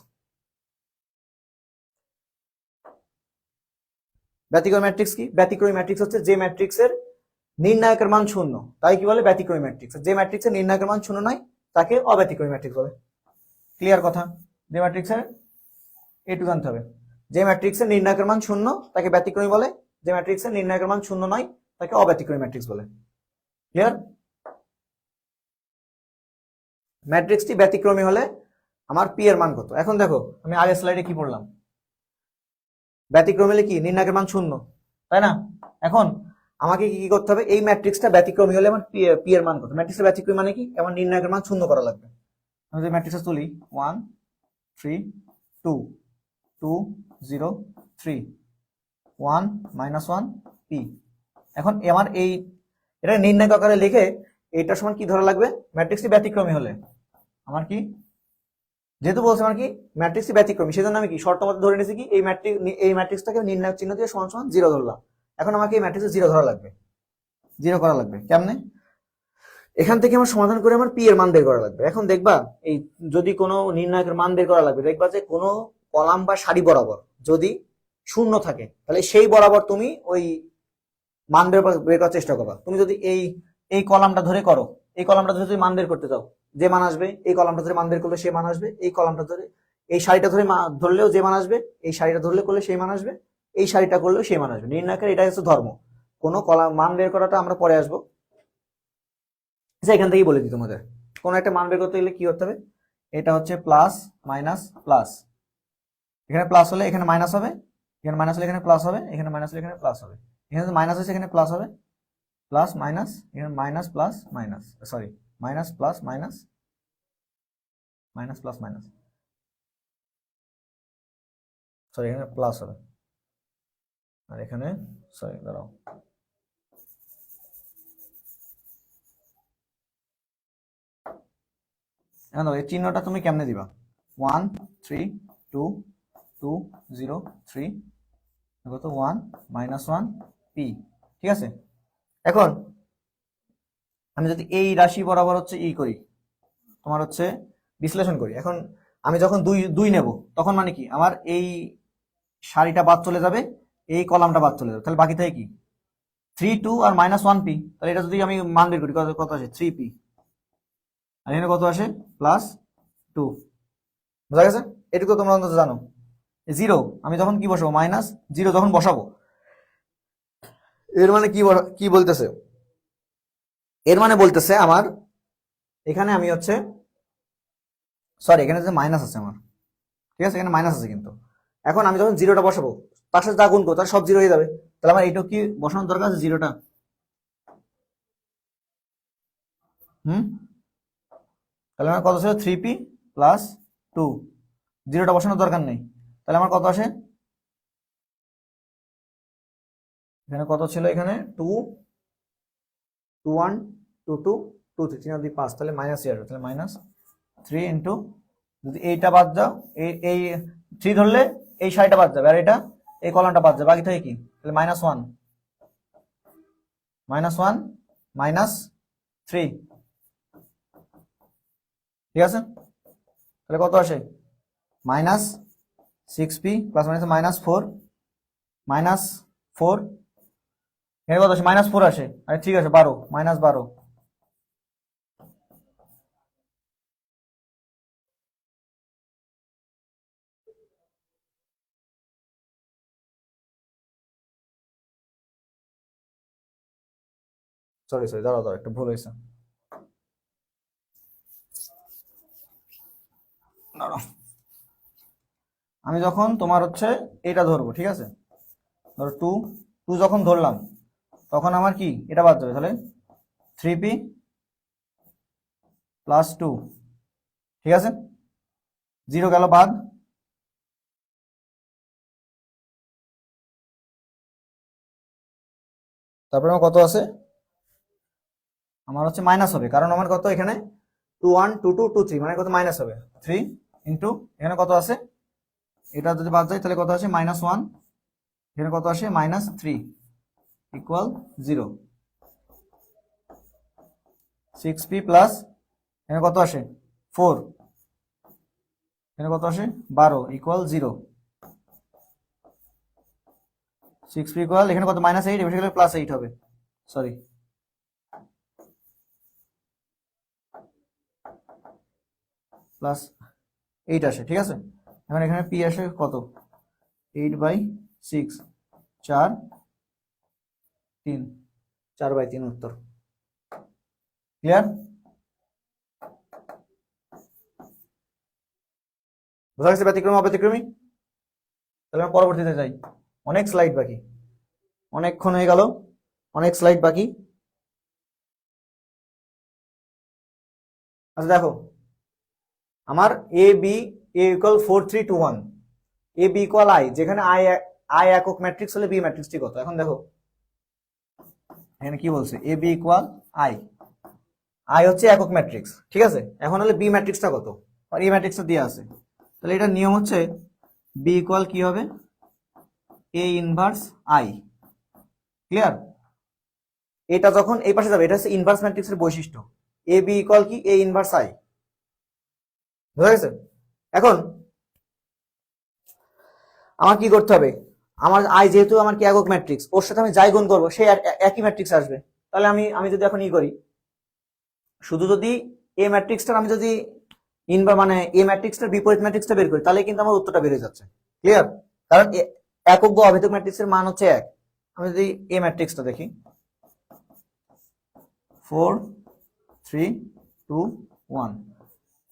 ব্যতিক্রমী ম্যাট্রিক্স কি? ব্যতিক্রমী ম্যাট্রিক্স হচ্ছে যে ম্যাট্রিক্সের নির্ণায়কের মান 0, তাই কি বলে ব্যতিক্রমী ম্যাট্রিক্স। যে ম্যাট্রিক্সের নির্ণায়কের মান 0 নয় তাকে অব্যতিক্রমী ম্যাট্রিক্স বলে। ক্লিয়ার কথা? যে ম্যাট্রিক্সের এটু জানতে হবে, যে ম্যাট্রিক্সের নির্ণায়কের মান 0 তাকে ব্যতিক্রমী বলে, যে ম্যাট্রিক্সের নির্ণায়কের মান 0 নয় তাকে অব্যতিক্রমী ম্যাট্রিক্স বলে। ক্লিয়ার? ম্যাট্রিক্সটি ব্যতিক্রমী হলে আমার পি এর মান কত। এখন দেখো আমি আগের স্লাইডে কি পড়লাম, ব্যতিক্রমী হলে কি নির্ণায়কের মান 0, তাই না? এখন আমাকে কি করতে হবে, এই ম্যাট্রিক্সটা ব্যতিক্রমী হলে আমার পি এর মান কত। ম্যাট্রিক্সের ব্যতিক্রমী মানে কি, আমার নির্ণায়কের মান 0 করা লাগবে। আমি যদি ম্যাট্রিক্সটা তুলি 1 3 2 2 0 3 1 -1 পি। এখন আমার এই এটা নির্ণায়ক আকারে লিখে এইটার সমান কি ধরা লাগবে, ম্যাট্রিক্সটি ব্যতিক্রমী হলে আমার কি, যেহেতু বলছে আমার কি ম্যাট্রিক্সটি ব্যতিক্রমী, সেজন্য আমি কি শর্ত মতো ধরে নিয়েছি কি এই ম্যাট্রিক্সটাকে নির্ণায়ক চিহ্ন দিয়ে সমান সমান 0 ধরলাম। এখন আমাকে এই ম্যাট্রিক্সে 0 ধরা লাগবে, 0 করা লাগবে কেমনে, এখান থেকে আমার সমাধান করে আমার পি এর মান বের করা লাগবে। এখন দেখবা এই যদি কোনো নির্ণায়কের মান বের করা লাগবে, দেখবা যে কোনো কলাম বা সারি বরাবর যদি 0 থাকে তাহলে সেই বরাবর তুমি ওই মান বের করার চেষ্টা করবা। তুমি যদি এই কলামটা ধরে করো, এই কলামটা ধরে যদি মান বের করতে চাও, যে মান আসবে, এই কলামটা ধরে মান বের করলে সে মান আসবে, এই কলামটা ধরে এই সারিটা ধরে ধরলেও যে মান আসবে, এই সারিটা ধরলে করলে সেই মান আসবে, এই সারিটা করলেও সেই মান আসবে। নির্ণায়কের এটা হচ্ছে ধর্ম। কোনো কলাম মান বের করাটা আমরা পরে আসবো। আচ্ছা, এখান থেকেই বলে দিই তোমাদের, কোন একটা মান বের করতে গেলে কি করতে হবে। এটা হচ্ছে প্লাস মাইনাস প্লাস, এখানে প্লাস হলে এখানে মাইনাস হবে, এখানে মাইনাস হলে এখানে প্লাস হবে, এখানে মাইনাস হলে এখানে প্লাস হবে, এখানে মাইনাস হচ্ছে এখানে প্লাস হবে, প্লাস মাইনাস, এখানে minus plus minus, sorry minus plus minus, minus plus minus, sorry এখানে প্লাস হবে, আর এখানে সরি দাঁড়াও, এখন দেখো এই চিহ্নটা তুমি কেমনে দিবা, 1 3 2 2 0 3 কত 1 -1 p, ঠিক আছে। এখন আমি যদি এই রাশি বরাবর হচ্ছে ই করি, তোমার হচ্ছে বিশ্লেষণ করি, এখন আমি যখন দুই দুই নেব তখন মানে কি আমার এই সারিটা বাদ চলে যাবে, এই কলামটা বাদ চলে যাবে, তাহলে বাকি থাকে কি 3 2 আর -1 p। তাহলে এটা যদি আমি মান বের করি কত আসে 3 p, আর এখানে কত আসে +2। বুঝা গেছে? এটুকু তোমরা অন্তত জানো। 0 আমি যখন কি বসাবো, -0 যখন বসাবো, এর মানে কি বলতেছে, এর মানে বলতেছে আমার এখানে আমি হচ্ছে, সরি এখানে যে মাইনাস আছে আমার, ঠিক আছে এখানে মাইনাস আছে, কিন্তু এখন আমি যখন 0টা বসাবো তার সাথে যা গুণ করবো তার সব 0 হয়ে যাবে, তাহলে আমার এইটা কি বসানোর দরকার আছে 0টা, তাহলে আমার কত ছিল 3p + 2, 0টা বসানোর দরকার নেই, তাহলে আমার কত আসে, এখানে কত ছিল, এখানে 2 2 1 2 2 2 3 3 আর 2 5, তাহলে মাইনাস আসবে, তাহলে -3 ইন্টু, যদি এইটা বাদ দাও, এই 3 ধরলে এই সারিটা বাদ যাবে, আর এটা এই কলামটা বাদ যাবে, বাকি থাকে কি, তাহলে -1 -3, ঠিক আছে। তাহলে কত আসে -6p ± -4 -4, এখানে কত আসে -4 আসে, আরে ঠিক আছে 12 -12, সরি দাঁড়াও একটু ভুল হয়েছে, দাঁড়াও। আমি যখন তোমার হচ্ছে এটা ধরবো, ঠিক আছে, ধরো 2 যখন ধরলাম তখন আমার কি এটা বাদ যাবে, তাহলে 3p + 2, ঠিক আছে, 0 গেল বাদ, তারপরে আমার কত আছে, আমার হচ্ছে মাইনাস হবে, কারণ আমার কত এখানে 2 1 2 2 2 3, মানে কত মাইনাস হবে 3 ইন্টু এখানে কত আছে, এটা যদি বাদ যায় তাহলে কত আসে -1, এখানে কত আসে -3 = 0, 6p প্লাস এখানে কত আসে 4, এখানে কত আসে 12 = 0, 6p এখানে কত -8, এবার গেলে +8 হবে, সরি +8 আসে, ঠিক আছে। এখন এখানে p আসে কত 8/6, 4 3, 4/3 উত্তর। ক্লিয়ার? বোঝা গেছে ব্যতিক্রম অব্যতিক্রমী? তাহলে আমরা পরবর্তীতে যাই, অনেক স্লাইড বাকি, অনেকক্ষণ হয়ে গেল, অনেক স্লাইড বাকি। আচ্ছা দেখো, আমার a b a = 4 3 2 1, a b = i, যেখানে i একক ম্যাট্রিক্স হলে b ম্যাট্রিক্সটি কত। এখন দেখো এখানে কি বলছে, a b = i হচ্ছে একক ম্যাট্রিক্স, ঠিক আছে। এখন হলে b ম্যাট্রিক্সটা কত, আর a ম্যাট্রিক্সটা দেওয়া আছে, তাহলে এটা নিয়ম হচ্ছে b = কি হবে, a ইনভার্স i। ক্লিয়ার? এটা যখন এই পাশে যাবে, এটা হচ্ছে ইনভার্স ম্যাট্রিক্সের বৈশিষ্ট্য, a b = কি, a ইনভার্স i। বুঝা গেছে? এখন আমার কি করতে হবে, আমার আই যেহেতু আমার কি একক ম্যাট্রিক্স, ওর সাথে আমি যাই গুণ করবো সেই একই ম্যাট্রিক্স আসবে। তাহলে আমি আমি যদি এখন ই করি, শুধু যদি এ ম্যাট্রিক্সটার আমি যদি মানে এ ম্যাট্রিক্সটার বিপরীত ম্যাট্রিক্সটা বের করি, তাহলে কিন্তু আমার উত্তরটা বেরিয়ে যাচ্ছে। ক্লিয়ার? কারণ একক বা অভেদক ম্যাট্রিক্সের মান হচ্ছে এক। আমি যদি এ ম্যাট্রিক্সটা দেখি, 4 3 2 1,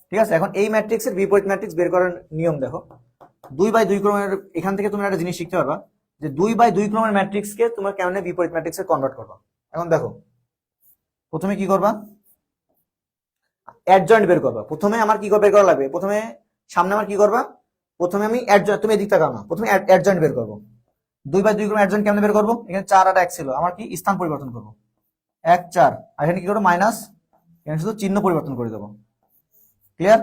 ঠিক আছে। এখন এই ম্যাট্রিক্সের বিপরীত ম্যাট্রিক্স বের করার নিয়ম দেখো। 2/2 ক্রমের, এখান থেকে তুমি একটা জিনিস শিখতে পারবা যে 2/2 ক্রমের ম্যাট্রিক্সকে তোমার কেমনে বিপরীত ম্যাট্রিক্সে কনভার্ট করবা। এখন দেখো, প্রথমে কি করবা, অ্যাডজয়েন্ট বের করবা। প্রথমে আমার কি বের করা লাগবে, প্রথমে সামনে আমার কি করবা, প্রথমে আমি অ্যাডজয়েন্ট, তুমি এদিক তাকাও না, প্রথমে অ্যাডজয়েন্ট বের করবো। 2/2 ক্রমের অ্যাডজয়েন্ট কেমনে বের করবো, এখানে 4 আর 1 ছিল, আমার কি স্থান পরিবর্তন করবো, 1 4, আর এখানে কি করবো মাইনাস, এখানে শুধু চিহ্ন পরিবর্তন করে দেবো। ক্লিয়ার?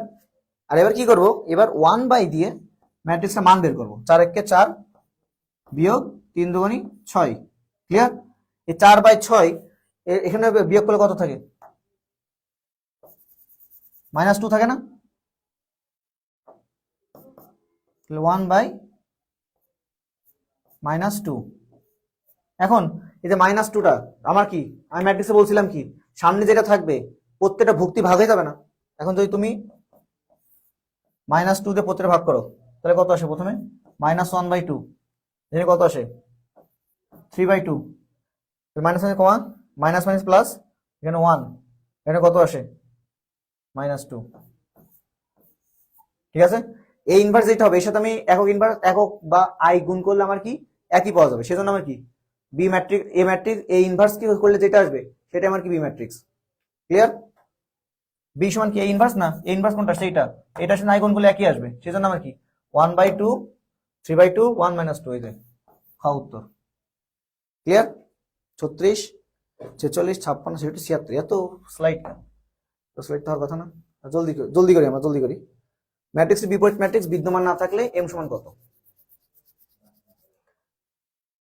আর এবার কি করব, এবার 1 দিয়ে ম্যাট্রিক্সের মান বের করব। 4 1 4 বিয়োগ 3 2 6। ক্লিয়ার? এই 4/6 এখানে বিয়োগ করলে কত থাকে, -2 থাকে না? 1/-2। এখন এই যে -2টা আমার কি, আমি ম্যাট্রিক্সে বলছিলাম কি সামনে যেটা থাকবে প্রত্যেকটা ভুক্তি ভাগ হয়ে যাবে না? এখন যদি তুমি -2 দিয়ে প্রত্যেকটা ভাগ করো, তাহলে কত আসে, প্রথমে -1/2, এখানে কত আসে 3/2, মাইনাস মানে কমা, মাইনাস মাইনাস প্লাস, এখানে 1, এখানে কত আসে -2। ঠিক আছে? এই ইনভার্স যেটা হবে এর সাথে আমি একক ইনভার্স, একক বা আই গুণ করলে আমার কি একই পাওয়া যাবে। সেজন্য আমার কি B matrix, A matrix, A inverse কি করলে যেটা আসবে সেটা আমার কি বি ম্যাট্রিক্স। ক্লিয়ার? বি সমান কি এ ইনভার্স না, এ ইনভার্স কোনটা সেইটা, এটার সাথে আই গুণ করলে একই আসবে। সেজন্য আমার কি 1/2 3/2 1 -2, এই যে হ্যাঁ উত্তর। ক্লিয়ার? 36 46 56 67 76, এত স্লাইড কেন? তো স্লাইড তো হওয়ার কথা না। জলদি জলদি করি, আমরা জলদি করি। ম্যাট্রিক্সের বিপরীত ম্যাট্রিক্স বিদ্যমান না থাকলে এম সমান কত?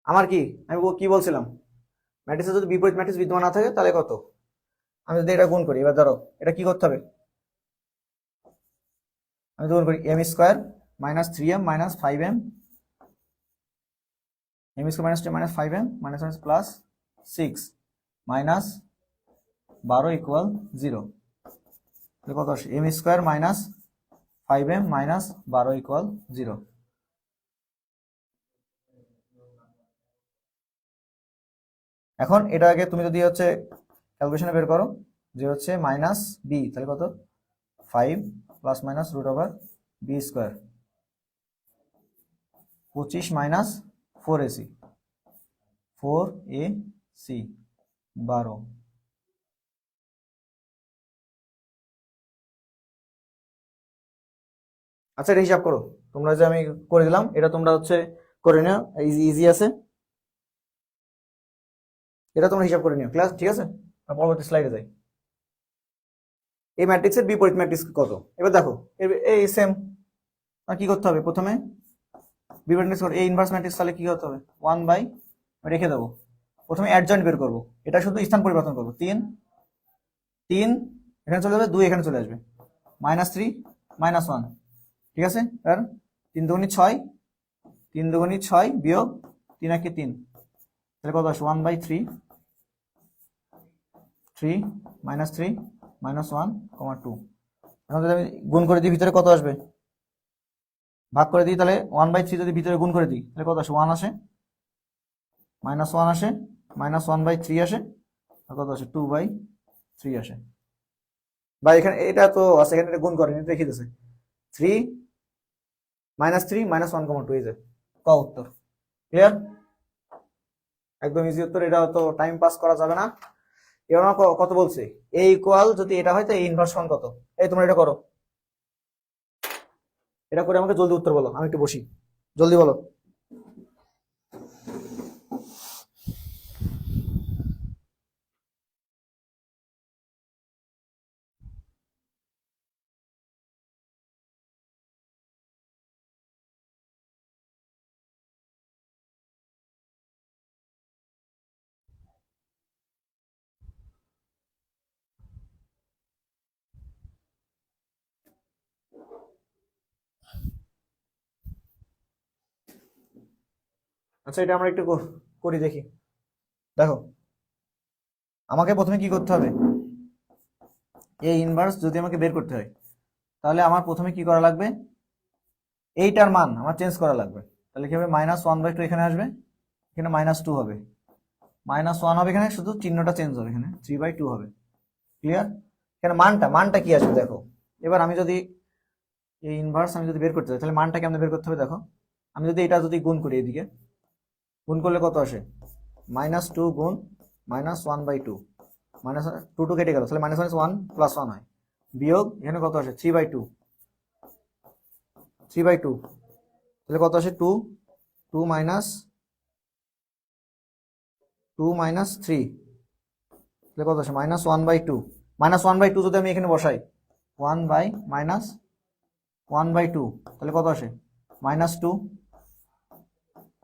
আমার কি, আমি কি বলছিলাম, ম্যাট্রিক্সের যদি বিপরীত ম্যাট্রিক্স বিদ্যমান না থাকে তাহলে কত? আমি যদি এটা গুণ করি, এবার ধরো এটা কি করতে হবে, আমি গুণ করি m² - 3m - 5m, m² - 2 - 5m minus plus 6 minus 12 equal 0। কত আসে, m² - 5m - 12 ইকুয়াল 0। এখন এটা আগে তুমি যদি হচ্ছে ক্যালকুলেশনে বের করো, যে হচ্ছে মাইনাস বি, তাহলে কত 5 plus minus √b², 25 minus 4ac 12। আচ্ছা এটা হিসাব করো, তোমরা যে আমি করে দিলাম এটা তোমরা হচ্ছে করে নিও, ইজি ইজি আছে, এটা তোমরা হিসাব করে নিও ক্লাস। ঠিক আছে, পরবর্তী স্লাইডে যাই। এই ম্যাট্রিক্সের বিপরীত ম্যাট্রিক্স কত, এবার দেখো এই সেম। আর কি করতে হবে, প্রথমে বিপরীত ম্যাট্রিক্স এই ইনভার্স ম্যাট্রিক্স, তাহলে কি করতে হবে 1 রেখে দেবো। প্রথমে অ্যাডজয়েন্ট বের করবো, এটা শুধু স্থান পরিবর্তন করবো, 3 3 এখানে চলে যাবে, 2 এখানে চলে আসবে, -3 -1। ঠিক আছে, আর 3 2 6, 3 2 6 বিয়োগ 3 1 3, তাহলে কত আসে 1/3, 3 -3 -1, 2। এখন যদি আমি গুণ করে দিই ভিতরে কত আসবে, ভাগ করে দিই, তাহলে 1/3 যদি ভিতরে গুণ করে দিই তাহলে কত আসে 1 আসে, -1 আসে, -1/3 আসে, আর কত আসে 2/3 আসে। বা এখানে এটা তো আছে, এখানে এটা গুণ করেন, এটা রেখে দিয়েছে 3 -3 -1, 2, এই যে ক উত্তর। ক্লিয়ার? একদম ইজি উত্তর, এটা তো টাইম পাস করা যাবে না। এবার আমার কত বলছে, এ ইকুয়াল যদি এটা হয় তো এই ইনভার্স সমান কত। এই তোমরা এটা করো, এটা করে আমাকে জলদি উত্তর বলো, আমি একটু বসি, জলদি বলো। আচ্ছা এটা আমরা একটু করি দেখি। দেখো আমাকে প্রথমে কি করতে হবে, এই ইনভার্স যদি আমাকে বের করতে হয় তাহলে আমার প্রথমে কি করা লাগবে, এইটার মান আমার চেঞ্জ করা লাগবে। তাহলে কি হবে, -1/2 এখানে আসবে, এখানে -2 হবে, -1 হবে, এখানে শুধু চিহ্নটা চেঞ্জ হবে, এখানে 3/2 হবে। ক্লিয়ার? এখানে মানটা কি আসবে দেখো। এবার আমি যদি এই ইনভার্স আমি যদি বের করতে চাই তাহলে মানটা কেমন বের করতে হবে দেখো। আমি যদি এটা যদি গুণ করি, এদিকে গুণ করলে কত আসে, -2 গুণ -1/2, -2 কেটে গেল, তাহলে -1 + 1 হয়, বিয়োগ এখানে কত আসে 3/2, তাহলে কত আসে 2 2 3, তাহলে কত আসে -1/2, -1/2 যদি আমি এখানে বসাই 1/2 তাহলে কত আসে -2,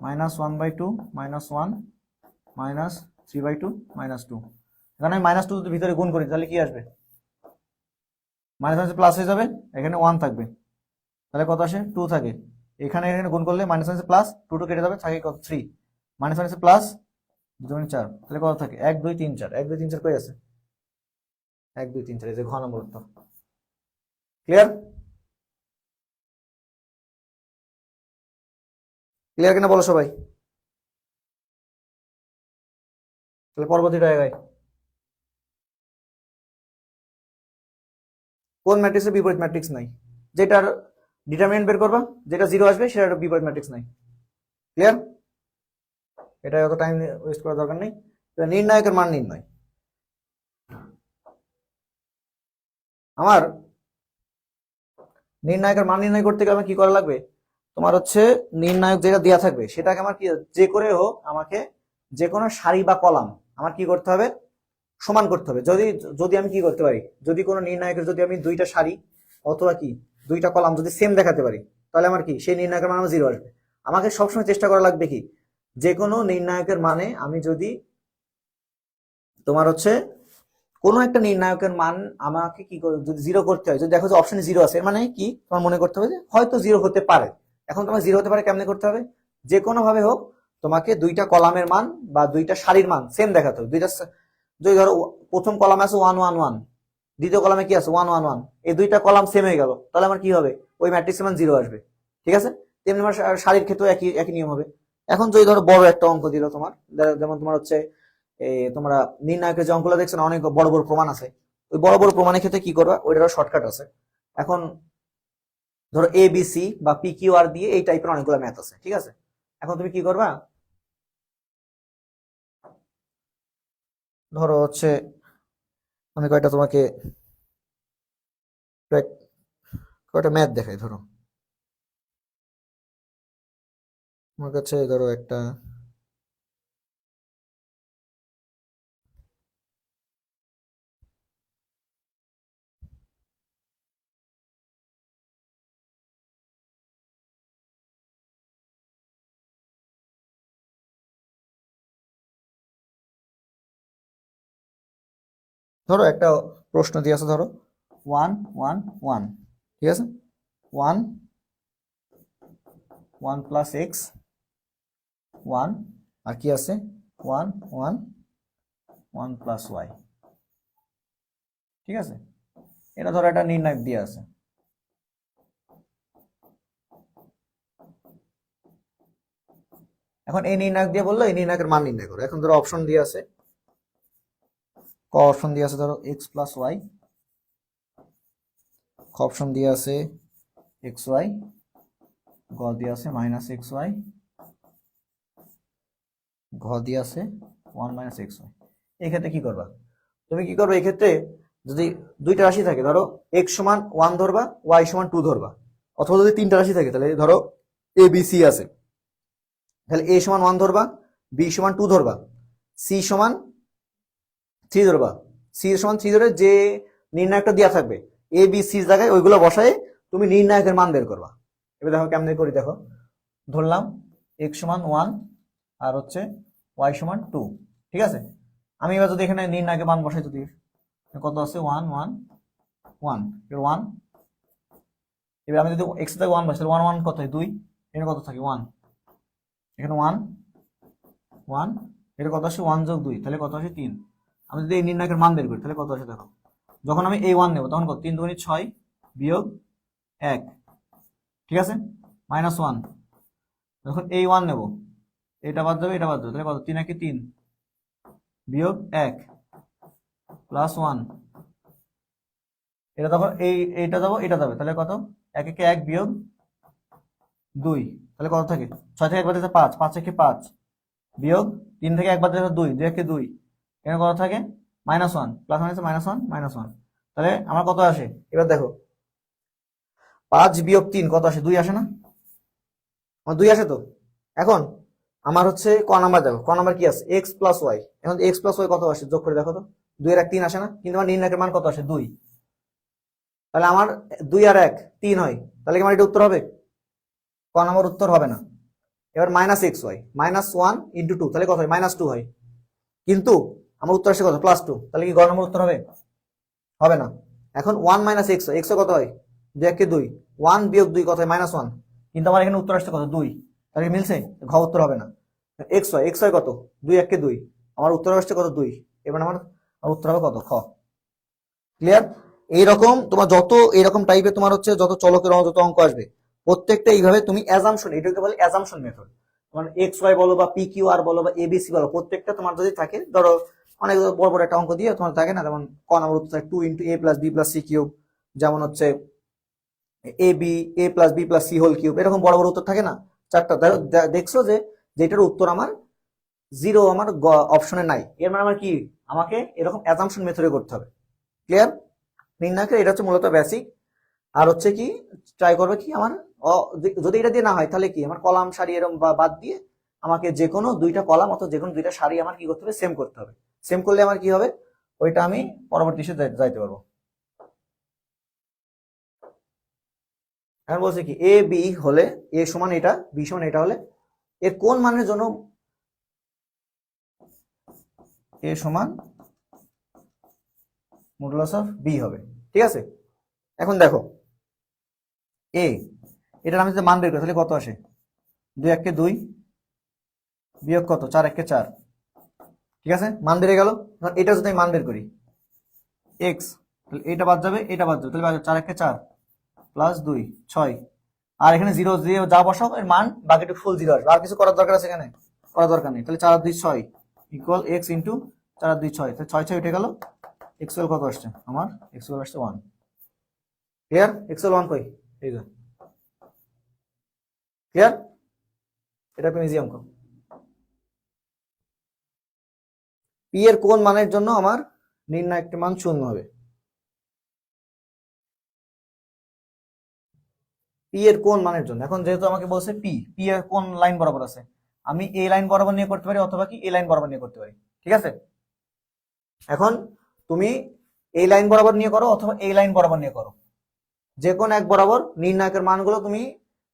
-1/2 -1 -3/2 -2। এখানে আমি -2 যদি ভিতরে গুণ করি তাহলে কি আসবে, মাইনাস প্লাস হয়ে যাবে, এখানে 1 থাকবে, তাহলে কত আসে 2 থাকে, এখানে গুণ করলে প্লাস 2 কেটে যাবে, থাকে কত 3, প্লাস 2 4, তাহলে কত থাকে 1 2 3 4, 1 2 3 4 কই আছে, 1 2 3 4, এই যে ঘ নম্বর উত্তর। ক্লিয়ার? ক্লিয়ার কিনা বলো সবাই? তাহলে পরবর্তীটা আগাই। কোন ম্যাট্রিক্সের বিপরীত ম্যাট্রিক্স নাই, যেটার ডিটারমিনেন্ট বের করবা, যেটা 0 আসবে সেটার বিপরীত ম্যাট্রিক্স নাই। ক্লিয়ার? এটা অত টাইম ওয়েস্ট করার দরকার নেই। নির্ণায়কের মান নির্ণয়, আমার নির্ণায়কের মান নির্ণয় করতে গেলে আমার কি করা লাগবে, তোমার হচ্ছে নির্ণায়ক যেটা দেওয়া থাকবে সেটাকে আমার কি যে করে হোক আমাকে যে কোনো সারি বা কলাম আমার কি করতে হবে, সমান করতে হবে। যদি যদি আমি কি করতে পারি, যদি কোনো নির্ণায়কের যদি আমি দুইটা সারি অথবা কি দুইটা কলাম যদি সেম দেখাতে পারি তাহলে আমার কি সেই নির্ণায়কের মান 0 আসবে। আমাকে সবসময় চেষ্টা করা লাগবে কি, যে কোনো নির্ণায়কের মানে আমি যদি তোমার হচ্ছে কোনো একটা নির্ণায়কের মান আমাকে কি যদি 0 করতে হয়, যদি দেখো যে অপশনে 0 আছে, এর মানে কি তোমার মনে করতে হবে যে হয়তো 0 হতে পারে। এখন তোমার 0 হতে পারে কেমনে করতে হবে, যে কোনো ভাবে হোক তোমাকে দুইটা কলামের মান বা দুইটা সারির মান সেম দেখাতে হবে। দুইটা যদি ধরো প্রথম কলামে আছে 1 1 1, দ্বিতীয় কলামে কি আছে 1 1 1, এই দুইটা কলাম সেম হয়ে গেল, তাহলে আমার কি হবে, ওই ম্যাট্রিক্সের মান 0 আসবে। ঠিক আছে? তেমনি আমার সারির ক্ষেত্রে একই একই নিয়ম হবে। এখন যদি ধরো বড় একটা অঙ্ক দিল তোমার, যেমন তোমার হচ্ছে তোমরা নির্ণায়কের যে অঙ্কগুলো দেখছো না, অনেক বড় বড় প্রমাণ আছে, ওই বড় বড় প্রমাণের ক্ষেত্রে কি করবা, ওইটারও শর্টকাট আছে। এখন ধরো ABC বা PQR দিয়ে এই টাইপের অনেকগুলো ম্যাথ আছে, ঠিক আছে? এখন তুমি কি করবা, ধরো হচ্ছে আমি কয়টা তোমাকে কয়টা ম্যাথ দেখাই। ধরো আমার কাছে ধরো একটা ধরো একটা প্রশ্ন দিয়ে আছে, ধরো 1 1 1, ঠিক আছে, 1 1 প্লাস এক্স 1, আর কি আছে 1 1 1 প্লাস ওয়াই। ঠিক আছে, এটা ধরো একটা নির্ণায়ক দিয়ে আছে। এখন এই নির্ণায়ক দিয়ে বললো এই নির্ণায়কের মান নির্ণয় করো। এখন ধরো অপশন দিয়ে আছে, ক অপশন দিয়ে আছে ধরো এক্স প্লাস ওয়াই, খ অপশন দিয়ে আছে এক্স ওয়াই, গ দিয়ে আছে মাইনাস এক্স ওয়াই, ঘ দিয়ে আছে 1 মাইনাস এক্স ওয়াই। এই ক্ষেত্রে কি করবা, তুমি কি করবে, এই ক্ষেত্রে যদি দুইটা রাশি থাকে, ধরো x সমান 1 ধরবা, y সমান 2 ধরবা, অথবা যদি তিনটা রাশি থাকে তাহলে ধরো a b c আছে, তাহলে a সমান 1 ধরবা, b সমান 2 ধরবা, c সমান 3 ধরবা, c সমান 3 ধরে যে নির্ণায়কটা দেওয়া থাকবে a b c এর জায়গায় ওইগুলো বসায় তুমি নির্ণায়কের মান বের করবা। এবার দেখো কেমনে করি, দেখো ধরলাম x সমান 1 আর হচ্ছে y সমান 2, ঠিক আছে। আমি এবার যদি এখানে নির্ণায়কের মান বসাই, যদি কত আছে 1 1 1, এর 1, এবার আমি যদি x থেকে 1 বসাই, 1 1 কত হয় 2, এখানে কত থাকে 1, এখানে 1 1, এটা কত আসে 1 যোগ 2 তাহলে কত আসে 3। আমি যদি এই নির্ণায়কের মান বের করি তাহলে কত আসে দেখো, যখন আমি এই 1 নেব তখন কত 3 দুগুণে 6 বিয়োগ 1, ঠিক আছে, -1। যখন এই 1 নেব এটা বাদ যাবে এটা বাদ যাবে তাহলে কত 3 একে 3 বিয়োগ 1 প্লাস 1, এটা তখন এইটা যাবো এটা যাবে তাহলে কত 1 একে 1 বিয়োগ 2 তাহলে কত থাকে 6 থেকে 1 বাদ দিতে 5, 5 একে 5 বিয়োগ 3 থেকে 1 বাদ দিতে 2, 2 একে 2, এখানে কত থাকে -1, প্লাস -1 -1, তাহলে আমার কত আসে এবার দেখো 5 বিয়োগ 3 কত আসে 2 আসে না, আমার 2 আসে তো। এখন আমার হচ্ছে ক নাম্বার দেখো, ক নাম্বার কি আছে x প্লাস ওয়াই, এখন x প্লাস ওয়াই কত আসে যোগ করে দেখো তো, 2 এর 1 3 আসে না, কিন্তু আমার নির্ণায়কের মান কত আসে 2, তাহলে আমার 2 আর 1 3 হয়, তাহলে কি আমার এটা উত্তর হবে, ক নাম্বার উত্তর হবে না। এবার -xy -1 ইন্টু 2 তাহলে কত হয় -2 হয়, কিন্তু আমার উত্তর আসে কত +2, তাহলে কি গ নম্বর উত্তর হবে, হবে না। এখন 1 - x x কত হয় 2 একে 2, 1 বিয়োগ 2 কত হয় -1, কিন্তু আমার এখানে উত্তর আসছে কত 2, তাহলে কি মিলছে, ঘ উত্তর হবে না। xy কত 2 একে 2, আমার উত্তর আসছে কত 2, এবার আমার উত্তর হবে কত খ। ক্লিয়ার? এইরকম তোমার যত এরকম টাইপের তোমার হচ্ছে যত চলকের যত অঙ্ক আসবে প্রত্যেকটা এইভাবে তুমি অ্যাজাম্পশন, এটাকে বলে অ্যাজাম্পশন মেথড। তোমার এক্স ওয়াই বলো বা পি কিউ আর বলো বা এবিসি বলো, প্রত্যেকটা তোমার যদি থাকে, ধরো অনেক বড় বড় একটা অঙ্ক দিয়ে তোমার থাকে না, যেমন ক নম্বর উত্তর 2 × a + b + c কিউব, যেমন হচ্ছে a + b + c whole cube, এরকম বড় বড় উত্তর থাকে না চারটা, দেখছো যে যেটার উত্তর আমার 0 আমার অপশনে নাই, এর মানে আমার কি, আমাকে এরকম অ্যাজাম্পশন মেথডে করতে হবে। ক্লিয়ার? নির্ণায়কের এটা হচ্ছে মূলত বেসিক। আর হচ্ছে কি ট্রাই করবে কি আমার যদি এটা দিয়ে না হয় তাহলে কি আমার কলাম সারি এরকম বাদ দিয়ে আমাকে যে কোনো দুইটা কলাম অথবা যে কোনো দুইটা সারি আমার কি করতে হবে, সেম করতে হবে। সেম করলে আমার কি হবে, ওইটা আমি পরবর্তী যাইতে পারবো। এখন বলছে কি এ বি হলে এ সমান এটা, বি সমান এটা হলে এর কোন মানের জন্য এ সমান মডুলাস অফ বি হবে, ঠিক আছে। এখন দেখো এ এটার আমি যদি মান বের করি তাহলে কত আসে 2 একে 2 বিয়োগ কত 4 একে 4, ঠিক আছে, মান বেড়ে গেল। এটা যদি আমি মান বের করি x, তাহলে এটা বাদ যাবে এটা বাদ যাবে, তাহলে 4 একে 4 প্লাস 2 6, আর এখানে 0 দিয়ে যা বসাও এর মান বাকিটুকু ফুল 0 আসবে, আর কিছু করার দরকার আছে এখানে, করার দরকার নেই। তাহলে 4 আর 2 6 ইকুয়াল x ইন্টু 4 আর 2 6, তাহলে 6 6 উঠে গেল, x কত আসছে আমার, x আসছে 1। ক্লিয়ার? x 1 কই, এই যে ক্লিয়ার, এটা একটা ইজি অঙ্ক। পি এর কোন মানের জন্য আমার নির্ণায়ক মান 0 হবে, পি এর কোন মানের জন্য। এখন যেহেতু আমাকে বলছে পি এর কোন লাইন বরাবর আছে, আমি এই লাইন বরাবর নিয়ে করতে পারি অথবা কি এই লাইন বরাবর নিয়ে করতে পারি, ঠিক আছে। এখন তুমি এই লাইন বরাবর নিয়ে করো অথবা এই লাইন বরাবর নিয়ে করো, যে কোন এক বরাবর নির্ণায়কের মানগুলো তুমি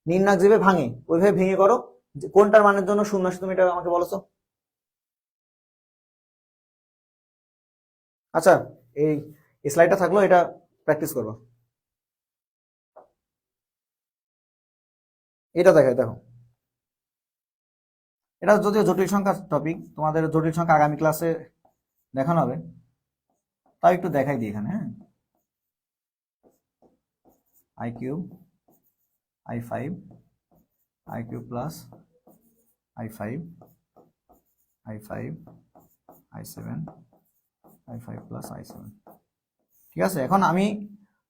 নির্ণায়ক যেভাবে ভাঙে ওইভাবে ভেঙে করো, কোনটার মানের জন্য 0 আসে তুমি এটা আমাকে বলছো। আচ্ছা এই স্লাইডটা থাকলো, এটা প্র্যাকটিস করবো। এটা দেখায় দেখো, এটা যদিও জটিল সংখ্যার টপিক, তোমাদের জটিল সংখ্যা আগামী ক্লাসে দেখানো হবে, তাও একটু দেখাই দিই এখানে। হ্যাঁ, i³ i5 i³ plus i5 i5 i7 i5 plus i7, ঠিক আছে। এখন আমি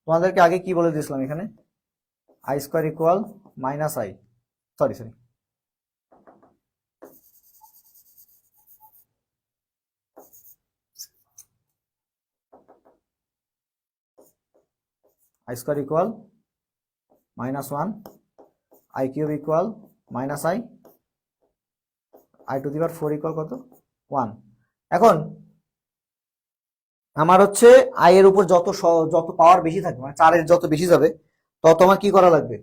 তোমাদেরকে আগে কি বলে দিয়েছিলাম, এখানে i² equal minus i, sorry i² equal -1, i³ equal -i, i⁴ equal কত 1। এখন আমার হচ্ছে i এর উপর যত পাওয়ার বেশি থাকবে, মানে 4 এর যত বেশি যাবে তত আমার কি করা লাগবে,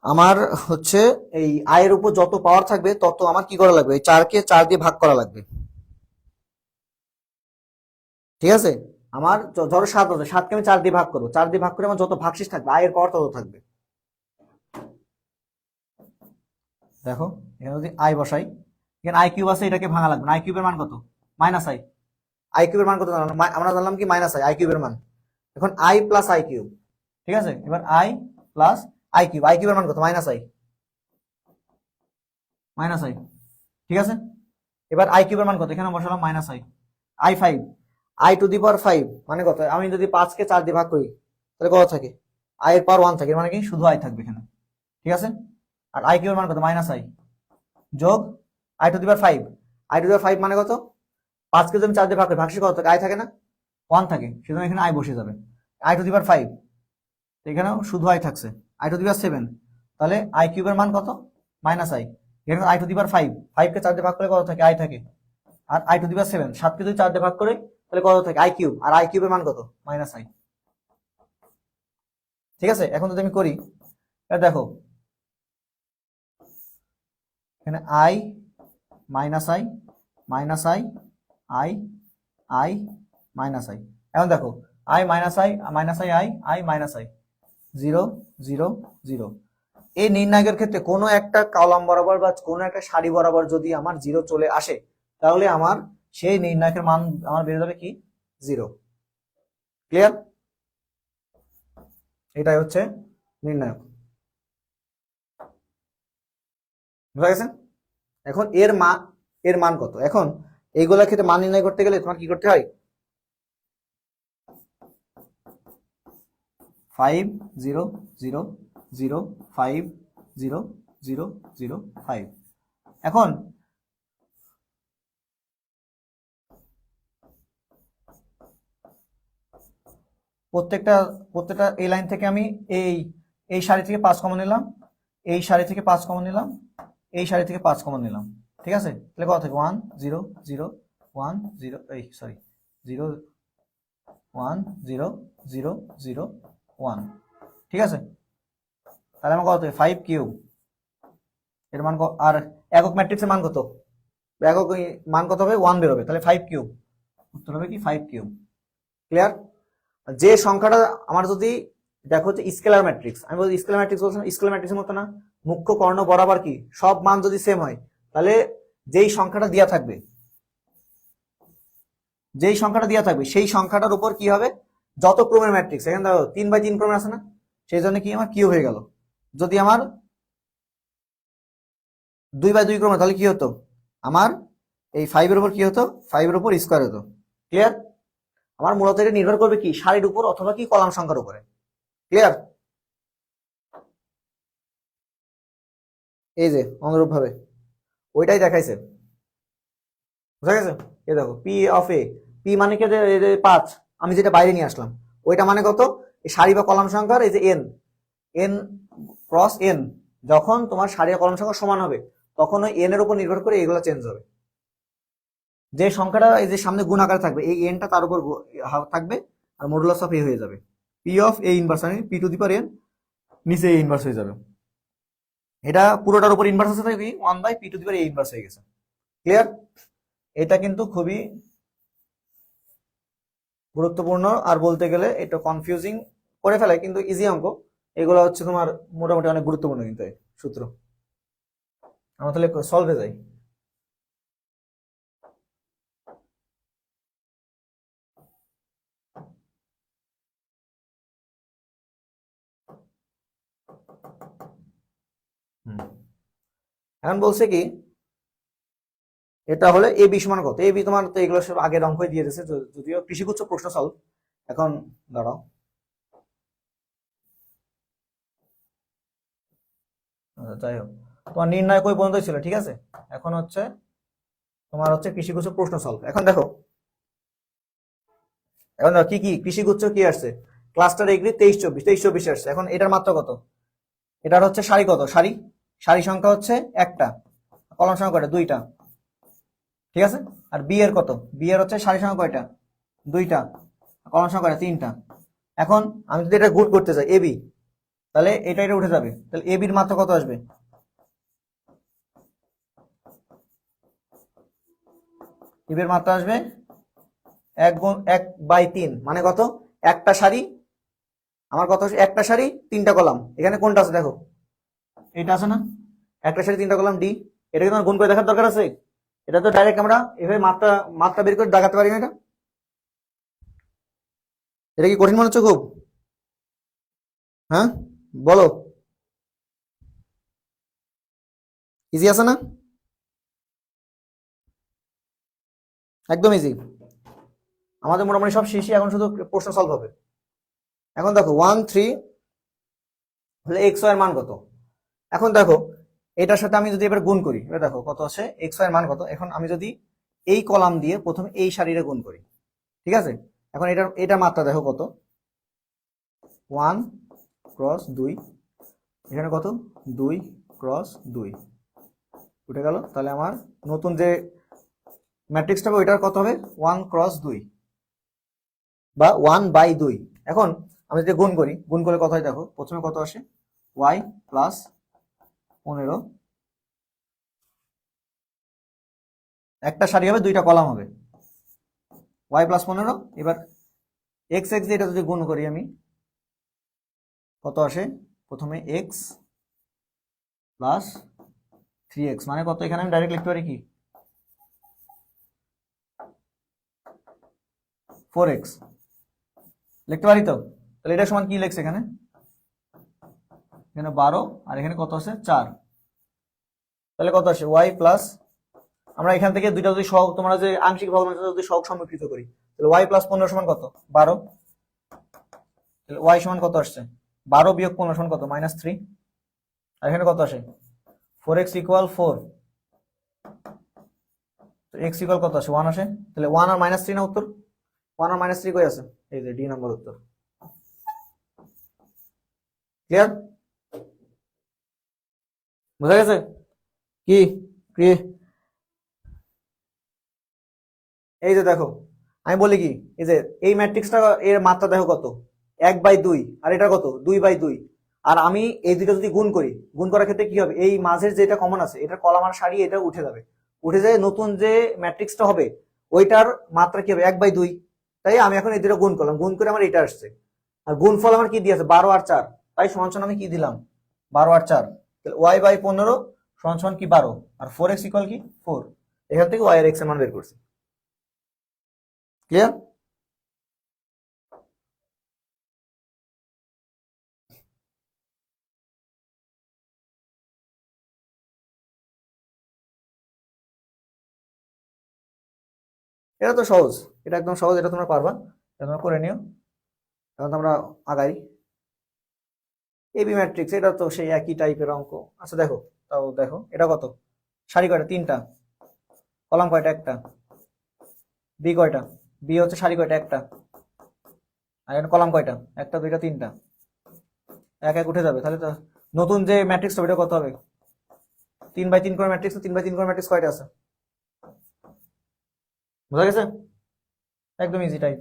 আমার হচ্ছে এই i এর উপর যত পাওয়ার থাকবে তত আমার কি করা লাগবে, এই 4 কে 4 দিয়ে ভাগ করা লাগবে, ঠিক আছে। আমার ধরো 7 আছে, 7 কে আমি 4 দিয়ে ভাগ করবো, 4 দিয়ে ভাগ করে আমার যত ভাগশেষ থাকবে i এর পাওয়ার তত থাকবে। দেখো এখানে যদি আই বসাই, এখানে আই কিউব আছে, এটাকে ভাঙা লাগবে না। আই কিউবের মান কত? Minus I. আই কিউবের মান কত জানলাম? আমরা জানলাম কি মাইনাস আই, আই কিউবের মান। এখন আই প্লাস আই কিউব, ঠিক আছে? এবার I plus I cube, I কিউবের মান কত? মাইনাস আই, মাইনাস আই, ঠিক আছে? এবার আই কিউবের মান কত? এখানে বসালাম minus I. I 5, I to the power 5 মানে কত? আমি যদি 5 কে 4 দিয়ে ভাগ করি তাহলে কত থাকে? আই এর পাওয়ার 1 থাকে, মানে কি শুধু আই থাকবে এখানে, ঠিক আছে? আর আই কিউবের মান কত? মাইনাস আই যোগ I to the power 5, I to the power 5 মানে কত? 5 কে যদি আমি 4 দিয়ে ভাগ করি, ভাগশেষ কত থাকে? আই থাকে না? 1 থাকে, সেজন্য এখানে আই বসে যাবে। আই টু দি পাওয়ার 5, এখানেও শুধু আই থাকছে। আই টু দি পাওয়ার 7, তাহলে আই কিউবের মান কত? Minus I. এখানে আই টু দি পাওয়ার 5, 5 কে 4 দিয়ে ভাগ করলে কত থাকে? আই থাকে। আর আই টু দি পাওয়ার 7, 7 কে যদি 4 দিয়ে ভাগ করে তাহলে কত থাকে? I cube. আর আই কিউবের মান কত? মাইনাস আই, ঠিক আছে? এখন যদি আমি করি, এটা দেখো এখানে I minus I minus I I I minus I. এখন দেখো I minus I minus I I I minus I, 0 0 0। এই নির্ণায়কের ক্ষেত্রে কোনো একটা কলাম বরাবর বা কোনো একটা সারি বরাবর যদি আমার 0 চলে আসে, তাহলে আমার সেই নির্ণায়কের মান আমার বেড়ে যাবে কি? 0। ক্লিয়ার? এটাই হচ্ছে নির্ণায়ক, বুঝা গেছে? এখন এর মান কত? এখন এইগুলোর ক্ষেত্রে মান নির্ণয় করতে গেলে তোমার কি করতে হয়? 5 0 0 0 5 0 0 0 5। এখন প্রত্যেকটা এই লাইন থেকে আমি এই সারি থেকে 5 কমন নিলাম, এই সারি থেকে 5 কমন নিলাম, এই সারি থেকে 5 কমন নিলাম, ঠিক আছে? তাহলে কত থাকে? 1 0 0 1 0 সরি 0 1 0 0 0 1, ঠিক আছে? তাহলে আমার কত থাকে? 5 কিউব। এর মান আর একক ম্যাট্রিক্সের মান কত? একক মান কত হবে? 1 বেরোবে, তাহলে 5 কিউব। উত্তর হবে কি? 5 কিউব। ক্লিয়ার? যে সংখ্যাটা আমার যদি দেখো হচ্ছে স্কেলার ম্যাট্রিক্স, আমি বলছি স্কেলার ম্যাট্রিক্স বলছিলাম, স্কেলার ম্যাট্রিক্সের মতো না, মুখ্য কর্ণ বরাবর কি সব মান যদি সেম হয়, তাহলে যেই সংখ্যাটা দেওয়া থাকবে সেই সংখ্যাটার উপর কি হবে? যত ক্রমের ম্যাট্রিক্স, এখানে দেখো 3x3 ক্রমের আছে না, সেই জন্য কি আমার কিউব হয়ে গেল। যদি আমার 2x2 ক্রমে, তাহলে কি হতো? আমার এই 5 এর উপর কি হতো? 5 এর উপর স্কয়ার হতো। ক্লিয়ার? আমার মূলত এটা নির্ভর করবে কি সারির উপর অথবা কি কলাম সংখ্যার উপরে। ক্লিয়ার? এই যে অনুরূপ ভাবে ওইটাই দেখাইছে, বুঝা গেছে? এই দেখো পি অফ এ, পি মানে কি? 5, আমি যেটা বাইরে নিয়ে আসলাম ওইটা মানে কত? এই সারি বা কলাম সংখ্যার এই যে এন, এন ক্রস এন, যখন তোমার সারি বা কলাম সংখ্যা সমান হবে তখন ওই এন এর উপর নির্ভর করে এগুলো চেঞ্জ হবে। যে সংখ্যাটা এই যে সামনে গুণ আকারে থাকবে এই এনটা তার উপর থাকবে, আর মডুলাস অফ এ হয়ে যাবে পি অফ এ ইনভার্স, মানে P two the power N, নিচে এ ইনভার্স হয়ে যাবে। এটা পুরোটার উপর ইনভার্স আছে, তাই 1/p two the power A inverse হয়ে গেছে। ক্লিয়ার? এটা কিন্তু খুবই গুরুত্বপূর্ণ, আর বলতে গেলে এটা কনফিউজিং করে ফেলে, কিন্তু ইজি অঙ্ক এগুলো হচ্ছে তোমার মোটামুটি অনেক গুরুত্বপূর্ণ কিন্তু এই সূত্র। আমরা তাহলে সলভে যাই। এখন বলছে কি এটা হলে এ বি সমান কত? এ বি তোমার তো এগুলো সব আগের অঙ্কই দিয়ে দিয়েছে, যদিও কৃষিগুচ্ছ প্রশ্ন সলভ। এখন দাঁড়াও, যাই হোক তোমার নির্ণয় কই পর্যন্ত ছিল, ঠিক আছে? এখন হচ্ছে তোমার হচ্ছে কৃষিগুচ্ছ প্রশ্ন সলভ। এখন দেখো কি কি কৃষিগুচ্ছ কি আসছে? ক্লাস্টার এগ্রি 23-24 আসছে। এখন এটার মাত্রা কত? এটার হচ্ছে সারি কত? সারি সংখ্যা হচ্ছে একটা, কলাম সংখ্যা কয়টা? 2টা, ঠিক আছে? আর বি এর কত? বি এর হচ্ছে সারি সংখ্যা কয়টা? 2টা, কলাম সংখ্যা কয়টা? 3টা। এখন আমি যদি এটা গুণ করতে চাই এবি, তাহলে এটা উঠে যাবে, তাহলে এ বির মাত্রা কত আসবে? এর মাত্রা আসবে 1/3, মানে কত? একটা সারি, আমার কত? একটা সারি 3টা কলাম। এখানে কোনটা আছে দেখো, এটা আছে না? একটা সারি 3টা কলাম ডি, এটাকে তোমার গুণ করে দেখার দরকার আছে? এটা তো ডাইরেক্ট আমরা এভাবে মাত্রা মাত্রা বের করে দেখাতে পারি না। এটা কি কঠিন মনে হচ্ছে খুব? হ্যাঁ বলো, ইজি আছে না? একদম ইজি। আমাদের মোটামুটি সব শেষই, এখন শুধু প্রশ্ন সলভ হবে। এখন দেখো 1 3 হলে এক্স ওয়াই এর মান কত। এখন দেখো এটার সাথে আমি যদি এবার গুণ করি, এবার দেখো কত আছে, এক্স ওয়াই এর মান কত। এখন আমি যদি এই কলাম দিয়ে প্রথমে এই সারিরে গুণ করি, ঠিক আছে? এখন এটা মাত্রা দেখো কত, 1 ক্রস 2, এখানে কত 2 ক্রস 2 উঠে গেল। তাহলে আমার নতুন যে ম্যাট্রিক্সটা হবে ওইটার কত হবে, 1 ক্রস 2 বা 1/2। এখন আমি যদি গুণ করি, গুণ করলে কত হয় দেখো, প্রথমে কত আসে, y প্লাস 15, একটা সারি হবে, 2টা কলাম হবে, y প্লাস 15। এবার x x দিয়ে এটা যদি গুণ করি আমি, কত আসে, প্রথমে x প্লাস 3x মানে কত, এখানে আমি ডাইরেক্ট লিখতে পারি কি 4x লিখতে পারি তো। তাহলে এটা সমান কি লিখছে এখানে, এখানে 12 আর এখানে কত আছে 4, তাহলে কত আসে y প্লাস, আমরা এখান থেকে দুইটা যদি সহগ, তোমরা যে আংশিক ভগ্নাংশ যদি সহগ সম্মুখীত করি, তাহলে y প্লাস 15 সমান কত 12, তাহলে y সমান কত আসছে 12 বিয়োগ 15 সমান কত -3, আর এখানে কত আসে 4x ইকুয়াল 4, তো x ইকুয়াল কত আসে 1 আসে। তাহলে 1 আর -3 না উত্তর, 1 আর -3 কই আছে, এই যে ডি নাম্বার উত্তর। ক্লিয়ার, বুঝা গেছে? কি কি এই যে দেখো আমি বলি কি, এই যে এই ম্যাট্রিক্সটা এর মাত্রা দেখো কত 1/2, আর এটা কত 2/2। আর আমি এই দুটো যদি গুণ করি, গুণ করার ক্ষেত্রে কি হবে, এই মাঝের যেটা কমন আছে এটার কলাম আর সারি এটা উঠে যাবে, উঠে যায় নতুন যে ম্যাট্রিক্সটা হবে ওইটার মাত্রা কি হবে 1/2। তাই আমি এখন এই দুটো গুণ করলাম, গুণ করে আমার এটা আসছে, আর গুণফল আমার কি দিয়েছে 12 আর 4, তাই সমান সমান আমি কি দিলাম 12 আর 4, তাহলে y/15 সমান সমান কি 12, আর 4x ইকুয়াল কি 4। এখান থেকে y আর x এর মান বের করছি। ক্লিয়ার? এটা তো সহজ, এটা একদম সহজ, এটা তোমরা পারবা, এটা তোমরা করে নিও। এখন তো আমরা আগাই। এবি ম্যাট্রিক্স, এটা তো সেই একই টাইপের অঙ্ক। আচ্ছা দেখো, তাও দেখো এটা কত, সারি কয়টা 3টা, কলাম কয়টা একটা, বি কয়টা, বি হচ্ছে সারি কয়টা একটা, আর এখানে কলাম কয়টা, একটা 2টা 3টা, এক এক উঠে যাবে। তাহলে তো নতুন যে ম্যাট্রিক্স হবে এটা কত হবে, 3/3 করে ম্যাট্রিক্স, 3/3 করে ম্যাট্রিক্স কয়টা আছে, বুঝা গেছে? একদম ইজি টাইপ।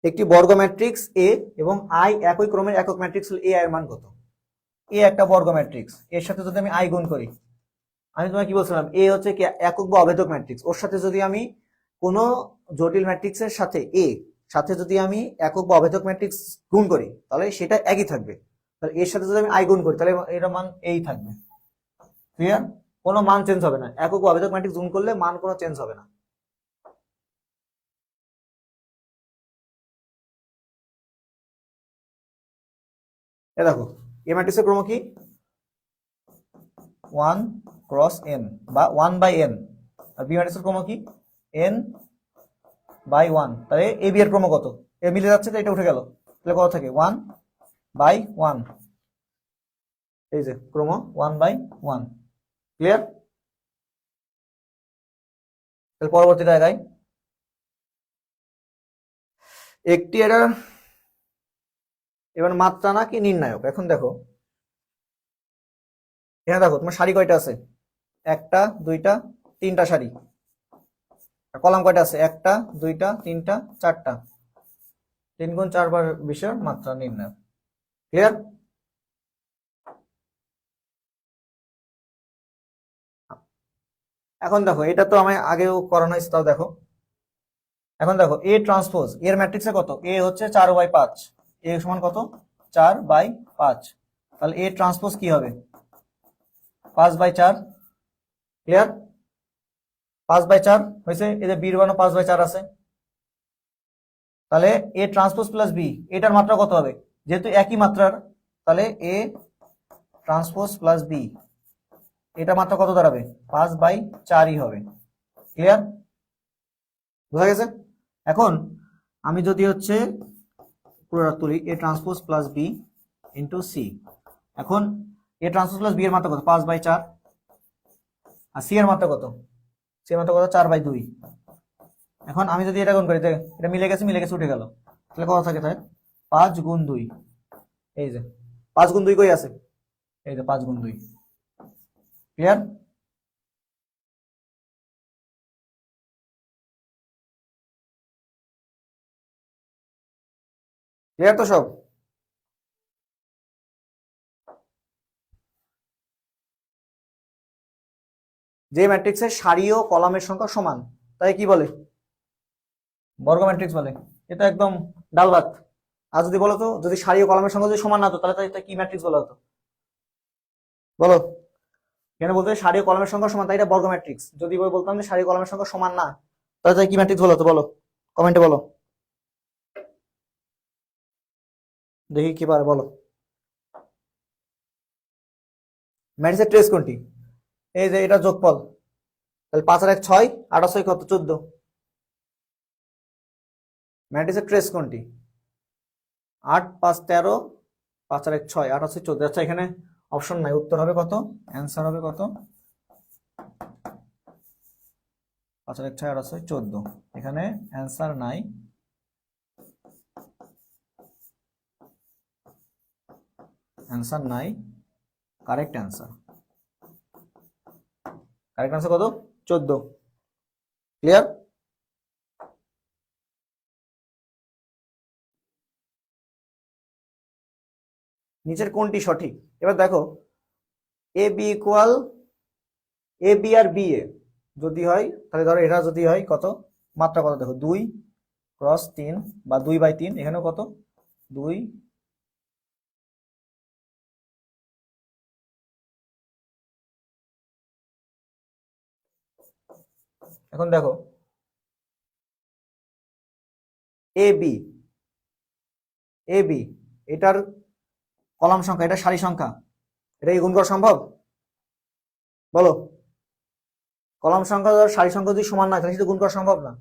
একটি বর্গ ম্যাট্রিক্স এ এবং আই একই ক্রমের একক ম্যাট্রিক্স হলে এ এর মান কত। এ একটা বর্গ ম্যাট্রিক্স, এর সাথে যদি আমি আই গুণ করি, আমি তোমাকে কি বলছিলাম, এ হচ্ছে কি একক বা অভেদক ম্যাট্রিক্স, ওর সাথে যদি আমি কোন জটিল ম্যাট্রিক্সের সাথে এ সাথে যদি আমি একক বা অভেদক ম্যাট্রিক্স গুণ করি তাহলে সেটা একই থাকবে। তাহলে এর সাথে যদি আমি আই গুণ করি তাহলে এর মান এই থাকবে। ক্লিয়ার? কোনো মান চেঞ্জ হবে না, একক বা অভেদক ম্যাট্রিক্স গুণ করলে মান কোনো চেঞ্জ হবে না। এ দেখো এ ম্যাট্রিক্সের ক্রম কি 1 ক্রস n বা 1/n, আর বি ম্যাট্রিক্সের ক্রম কি n/1। তাহলে এ বি এর ক্রম কত, এ মিলে যাচ্ছে তো এটা উঠে গেল, তাহলে কত থাকে 1/1, এই যে ক্রম 1/1। ক্লিয়ার? তাহলে পরবর্তী জায়গায় একটি, এটা এবার মাত্রা না কি নির্ণায়ক। এখন দেখো এখানে দেখো তোমার সারি কয়টা আছে, একটা 2টা 3টা সারি, আর কলাম কয়টা আছে, একটা 2টা 3টা 4টা, 3 গুণ 4 বার 20 মাত্রা নির্ণায়ক। ক্লিয়ার? এখন দেখো এটা তো আমি আগেও করানো হয়েছে, তাও দেখো। এখন দেখো এ ট্রান্সপোজ এর ম্যাট্রিক্সে কত, এ হচ্ছে 4/5, এ সমান কত 4/5, তাহলে এ ট্রান্সপোজ কি হবে 5/4, ক্লিয়ার? 5/4 হয়েছে, এই যে বির মানও 5/4 আছে, তাহলে এ ট্রান্সপোজ প্লাস বি এটার মাত্রা কত হবে, যেহেতু একই মাত্রার, তাহলে এ ট্রান্সপোজ প্লাস বি এটা মাত্রা কত দাঁড়াবে 5/4ই হবে, ক্লিয়ার? বুঝা গেছে? এখন আমি যদি হচ্ছে পুরোটা তুলি, A transpose plus B into C, এখন এ ট্রান্সপোজ প্লাস বি এর মাত্রা কত 5/4, আর সি এর মাত্রা কত, সি এর মাত্রা কত 4/2। এখন আমি যদি এটা গুণ করি, এটা মিলে গেছে উঠে গেল, তাহলে কত থাকে, তাই 5 গুণ 2, এই যে 5 গুণ 2 কই আছে, এই যে 5 গুণ 2, ক্লিয়ার? ক্লিয়ার তো সব? যে ম্যাট্রিক্সের সারি ও কলামের সংখ্যা সমান তাই কি বলে, বর্গ ম্যাট্রিক্স বলে। এটা একদম ডাল ভাত। আর যদি বলো তো, যদি সারি ও কলামের সংখ্যা যদি সমান না হতো, তাহলে এটা কি ম্যাট্রিক্স বলা হতো, বলো? এখানে বলতে সারি ও কলামের সংখ্যা সমান, তাই এটা বর্গ ম্যাট্রিক্স। যদি বলতাম যে সারি ও কলামের সংখ্যা সমান না, তাহলে কি ম্যাট্রিক্স বলা হতো, বলো কমেন্টে বলো, দেখি কি পারে, বলো। ম্যাট্রিক্সের ট্রেস কোনটি, এই যে এটা যোগফল, তাহলে 5 আর 1 6, 8 আর 6 কত 14। ম্যাট্রিক্সের ট্রেস কোনটি, 8 5 13, 5 আর 1 6, 8 আর 6 14। আচ্ছা, এখানে অপশন নাই, উত্তর হবে কত, অ্যান্সার হবে কত, 5 আর 1 6, 8 আর 6 14। এখানে অ্যান্সার নাই, অ্যান্সার নাই, কারেক্ট অ্যান্সার কত 14, ক্লিয়ার? নিচের কোনটি সঠিক, এবার দেখো, A B equal A B R B A যদি হয়, তাহলে ধরো এটা যদি হয় কত, মাত্রা কত দেখো 2 ক্রস 3 বা 2/3, এখানেও কত 2, এখন দেখো এ বি এটার কলাম সংখ্যা, এটা সারি সংখ্যা, এটা কি গুণ করা সম্ভব, বলো? কলাম সংখ্যা আর সারি সংখ্যা যদি সমান না, তাহলে সেটা গুণ করা সম্ভব না,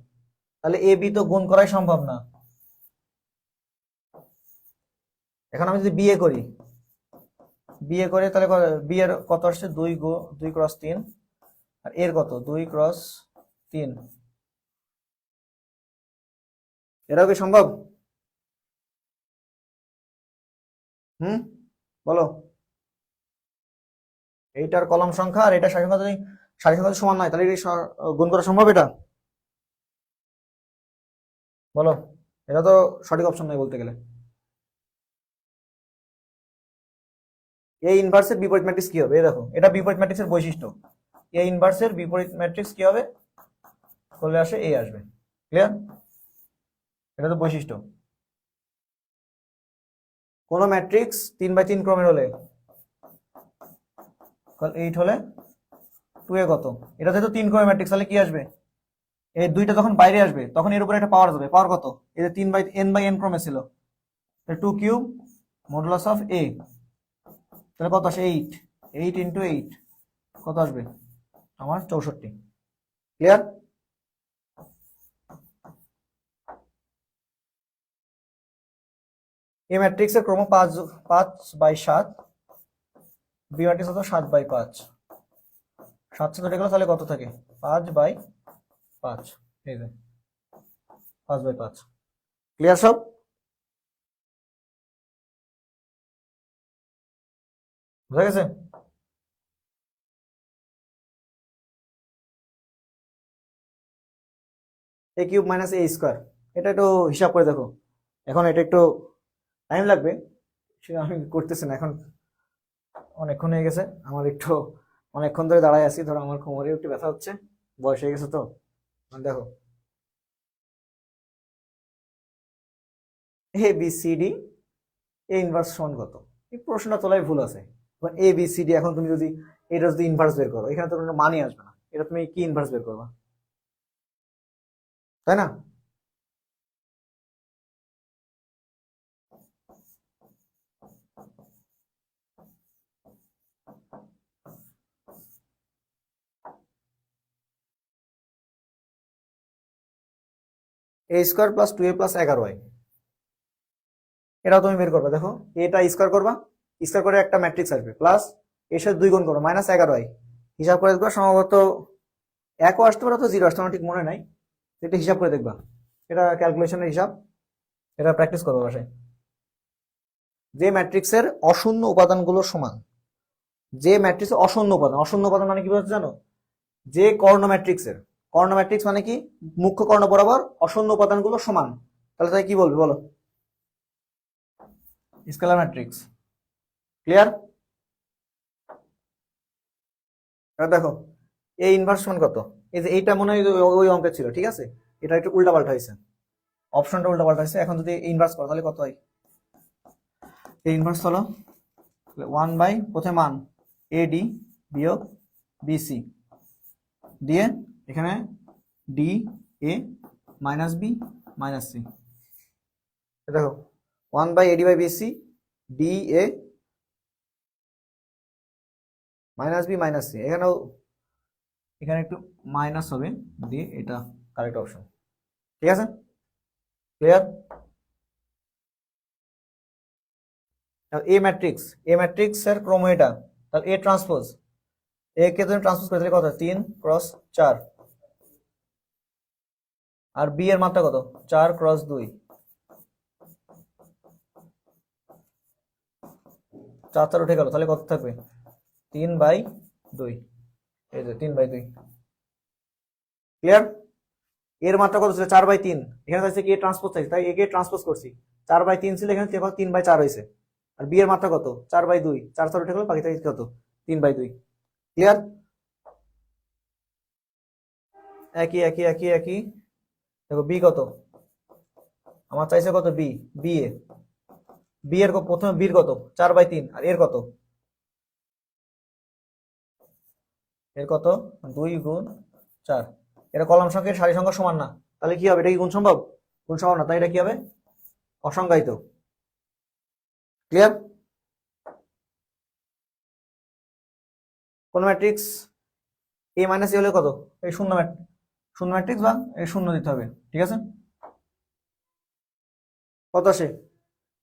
তাহলে এ বি তো গুণ করাই সম্ভব না। এখন আমি যদি বিয়ে করি, তাহলে বি এর কত আসছে 2 ক্রস 3, আর এর কত 2 ক্রস 3, এটাও কি সম্ভব, বলো? এইটার কলাম সংখ্যা আর এটা সারি সংখ্যা যদি সমান নয়, তাহলে গুণ করা সম্ভব এটা, বলো? এটা তো সঠিক অপশন নয় বলতে গেলে। এই ইনভার্সের বিপরীত ম্যাট্রিক্স কি হবে, এই দেখো, এটা বিপরীত ম্যাট্রিক্সের বৈশিষ্ট্য। এই ইনভার্সের বিপরীত ম্যাট্রিক্স কি হবে, করলে আসে এই আসবে, ক্লিয়ার? এটা তো বৈশিষ্ট্য। কোন ম্যাট্রিক্স 3/3 ক্রমের হলে, 8 হলে 2 এ কত, এটা যেহেতু 3 ক্রমের ম্যাট্রিক্স, তাহলে কি আসবে, এই দুইটা যখন বাইরে আসবে তখন এর উপরে একটা পাওয়ার যাবে, পাওয়ার কত, এই যে 3/n/n ক্রমে ছিল, 2 কিউব মডুলাস অফ a, তাহলে কত আসে 8 ইন্টু 8 কত আসবে আমার 64, ক্লিয়ার? এই ম্যাট্রিক্সের ক্রম 5/7, বি ম্যাট্রিক্স হতো 7/5, 7 কেটে গেল, তাহলে কত থাকে 5/5, এই যে 5/5, ক্লিয়ার সব? বুঝা গেছে? এ কিউব মাইনাস এ স্কোয়ার, এটা একটু হিসাব করে দেখো। এখন এটা একটু টাইম লাগবে, সেটা আমি করতেছি না এখন, অনেকক্ষণ হয়ে গেছে, আমার একটু অনেকক্ষণ ধরে দাঁড়ায় আছি, ধরো আমার কোমরে একটু ব্যথা হচ্ছে, বয়স হয়ে গেছে তো। দেখো A B C D A inverse সমান কত? এই প্রশ্নটা তোলাই ভুল আছে। এ বি সি ডি, এখন তুমি যদি এটা যদি ইনভার্স বের করো, এখানে তো কোনো মানই আসবে না, এটা তুমি কি ইনভার্স বের করবা, তাই না? এ square plus 2a plus 11y, এটাও তুমি বের করবে। দেখো এটা স্কোয়ার করবা, স্কোয়ার করে একটা ম্যাট্রিক্স আসবে, প্লাস এর সাথে 2 গুণ করো মাইনাস 11y, হিসাব করে দেখবা সম্ভবত 1ও আসতে পারে, তো 0 আসতে আমার ঠিক মনে নাই, এটা হিসাব করে দেখবা, এটা ক্যালকুলেশনের হিসাব, এটা প্র্যাকটিস করবে বাসায়। যে ম্যাট্রিক্সের অশূন্য উপাদানগুলো সমান, যে ম্যাট্রিক্সের অশূন্য উপাদান, অশূন্য উপাদান মানে কি বলতে জানো? যে কর্ণ ম্যাট্রিক্সের, কর্ণ ম্যাট্রিক্স মানে কি, মুখ্য কর্ণ বরাবর অশূন্য উপাদানগুলো সমান, তাহলে তাই কি বলবে বলো? Scalar matrix. ক্লিয়ার? দেখো এই ইনভার্স সমান কত, এই যে এইটা মনে হয় ওই অঙ্কে ছিল, ঠিক আছে, এটা একটু উল্টা পাল্টা হয়েছে, অপশনটা উল্টা পাল্টা হয়েছে। এখন যদি ইনভার্স করো তাহলে কত হয়? এই ইনভার্স হলো 1 বাই প্রথমে মান এডি বিয়োগ বিসি দিয়ে এখানে D A minus B minus C. দেখো 1 by AD by BC D A minus B minus C, এখানেও এখানে একটু মাইনাস হবে দিয়ে, এটা কারেক্ট অপশন। ঠিক আছে, ক্লিয়ার? এ ম্যাট্রিক্স, এ ম্যাট্রিক্স এর ক্রম এটা, তাহলে এ ট্রান্সপোজ, এ কে তুমি ট্রান্সপোজ করে তাহলে কত? 3 ক্রস 4, আর বি এর মাত্রা কত? 4 ক্রস 2, 4 4 উঠে গেল, তাহলে কত থাকবে? 3 বাই 2, এই যে 3 বাই 2। ক্লিয়ার? এর মাত্রা কত ছিল? 4 বাই 3, এখানে চাইছে কি এ ট্রান্সপোজ চাইছে, তাই এ কে ট্রান্সপোজ করছি, 4 বাই 3 ছিল, এখানে 3 বাই 4 হয়েছে। আর বি এর মাত্রা কত? 4 বাই 2, 4 4 উঠে গেল, বাকি থাকে কত? 3 বাই 2। ক্লিয়ার? একই একই একই একই। দেখো বি কত আমার চাইছে, কত? বি, বি এ, বি এর প্রথমে বির কত? 4 বাই 3, আর এর কত? এর কত? 2 গুণ 4। এটা কলাম সংখ্যার সারি সংখ্যা সমান না, তাহলে কি হবে? এটা কি গুণ সম্ভব? গুণ সম্ভব না, তাই এটা কি হবে? অসংজ্ঞায়িত। ক্লিয়ার? কোন ম্যাট্রিক্স এ মাইনাস এ হলে কত? এই শূন্য ম্যাট্রিক্স বা এই শূন্য দিতে হবে। ঠিক আছে, কত আসে?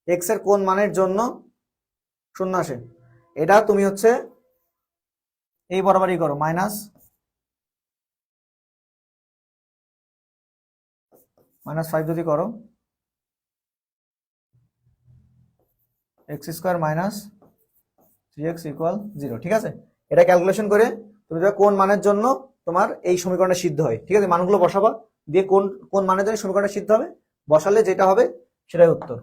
এক্স এর কোন মানের জন্য শূন্য আসে? এটা তুমি হচ্ছে এই বরাবরই করো, -5 যদি করো, x² মাইনাস 3x ইকুয়াল 0। ঠিক আছে, এটা ক্যালকুলেশন করে তুমি দেখো কোন মানের জন্য তোমার এই সমীকরণটা সিদ্ধ হয়। ঠিক আছে, মানগুলো বসাবা, দিয়ে কোন কোন মানের জন্য সমীকরণটা সিদ্ধ হবে, বসালে যেটা হবে সেটাই উত্তর।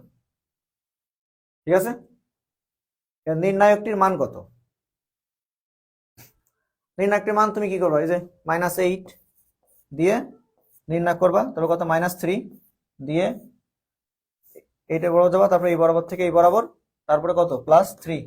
ঠিক আছে, নির্ণায়কটির মান কত? নির্ণায়কটির মান তুমি কি করবা? এই যে -8 দিয়ে নির্ণয় করবা, তারপর কত? -3 দিয়ে এইটা বরাবর যাবা, তারপরে এই বরাবর থেকে এই বরাবর, তারপরে কত? +3।